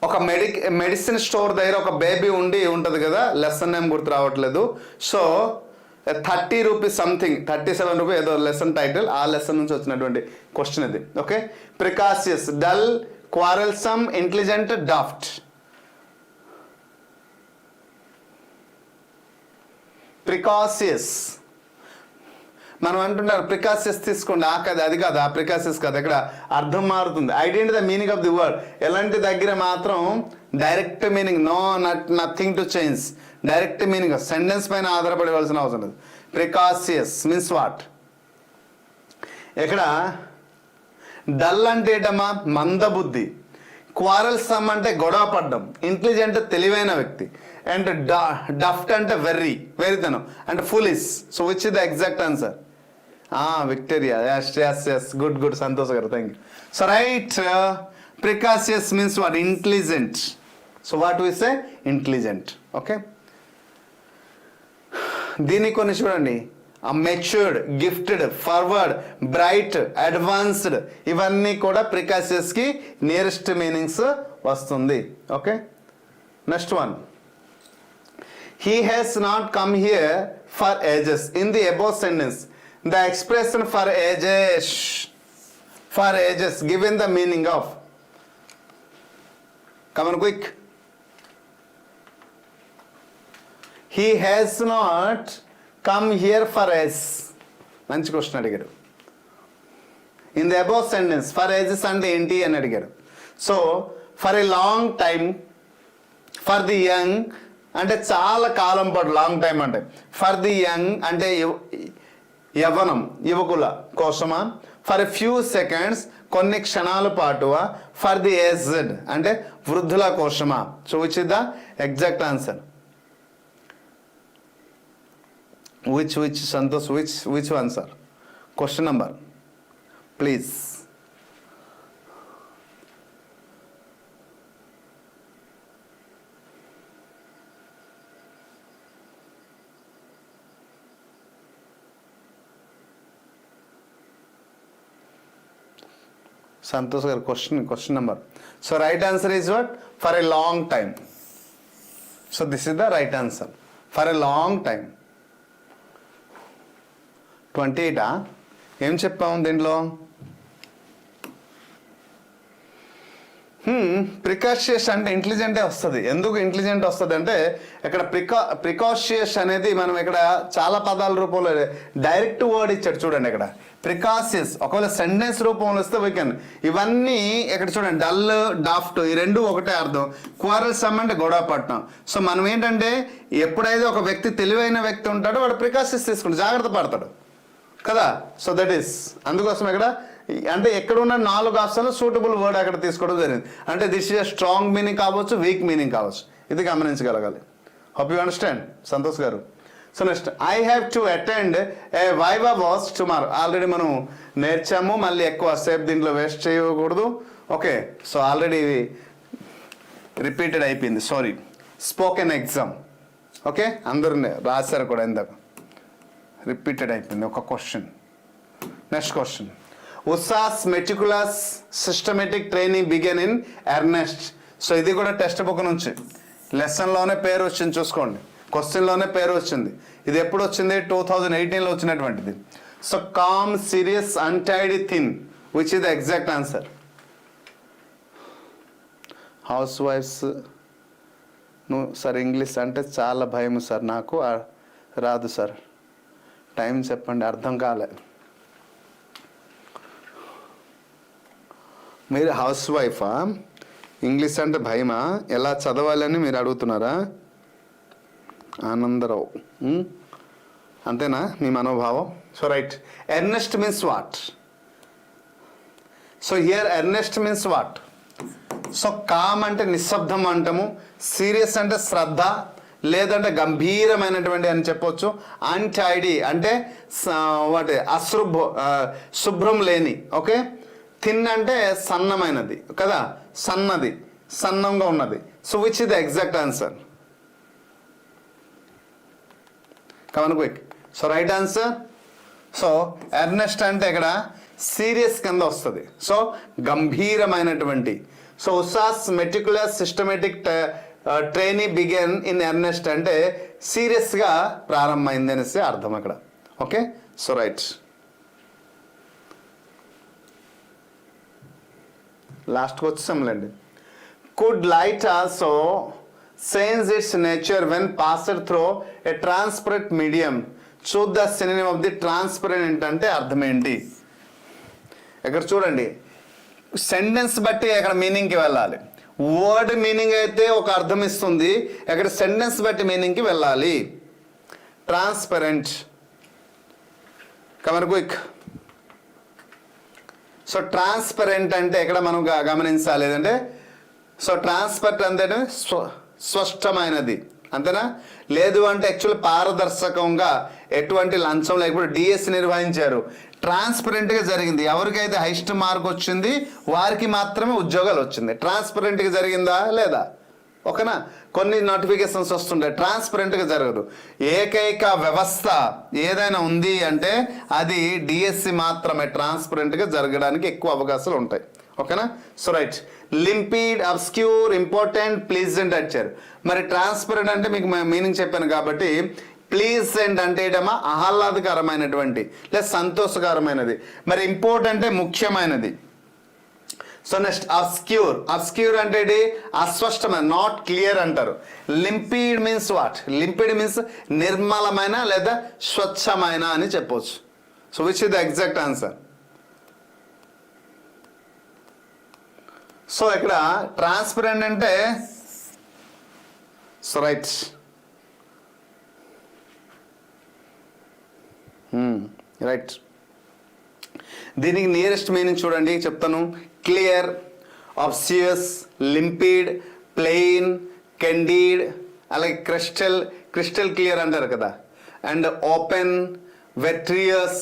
ఒక మెడిసిన్ స్టోర్ దగ్గర ఒక బేబీ ఉంటుంది కదా, లెసన్ నేమ్ గుర్తు రావట్లేదు. సో 30 రూపీస్ సంథింగ్, 37 రూపీస్ ఏదో లెసన్ టైటిల్, ఆ లెసన్ నుంచి వచ్చినటువంటి క్వశ్చన్ ఇది. Okay, precocious, dull, quarrelsome, intelligent, daft. Precocious మనం అంటున్నారు ప్రికాషియస్ తీసుకోండి, అది కాదు, ఆ ప్రికాషియస్ కాదు, ఇక్కడ అర్థం మారుతుంది. Identify the meaning of the word. ఎలాంటి దగ్గర మాత్రం direct meaning, nothing to change, direct meaning sentence పైన ఆధారపడవలసిన అవసరం లేదు. Precautious means what? ఇక్కడ డల్ అంటే ఏంటమ్మా? మందబుద్ధి. క్వారల్సమ్ అంటే గొడవ పడ్డం. ఇంటెలిజెంట్ తెలివైన వ్యక్తి. అండ్ డఫ్ట్ అంటే వెర్రితనం అంటే foolish. So which is the exact answer? Victoria. Yes good good, Santosh గారు, thank you. So right, precocious means what? Intelligent. So what we say? Intelligent. Okay, దీన్ని కొన్ని చూడండి. Matured, gifted, forward, bright, advanced, ఇవన్నీ కూడా ప్రికాషియస్కి నియరెస్ట్ మీనింగ్స్ వస్తుంది. Okay, next one. He has not come here for ages. In the above sentence, the expression for ages given the meaning of. Come on quick. He has not come here for ages. మంచి question అడిగాడు. In the above sentence, for ages అంటే ఏంటి అని అడిగాడు. So for a long time, for the young అంటే చాలా కాలం పాటు, long time అంటే. ఫర్ ది యంగ్ అంటే యవ్వనం, యువకుల కోసమా. ఫర్ ఎ ఫ్యూ సెకండ్స్ కొన్ని క్షణాల పాటువా. ఫర్ ది ఏజ్డ్ అంటే వృద్ధుల కోసమా. So which is the exact answer? Which Santosh, which answer? Question number please. Santosh గారు, question number. So right answer is what? For a long time. So this is the right answer, for a long time. 28 ఏం చెప్పాము దీంట్లో? Precautious అంటే ఇంటెలిజెంటే వస్తుంది. ఎందుకు intelligent వస్తుంది అంటే ఇక్కడ ప్రికాషియస్ అనేది మనం ఇక్కడ చాలా పదాల రూపంలో డైరెక్ట్ వర్డ్ ఇచ్చాడు చూడండి. ఇక్కడ ప్రికాషియస్ ఒకవేళ సెంటెన్స్ రూపంలో వస్తే వీకెన్ ఇవన్నీ ఇక్కడ చూడండి. డల్, డాఫ్ట్ ఈ రెండు ఒకటే అర్థం. క్వారల్సమ్ అంటే గొడవ పట్టడం. సో మనం ఏంటంటే ఎప్పుడైతే ఒక వ్యక్తి తెలివైన వ్యక్తి ఉంటాడో వాడు ప్రికాషియస్ తీసుకుంటాడు, జాగ్రత్త పడతాడు కదా. సో దట్ ఈస్ అందుకోసం ఇక్కడ అంటే ఎక్కడ ఉన్న 4 ఆప్షన్లు సూటబుల్ వర్డ్ అక్కడ తీసుకోవడం జరిగింది. అంటే దిస్ ఇస్ స్ట్రాంగ్ మీనింగ్ కావచ్చు, వీక్ మీనింగ్ కావచ్చు. ఇది గమనించగలగాలి. హోప్ యూ అండర్స్టాండ్ సంతోష్ గారు. So next I have to attend a viva voce tomorrow. Already మనం నేర్చాము, మళ్ళీ ఎక్కువ సేపు దీంట్లో వేస్ట్ చేయకూడదు. ఓకే, సో ఆల్రెడీ ఇది రిపీటెడ్ అయిపోయింది. Sorry, spoken exam. ఓకే, అందరూ రాశారు కూడా, ఇందాక రిపీటెడ్ అయిపోయింది ఒక question. Next question, Usha's meticulous systematic training began in earnest. So ఇది కూడా టెక్స్ట్ బుక్ నుంచి లెసన్లోనే పేరు వచ్చింది, చూసుకోండి. క్వశ్చన్లోనే పేరు వచ్చింది. ఇది ఎప్పుడు వచ్చింది? 2018లో వచ్చినటువంటిది. So calm, serious, untidy, thin, which is the exact answer? హౌస్ వైఫ్స్. సార్ ఇంగ్లీష్ అంటే చాలా భయం సార్, నాకు రాదు సార్, టైం చెప్పండి, అర్థం కాలేదు. మీరు హౌస్ వైఫా? ఇంగ్లీష్ అంటే భయమా? ఎలా చదవాలని మీరు అడుగుతున్నారా? ఆనందరావు, అంతేనా మీ మనోభావం? So right, earnest means what? So here earnest means what? So calm అంటే నిశ్శబ్దం అంటాము, సీరియస్ అంటే శ్రద్ధ లేదంటే గంభీరమైనటువంటి అని చెప్పొచ్చు, అన్టైడీ అంటే వాటి శుభ్రం లేని, ఓకే, థిన్ అంటే సన్నమైనది కదా, సన్నది, సన్నంగా ఉన్నది. So which is the exact answer? Come on quick. So right answer. So earnest అంటే ఇక్కడ సీరియస్ కింద వస్తుంది. సో గంభీరమైనటువంటి. So Usha's meticulous systematic trainee began in earnest అంటే సీరియస్గా ప్రారంభమైంది అనేసి అర్థం అక్కడ. Okay, so right. లాస్ట్కి వచ్చేసాంలేండి. Could light also change its nature when passed through a transparent medium? Choose the synonym of the transparent అంటే అర్థం ఏంటి? ఇక్కడ చూడండి, సెంటెన్స్ బట్టి అక్కడ మీనింగ్కి వెళ్ళాలి. వర్డ్ మీనింగ్ అయితే ఒక అర్థం ఇస్తుంది, అక్కడ సెంటెన్స్ బట్టి మీనింగ్కి వెళ్ళాలి. Transparent, comer quick. So transparent అంటే ఇక్కడ మనం గమనించాలి ఏదంటే, సో ట్రాన్స్పరెంట్ అంటే స్పష్టమైనది, అంతేనా? లేదు అంటే యాక్చువల్ పారదర్శకంగా ఎటువంటి లంచం లేకపోతే డిఎస్సి నిర్వహించారు, ట్రాన్స్పరెంట్గా జరిగింది. ఎవరికైతే హైయెస్ట్ మార్క్ వచ్చింది వారికి మాత్రమే ఉద్యోగాలు వచ్చింది. ట్రాన్స్పరెంట్గా జరిగిందా లేదా? ఓకేనా? కొన్ని నోటిఫికేషన్స్ వస్తుంటాయి, ట్రాన్స్పరెంట్గా జరగదు. ఏకైక వ్యవస్థ ఏదైనా ఉంది అంటే అది డిఎస్సి మాత్రమే ట్రాన్స్పరెంట్గా జరగడానికి ఎక్కువ అవకాశాలు ఉంటాయి. ఓకేనా? So right, limpid, obscure, important, pleasant వచ్చారు. మరి ట్రాన్స్పరెంట్ అంటే మీకు మీనింగ్ చెప్పాను కాబట్టి, ప్లీజెంట్ అంటే ఏటమ్మా ఆహ్లాదకరమైనటువంటి లేదా సంతోషకరమైనది. మరి ఇంపార్టెంట్ అంటే ముఖ్యమైనది. So next obscure. అబ్స్క్యూర్ అంటే అస్పష్టమైన, నాట్ క్లియర్ అంటారు. లింపిడ్ మీన్స్ వాట్? లింపిడ్ మీన్స్ నిర్మలమైన లేదా స్వచ్ఛమైన అని చెప్పవచ్చు. So which is the exact answer? So ఇక్కడ ట్రాన్స్పరెంట్ అంటే, సో రైట్, రైట్. దీనికి నియరెస్ట్ మీనింగ్ చూడండి, చెప్తాను. క్లియర్, ఆబ్సియస్, లింపిడ్, ప్లెయిన్, కెండీడ్, అలాగే క్రిస్టల్ క్లియర్ అంటారు కదా, and open, vitreous,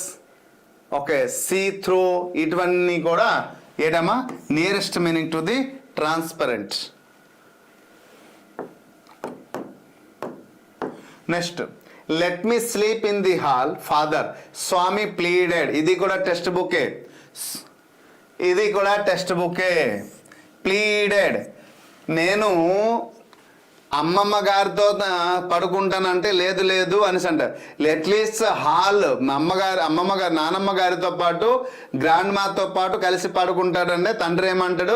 okay, see through, ఇటువన్నీ కూడా ఏదమ్మా nearest meaning to the transparent. Next, let me sleep in the hall father, Swami pleaded. ఇది కూడా టెక్స్ట్ బుకే, ఇది కూడా టెక్స్ట్ బుకే. ప్లీడెడ్, నేను అమ్మమ్మ గారితో పడుకుంటానంటే లేదు లేదు అనేసి అంటారు. అట్లీస్ట్ హాల్ అమ్మమ్మ గారు నానమ్మ గారితో పాటు గ్రాండ్ మాతో పాటు కలిసి పడుకుంటాడంటే తండ్రి ఏమంటాడు,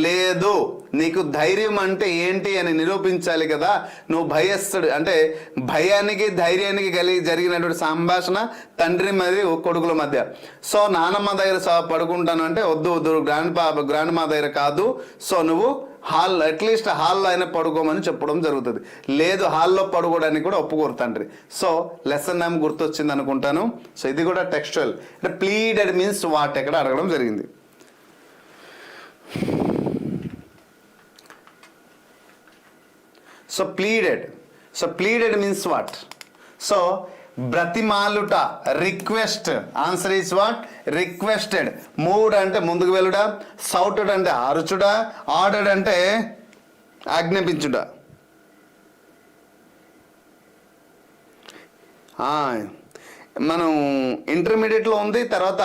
లేదు నీకు ధైర్యం అంటే ఏంటి అని నిరూపించాలి కదా, నువ్వు భయస్తుడు అంటే భయానికి ధైర్యానికి జరిగినటువంటి సంభాషణ తండ్రి మరియు కొడుకుల మధ్య. సో నానమ్మ దగ్గర పడుకుంటాను అంటే వద్దు వద్దు గ్రాండ్ మా దగ్గర కాదు, సో నువ్వు అట్లీస్ట్ హాల్లో అయినా పడుకోమని చెప్పడం జరుగుతుంది. లేదు హాల్లో పడుకోవడానికి కూడా ఒప్పుకోరు తండ్రి. సో లెసన్ నేమ్ గుర్తొచ్చింది అనుకుంటాను. సో ఇది కూడా టెక్స్చువల్ అంటే ప్లీడెడ్ మీన్స్ వాట్ ఎక్కడ అడగడం జరిగింది. So pleaded means what? So బ్రతిమాలుట, request. Answer is what? Requested. మూడ్ అంటే ముందుకు వెళ్ళుట, సౌటెడ్ అంటే అరుచుట, ఆర్డర్డ్ అంటే ఆజ్ఞాపించుట. మనం ఇంటర్మీడియట్లో ఉంది, తర్వాత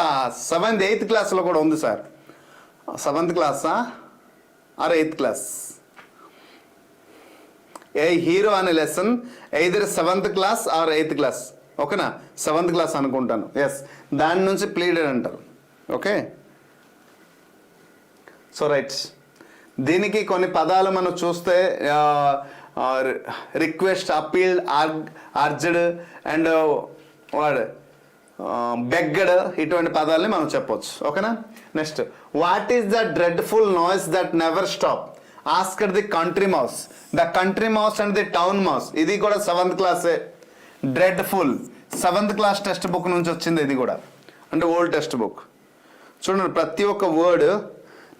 7th 8th క్లాస్లో కూడా ఉంది సార్. 7th క్లాసా or 8th class? A hero అనే lesson either 7th class or 8th class. ఓకేనా? 7th క్లాస్ అనుకుంటాను. ఎస్, దాని నుంచి ప్లీడెడ్ అంటారు. Okay, so right. దీనికి కొన్ని పదాలు మనం చూస్తే request, appeal, urged and begged, ఇటువంటి పదాలని మనం చెప్పొచ్చు. ఓకేనా? Next, what is the dreadful noise that never stop? Asked the country mouse. The country mouse and the town mouse. ఇది కూడా 7th క్లాసే. Dreadful 7th class text book నుంచి వచ్చింది. ఇది కూడా అంటే ఓల్డ్ టెక్స్ట్ బుక్. చూడండి, ప్రతి ఒక్క వర్డ్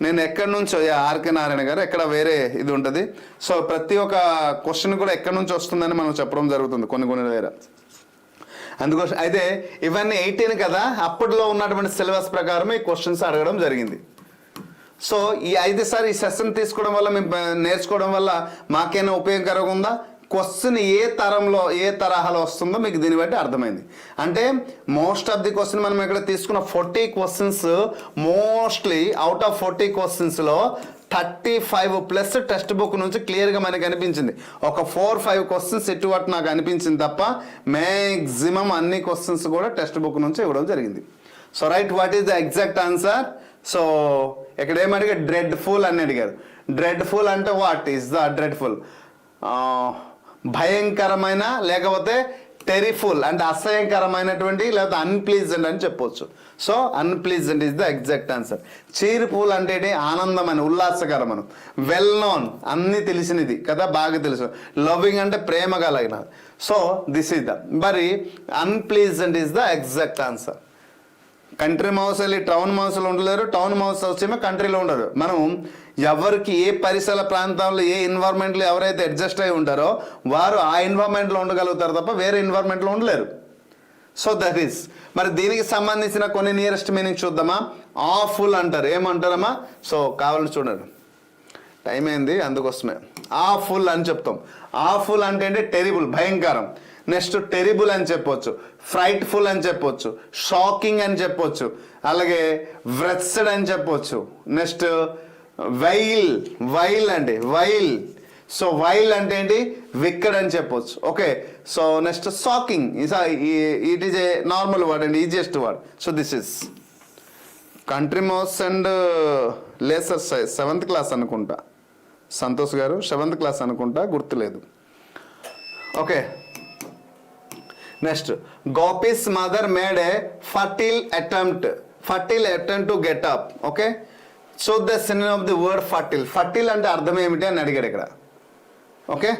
నేను ఎక్కడి నుంచో, ఆర్కే నారాయణ గారు ఎక్కడ వేరే ఇది ఉంటుంది. సో ప్రతి ఒక్క క్వశ్చన్ కూడా ఎక్కడి నుంచి వస్తుందని మనం చెప్పడం జరుగుతుంది కొన్ని వేరే. అందుకోసం అయితే ఇవన్నీ 18 కదా, అప్పట్లో ఉన్నటువంటి సిలబస్ ప్రకారం ఈ క్వశ్చన్స్ అడగడం జరిగింది. సో ఈ 5 సార్లు ఈ సెషన్ తీసుకోవడం వల్ల మేము నేర్చుకోవడం వల్ల మాకేమైనా ఉపయోగకరంగా ఉందా? క్వశ్చన్ ఏ తరహాలో వస్తుందో మీకు దీన్ని బట్టి అర్థమైంది. అంటే మోస్ట్ ఆఫ్ ది క్వశ్చన్ మనం ఇక్కడ తీసుకున్న 40 questions, mostly out of 40 క్వశ్చన్స్లో 35+ text book నుంచి క్లియర్గా మనకి అనిపించింది. ఒక 4-5 క్వశ్చన్స్ ఇటువంటి నాకు అనిపించింది తప్ప మ్యాక్సిమం అన్ని క్వశ్చన్స్ కూడా టెక్స్ట్ బుక్ నుంచి ఇవ్వడం జరిగింది. So right, what is the exact answer? So ఇక్కడ ఏమడిగా డ్రెడ్ఫుల్ అని అడిగారు. డ్రెడ్ఫుల్ అంటే వాట్ ఈస్ ద డ్రెడ్ఫుల్? భయంకరమైన, లేకపోతే టెరిఫుల్ అంటే అసహ్యకరమైనటువంటి, లేకపోతే అన్ప్లీజెంట్ అని చెప్పొచ్చు. So unpleasant is the exact answer. Cheerful అంటే ఆనందమైన, ఉల్లాసకరమైన. వెల్ నోన్ అన్ని తెలిసినది కదా, బాగా తెలుసు. లవింగ్ అంటే ప్రేమ కలిగిన. So this is the. మరి unpleasant is the exact answer. Country mouse వెళ్ళి టౌన్ మౌస్లో ఉండలేరు, టౌన్ మౌస్ వచ్చేమో కంట్రీలో ఉండరు. మనం ఎవరికి ఏ పరిసర ప్రాంతాల్లో ఏ ఎన్వైర్న్మెంట్లో ఎవరైతే అడ్జస్ట్ అయి ఉంటారో వారు ఆ ఎన్వైర్న్మెంట్లో ఉండగలుగుతారు తప్ప వేరే ఎన్వైర్న్మెంట్లో ఉండలేరు. So that is. మరి దీనికి సంబంధించిన కొన్ని నియరెస్ట్ మీనింగ్ చూద్దామా? ఆఫుల్ అంటారు. ఏమంటారమ్మా? సో కావాలని చూడండి, టైం అయింది అందుకోసమే. ఆఫుల్ అని చెప్తాం. ఆఫుల్ అంటే టెరిబుల్, భయంకరం. నెక్స్ట్ టెరిబుల్ అని చెప్పొచ్చు, ఫ్రైట్ఫుల్ అని చెప్పొచ్చు, షాకింగ్ అని చెప్పొచ్చు, అలాగే వ్రెట్స్డ్ అని చెప్పొచ్చు. నెక్స్ట్ వైల్ అంటే వైల్. సో వైల్ అంటే ఏంటి? విక్కడ్ అని చెప్పొచ్చు. Okay, so next shocking, it is a normal word and easiest word. So this is country mouse and lesser size 7th class అనుకుంటా. సంతోష్ గారు 7th క్లాస్ అనుకుంటా, గుర్తులేదు. Okay, next, Gopi's mother made a futile attempt to get up. Okay, so the synonym of the word futile. Futile అంటే అర్థం ఏమిటి అని అడిగాడు ఇక్కడ. Okay,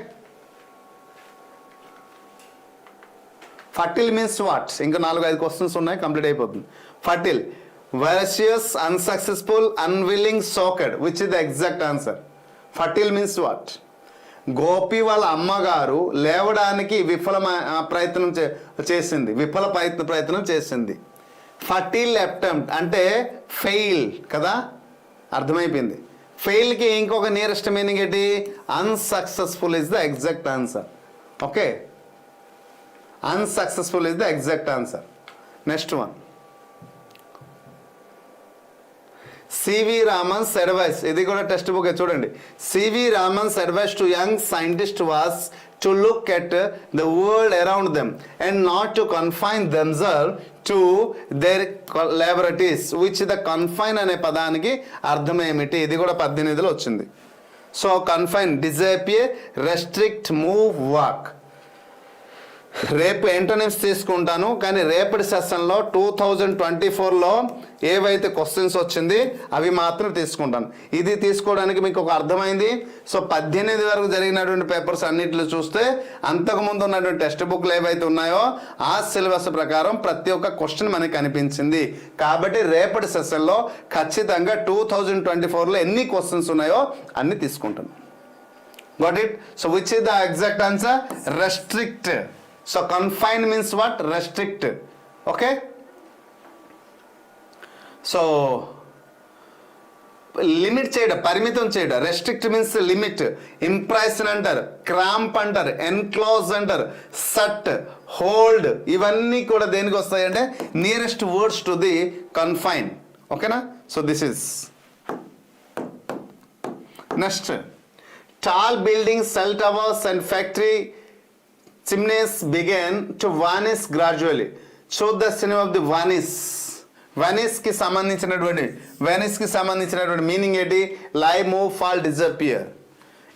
futile means what? ఇంకా 4-5 క్వశ్చన్స్ ఉన్నాయి, కంప్లీట్ అయిపోతుంది. Futile, vicious, unsuccessful, unwilling, soaked. Which is the exact answer? Futile means what? Gopi వాళ్ళ అమ్మగారు లేవడానికి విఫల ప్రయత్నం చేసింది. ఫర్టిల్ అటెంప్ట్ అంటే ఫెయిల్ కదా, అర్థమైపోయింది. ఫెయిల్కి ఇంకొక నియరెస్ట్ మీనింగ్ ఏంటి? Unsuccessful is the exact answer. Okay, unsuccessful is the exact answer. Next one, C V Raman's advice, ఇది కూడా టెక్స్ట్ బుక్ చూడండి. C V Raman's advice to young scientist was to look at the world around them and not to confine themselves to their laboratories. Which the confine అనే పదానికి అర్థం ఏమిటి? ఇది కూడా 18లో వచ్చింది. So confine, disappear, restrict, move, walk. రేపు ఎంటోనిమ్స్ తీసుకుంటాను, కానీ రేపటి సెషన్లో 2024లో ఏవైతే క్వశ్చన్స్ వచ్చింది అవి మాత్రం తీసుకుంటాను. ఇది తీసుకోవడానికి మీకు ఒక అర్థమైంది. సో 18 వరకు జరిగినటువంటి పేపర్స్ అన్నింటిలో చూస్తే అంతకుముందు ఉన్నటువంటి టెక్స్ట్ బుక్లు ఏవైతే ఉన్నాయో ఆ సిలబస్ ప్రకారం ప్రతి ఒక్క క్వశ్చన్ మనకి కనిపించింది. కాబట్టి రేపటి సెషన్లో ఖచ్చితంగా 2024లో ఎన్ని క్వశ్చన్స్ ఉన్నాయో అన్ని తీసుకుంటాను. Got it? So which is the exact answer? Restrict. So confine means what? Restrict. Okay? So limit చేయడం, పరిమితం చేయడం. Restrict means limit. ఇంప్రెషన్ అంటారు, క్రాంప్ అంటారు, ఎన్క్లోజ్ అంటారు, సట్, హోల్డ్, ఇవన్నీ కూడా దేనికి వస్తాయంటే nearest words to the confine. ఓకేనా? So this is next. Tall buildings, cell towers and factory chimneys began to vanish gradually. Show the synonym of the vanish. Vanish కి సంబంధించినటువంటి meaning ఏంటి? లై, మూవ్, ఫాల్, డిజపియర్.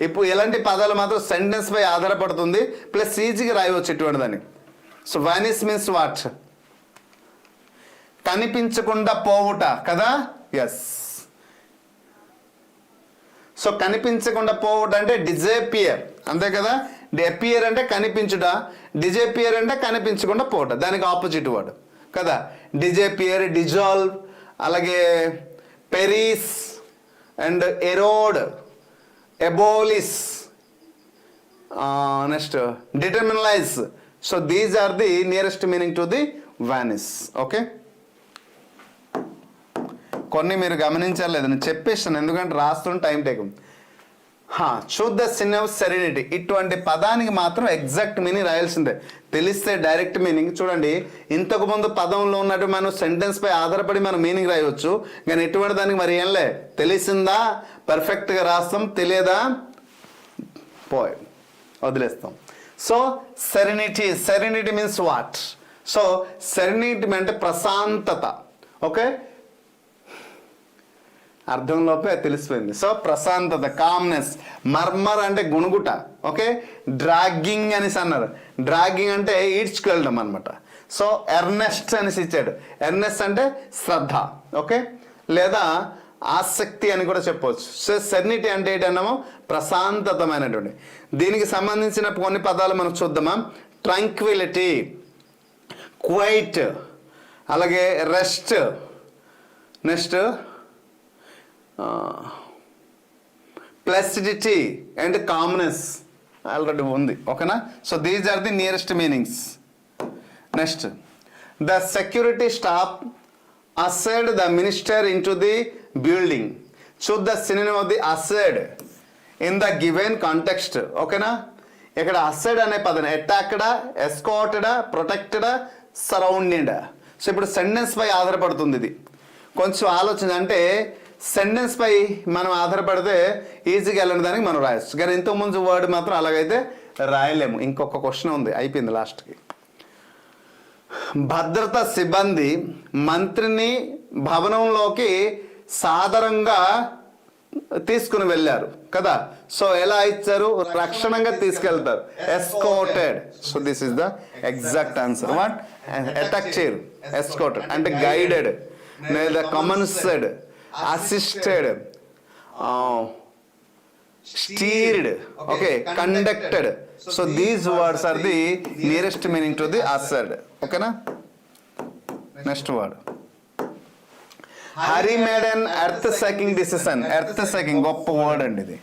ఇప్పుడు ఎలాంటి పదాలు మాత్రం sentence పై ఆధారపడుతుంది, ప్లస్ ఈజీగా రాయవచ్చు ఇటువంటి దాన్ని. So vanish means what? కనిపించకుండా పోవుట కదా. ఎస్. సో కనిపించకుండా పోవుట అంటే డిజపియర్, అంతే కదా. అపియర్ అంటే కనిపించుట, డిజపియర్ అంటే కనిపించకుండా పోవట, దానికి ఆపోజిట్ వర్డ్ కదా. డిజపియర్, డిజాల్వ్, అలాగే perish and erode, abolish, next dematerialise. So these are the nearest meaning to the vanish. Okay, కొన్ని మీరు గమనించలేదు, నేను చెప్పేస్తాను ఎందుకంటే రాస్తుంటే టైం టేకింగ్. చూద్ద సినవ్ సెరెనిటీ, ఇటువంటి పదానికి మాత్రం ఎగ్జాక్ట్ మీనింగ్ రాయాల్సిందే. తెలిస్తే డైరెక్ట్ మీనింగ్. చూడండి, ఇంతకు ముందు పదంలో ఉన్నట్టు మనం సెంటెన్స్ పై ఆధారపడి మనం మీనింగ్ రాయవచ్చు, కానీ ఎటువంటి దానికి మరి ఏంలే, తెలిసిందా పర్ఫెక్ట్గా రాస్తాం, తెలియదా పోయ్ వదిలేస్తాం. So serenity, serenity means what? So serenity అంటే ప్రశాంతత. ఓకే, అర్థంలోపే తెలిసిపోయింది. సో ప్రశాంతత, కామ్నెస్. మర్మర్ అంటే గుణుగుట. ఓకే, డ్రాగింగ్ అనేసి అన్నారు. డ్రాగింగ్ అంటే ఈడ్చుకెళ్ళడం అనమాట. సో ఎర్నెస్ట్ అనేసి ఇచ్చాడు. ఎర్నెస్ట్ అంటే శ్రద్ధ. ఓకే, లేదా ఆసక్తి అని కూడా చెప్పవచ్చు. సో సెరెనిటీ అంటే ఏంటన్నామో ప్రశాంతతమైనటువంటి. దీనికి సంబంధించిన కొన్ని పదాలు మనం చూద్దామా. ట్రాంక్విలిటీ, క్వైట్, అలాగే rest, next placidity and calmness already ఉంది. ఓకేనా? So these are the nearest meanings. Next, the security staff aside the minister in to the building. Choose the synonym of the aside in the given context. ఓకేనా? ఇక్కడ aside అనే పదం అటాక్డా, ఎస్కార్టెడా, ప్రొటెక్టెడా, సరౌండెడా. So ఇప్పుడు sentence పై ఆధారపడుతుంది. ఇది కొంచెం ఆలోచన, అంటే సెంటెన్స్ పై మనం ఆధారపడితే ఈజీగా వెళ్ళిన దానికి మనం రాయొచ్చు, కానీ ఇంతకుముందు వర్డ్ మాత్రం అలాగైతే రాయలేము. ఇంకొక క్వశ్చన్ ఉంది, అయిపోయింది లాస్ట్కి. భద్రతా సిబ్బంది మంత్రిని భవనంలోకి సాదరంగా తీసుకుని వెళ్ళారు కదా. సో ఎలా ఇచ్చారు? రక్షణంగా తీసుకెళ్తారు, escorted. So this is the exact answer. What? Attack చేయరు, ఎస్కార్టెడ్ అంటే గైడెడ్, లేదా కమన్సెడ్, assisted, steered, okay, conducted. So these words are the nearest meaning to the assert. Okay na? Next word. Harry made an earth-shaking decision. Earth-shaking గొప్ప word అండి ఇది.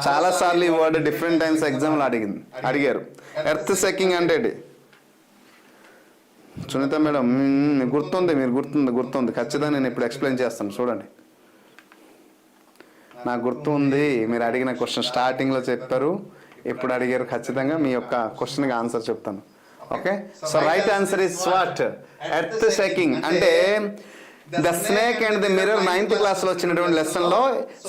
చాలా సార్లు ఈ word different times ఎగ్జామ్లో అడిగారు. ఎర్త్-షేకింగ్ అంటే సునీత మేడం గుర్తుంది, మీరు గుర్తుంది ఖచ్చితంగా. నేను ఇప్పుడు ఎక్స్ప్లెయిన్ చేస్తాను, చూడండి. నాకు గుర్తుంది, మీరు అడిగిన క్వశ్చన్ స్టార్టింగ్లో చెప్పారు, ఇప్పుడు అడిగారు. ఖచ్చితంగా మీ యొక్క క్వశ్చన్కి ఆన్సర్ చెప్తాను. Okay, so right answer is what? Earth shaking అంటే the snake and the mirror 9th క్లాస్లో వచ్చినటువంటి లెసన్లో.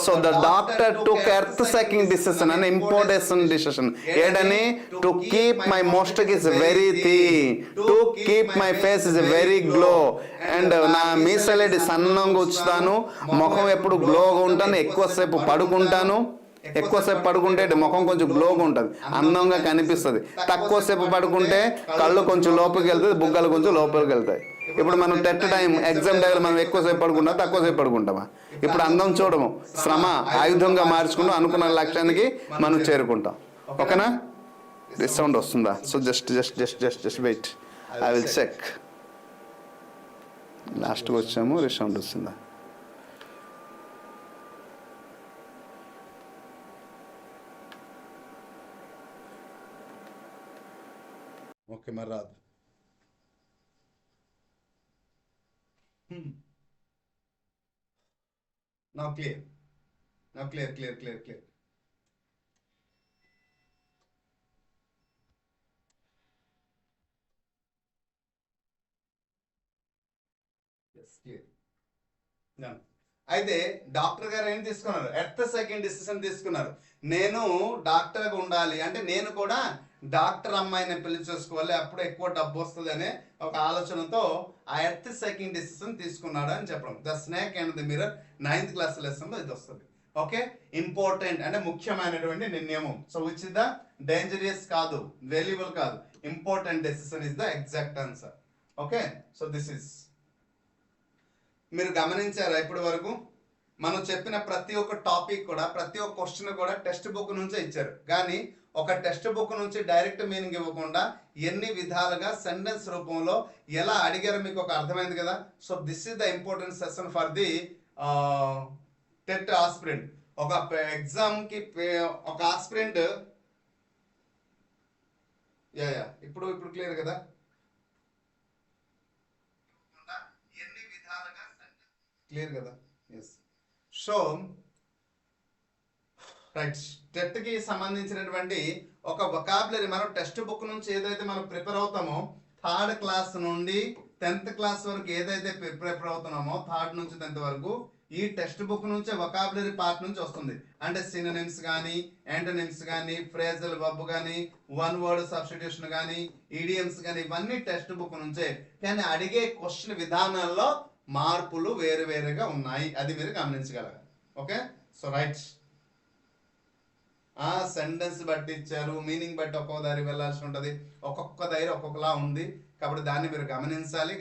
So the doctor took earth shaking decision అని ఇంపార్టెంట్ డిసిషన్ ఏడని to keep my moustache is very thin, to keep my face is very glow, and నా మీసలేడి సన్నంగా ఉంచుతాను, ముఖం ఎప్పుడు గ్లోగా ఉంటాను, ఎక్కువసేపు పడుకుంటాను. ఎక్కువసేపు పడుకుంటే ముఖం కొంచెం గ్లోగా ఉంటుంది, అందంగా కనిపిస్తుంది. తక్కువసేపు పడుకుంటే కళ్ళు కొంచెం లోపలికి వెళ్తుంది, బుగ్గలు కొంచెం లోపలికి వెళ్తాయి. ఇప్పుడు మనం టెట్ టైం ఎగ్జామ్ టైంలో మనం ఎక్కువసేపు పడుకుంటాం, తక్కువసేపు పడుకుంటామా? ఇప్పుడు అందం చూడము, శ్రమ ఆయుధంగా మార్చుకుంటూ అనుకున్న లక్ష్యానికి మనం చేరుకుంటాం. ఓకేనా? సౌండ్ వస్తుందా? So just wait, I will check. లాస్ట్కి వచ్చాము, రిసౌండ్ వస్తుందా? ఓకే, మరి రాదు. Now clear. Now clear. Yes, clear. Done. అయితే డాక్టర్ గారు ఏం తీసుకున్నారు? ఎర్త్ సెకండ్ డిసిషన్ తీసుకున్నారు. నేను డాక్టర్గా ఉండాలి అంటే నేను కూడా డాక్టర్ అమ్మాయిని పెళ్లి చేసుకోవాలి, అప్పుడు ఎక్కువ డబ్బు వస్తుంది అనే ఒక ఆలోచనతో ఆ ఎర్త్ సెకండ్ డిసిషన్ తీసుకున్నాడు అని చెప్పడం. The snake and the mirror 9th class లెసన్లో ఇది వస్తుంది. ఓకే, ఇంపార్టెంట్ అంటే ముఖ్యమైనటువంటి నిర్ణయం. So which is the dangerous కాదు, వాల్యుబుల్ కాదు, important decision is the exact answer. Okay, so this is. మీరు గమనించారా ఇప్పటి వరకు మనం చెప్పిన ప్రతి ఒక్క టాపిక్ కూడా, ప్రతి ఒక్క క్వశ్చన్ కూడా టెక్స్ట్ బుక్ నుంచే ఇచ్చారు. కానీ ఒక టెక్స్ట్ బుక్ నుంచి డైరెక్ట్ మీనింగ్ ఇవ్వకుండా ఎన్ని విధాలుగా సెంటెన్స్ రూపంలో ఎలా అడిగారో మీకు ఒక అర్థమైంది కదా. So this is the important session for the TET aspirant. ఒక ఎగ్జామ్కి ఒక ఆస్పిరెంట్ ఇప్పుడు క్లియర్ కదా. క్లియర్ కదా? ఎస్. సో రైట్, టెట్కి సంబంధించినటువంటి ఒక వొకాబులరీ మనం టెక్స్ట్ బుక్ నుంచి ఏదైతే మనం ప్రిపేర్ అవుతామో, 3rd క్లాస్ నుండి 10th క్లాస్ వరకు ఏదైతే ప్రిపేర్ అవుతున్నామో 3rd నుంచి 10th వరకు ఈ టెక్స్ట్ బుక్ నుంచే వొకాబులరీ పార్ట్ నుంచి వస్తుంది. అంటే సినోనిమ్స్ కానీ, యాంటోనిమ్స్ కానీ, ఫ్రేజల్ వర్బ్ కానీ, వన్ వర్డ్ సబ్స్టిట్యూషన్ కానీ, ఈడియమ్స్ కానీ, ఇవన్నీ టెక్స్ట్ బుక్ నుంచే. కానీ అడిగే క్వశ్చన్ విధానాల్లో మార్పులు వేరువేరుగా ఉన్నాయి, అది మీరు గమనించగలగాలి. Okay, so right. సెంటెన్స్ బట్టి ఇచ్చారు, మీనింగ్ బట్టి ఒక్కొక్క దారి వెళ్ళాల్సి ఉంటుంది, ఒక్కొక్క దారి ఒక్కొక్కలా ఉంది. కాబట్టి దాన్ని మీరు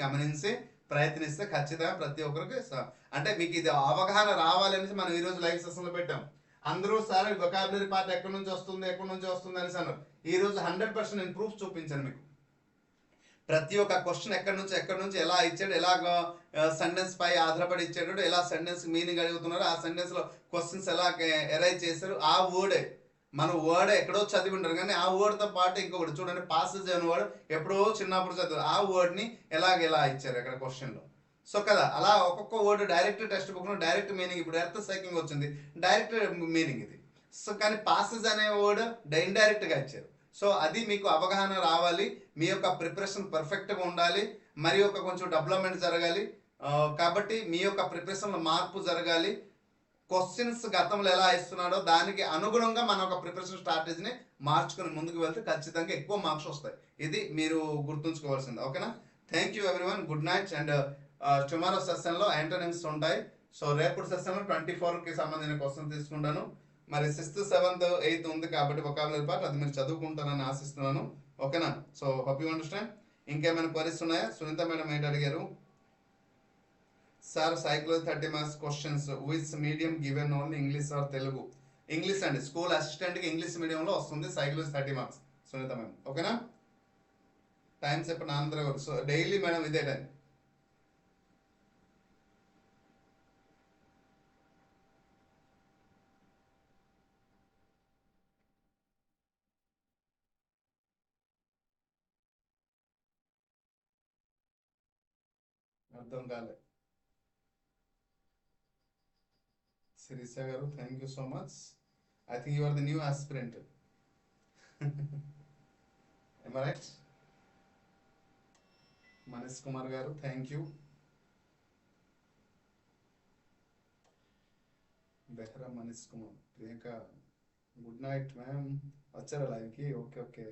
గమనించి ప్రయత్నిస్తే ఖచ్చితంగా ప్రతి ఒక్కరికి అంటే మీకు ఇది అవగాహన రావాలనేసి మనం ఈరోజు లైవ్ సెషన్లో పెట్టాం. అందరూ సార్ వొకాబులరీ పార్ట్ ఎక్కడి నుంచి వస్తుంది అనేసి అన్నారు. ఈరోజు 100% నేను ప్రూఫ్ చూపించాను మీకు. ప్రతి ఒక్క క్వశ్చన్ ఎక్కడి నుంచి ఎలా ఇచ్చాడు, ఎలాగ సెంటెన్స్ పై ఆధారపడి ఇచ్చాడు, ఎలా సెంటెన్స్ మీనింగ్ అడుగుతున్నారు, ఆ సెంటెన్స్ లో క్వశ్చన్స్ ఎలా ఎరైజ్ చేశారు, ఆ వర్డే మన వర్డ్ ఎక్కడో చదివి ఉంటారు. కానీ ఆ వర్డ్తో పాటు ఇంకొకటి చూడండి, పాసేజ్ అనే వర్డ్ ఎప్పుడో చిన్నప్పుడు చదివారు, ఆ వర్డ్ని ఎలా ఇచ్చారు అక్కడ క్వశ్చన్లో. సో కదా, అలా ఒక్కొక్క వర్డ్ డైరెక్ట్ టెక్స్ట్ బుక్లో డైరెక్ట్ మీనింగ్, ఇప్పుడు ఎర్త్ సైకింగ్ వచ్చింది డైరెక్ట్ మీనింగ్ ఇది. సో కానీ పాసేజ్ అనే వర్డ్ ఇండైరెక్ట్గా ఇచ్చారు. సో అది మీకు అవగాహన రావాలి, మీ యొక్క ప్రిపరేషన్ పర్ఫెక్ట్గా ఉండాలి, మరి ఒక కొంచెం డెవలప్మెంట్ జరగాలి. కాబట్టి మీ యొక్క ప్రిపరేషన్లో మార్పు జరగాలి. క్వశ్చన్స్ గతంలో ఎలా ఇస్తున్నాడో దానికి అనుగుణంగా మన ఒక ప్రిపరేషన్ స్ట్రాటజీని మార్చుకుని ముందుకు వెళ్తే ఖచ్చితంగా ఎక్కువ మార్క్స్ వస్తాయి. ఇది మీరు గుర్తుంచుకోవాల్సింది. ఓకేనా? Thank you everyone, good night. And tomorrow సెషన్లో యాంటోనిమ్స్ ఉంటాయి. సో రేపు సెషన్లో 24కి సంబంధించిన క్వశ్చన్ తీసుకుంటాను. మరి 6th, 7th, 8th ఉంది కాబట్టి వొకాబులరీ పార్ట్ అది మీరు చదువుకుంటారని ఆశిస్తున్నాను. ఓకేనా? So hope you understand. ఇంకేమైనా క్వరీస్ ఉన్నాయా? సునీత మేడం ఏంటి అడిగారు? Sir psychology 30 marks questions with medium given only English or Telugu. English అండి, స్కూల్ అసిస్టెంట్కి ఇంగ్లీష్ మీడియంలో వస్తుంది సైకాలజీ 30 మార్క్స్ సునీత మేడం. ఓకేనా? టైం చెప్పండి ఆంధ్ర వరకు. సో డైలీ మేడం ఇదే టైం. అర్థం కాలే. శిరీష గారు, thank you so much. I think you are the new aspirant. Am I right? Manish Kumar గారు, thank you. Behra Manish Kumar, Priyanka good night ma'am. వచ్చారా లైవ్కి? Okay okay.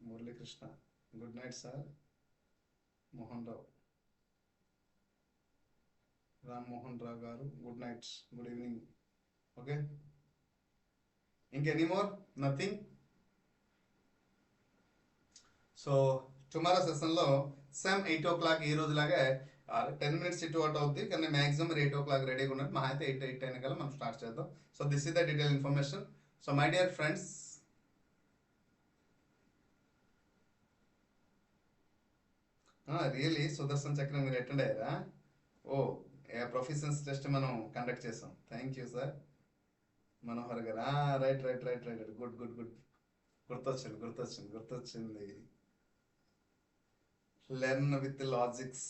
Muralikrishna good night sir. Mohan Rao, Ram Mohan Rao garu good night, good evening. Okay, ఇంకెనీ more? Nothing. So tomorrow సెషన్లో same 8 o'clock ఈ రోజులాగే 10 minutes ఇటు out అవుద్ది, కానీ maximum 8 o'clock రెడీగా ఉన్నట్టు, మా అయితే 8:10 కల్లా మనం స్టార్ట్ చేద్దాం. So this is the detail information. So my dear friends, really Sudarshan చక్రం మీరు అటెండ్ అయ్యారా? ఓ, ప్రొఫెషన్స్ టెస్ట్ మనం కండక్ట్ చేసాం. థ్యాంక్ యూ సార్ మనోహర్ గారు. Right right right right, good good good, గుర్తొచ్చింది గుర్తొచ్చింది గుర్తొచ్చింది. Learn with logics,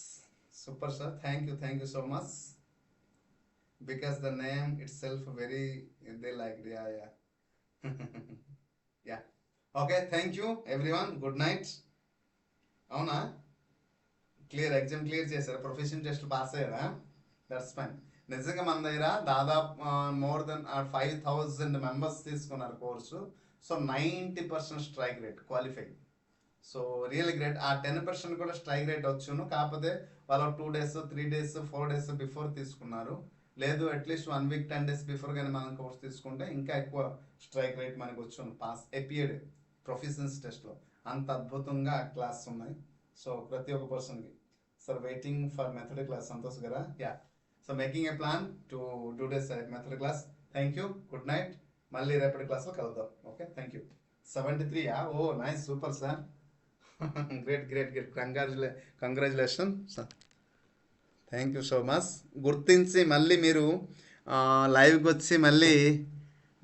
super sir, thank you so much. Because the name it self very they like, yeah yeah yeah. Okay, thank you everyone, good night. అవునా, clear, exam clear చేశారా? Profession test pass అయ్యారా? That's fine. నిజంగా మన దగ్గర దాదాపు more than 5,000 members తీసుకున్నారు course. So 90% strike rate, qualify. So real great. ఆ 10% కూడా స్ట్రైక్ రేట్ వచ్చును, కాకపోతే వాళ్ళు 2 days 3 days 4 days బిఫోర్ తీసుకున్నారు. లేదు అట్లీస్ట్ 1 week 10 days బిఫోర్ కానీ మనం కోర్స్ తీసుకుంటే ఇంకా ఎక్కువ స్ట్రైక్ రేట్ మనకు వచ్చును. పాస్ ఎపియడ్ ప్రొఫెషన్స్ టెస్ట్లో అంత అద్భుతంగా క్లాస్ ఉన్నాయి. సో ప్రతి ఒక్క పర్సన్కి. Sir waiting for method class, Santosh గారా? Yeah. So making a plan to do days method class. Thank you, good night. మళ్ళీ రేపటి క్లాస్లో కలుద్దాం. Okay, thank you. 73, oh nice, super sir. Great great great, congratulation sir, thank you so much. గుర్తించి మళ్ళీ మీరు లైవ్కి వచ్చి మళ్ళీ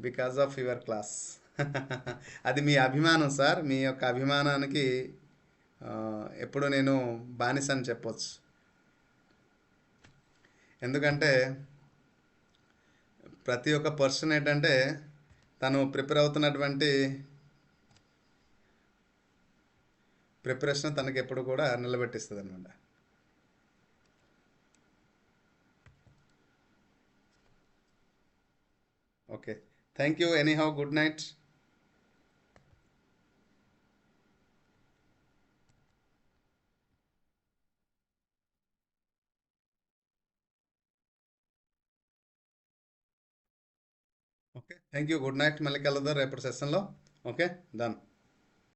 బికాజ్ ఆఫ్ యువర్ క్లాస్ అది మీ అభిమానం సార్, మీ యొక్క అభిమానానికి ఎప్పుడు నేను బానిస అని చెప్పొచ్చు. ఎందుకంటే ప్రతి ఒక్క పర్సన్ ఏంటంటే తను ప్రిపేర్ అవుతున్నటువంటి ప్రిపరేషన్ తనకి ఎప్పుడు కూడా నిలబెట్టిస్తుంది అనమాట. Okay, thank you anyhow, good night. Okay, thank you, good night. మళ్ళీ కలుద్దాం రేపటి సెషన్లో. Okay, done.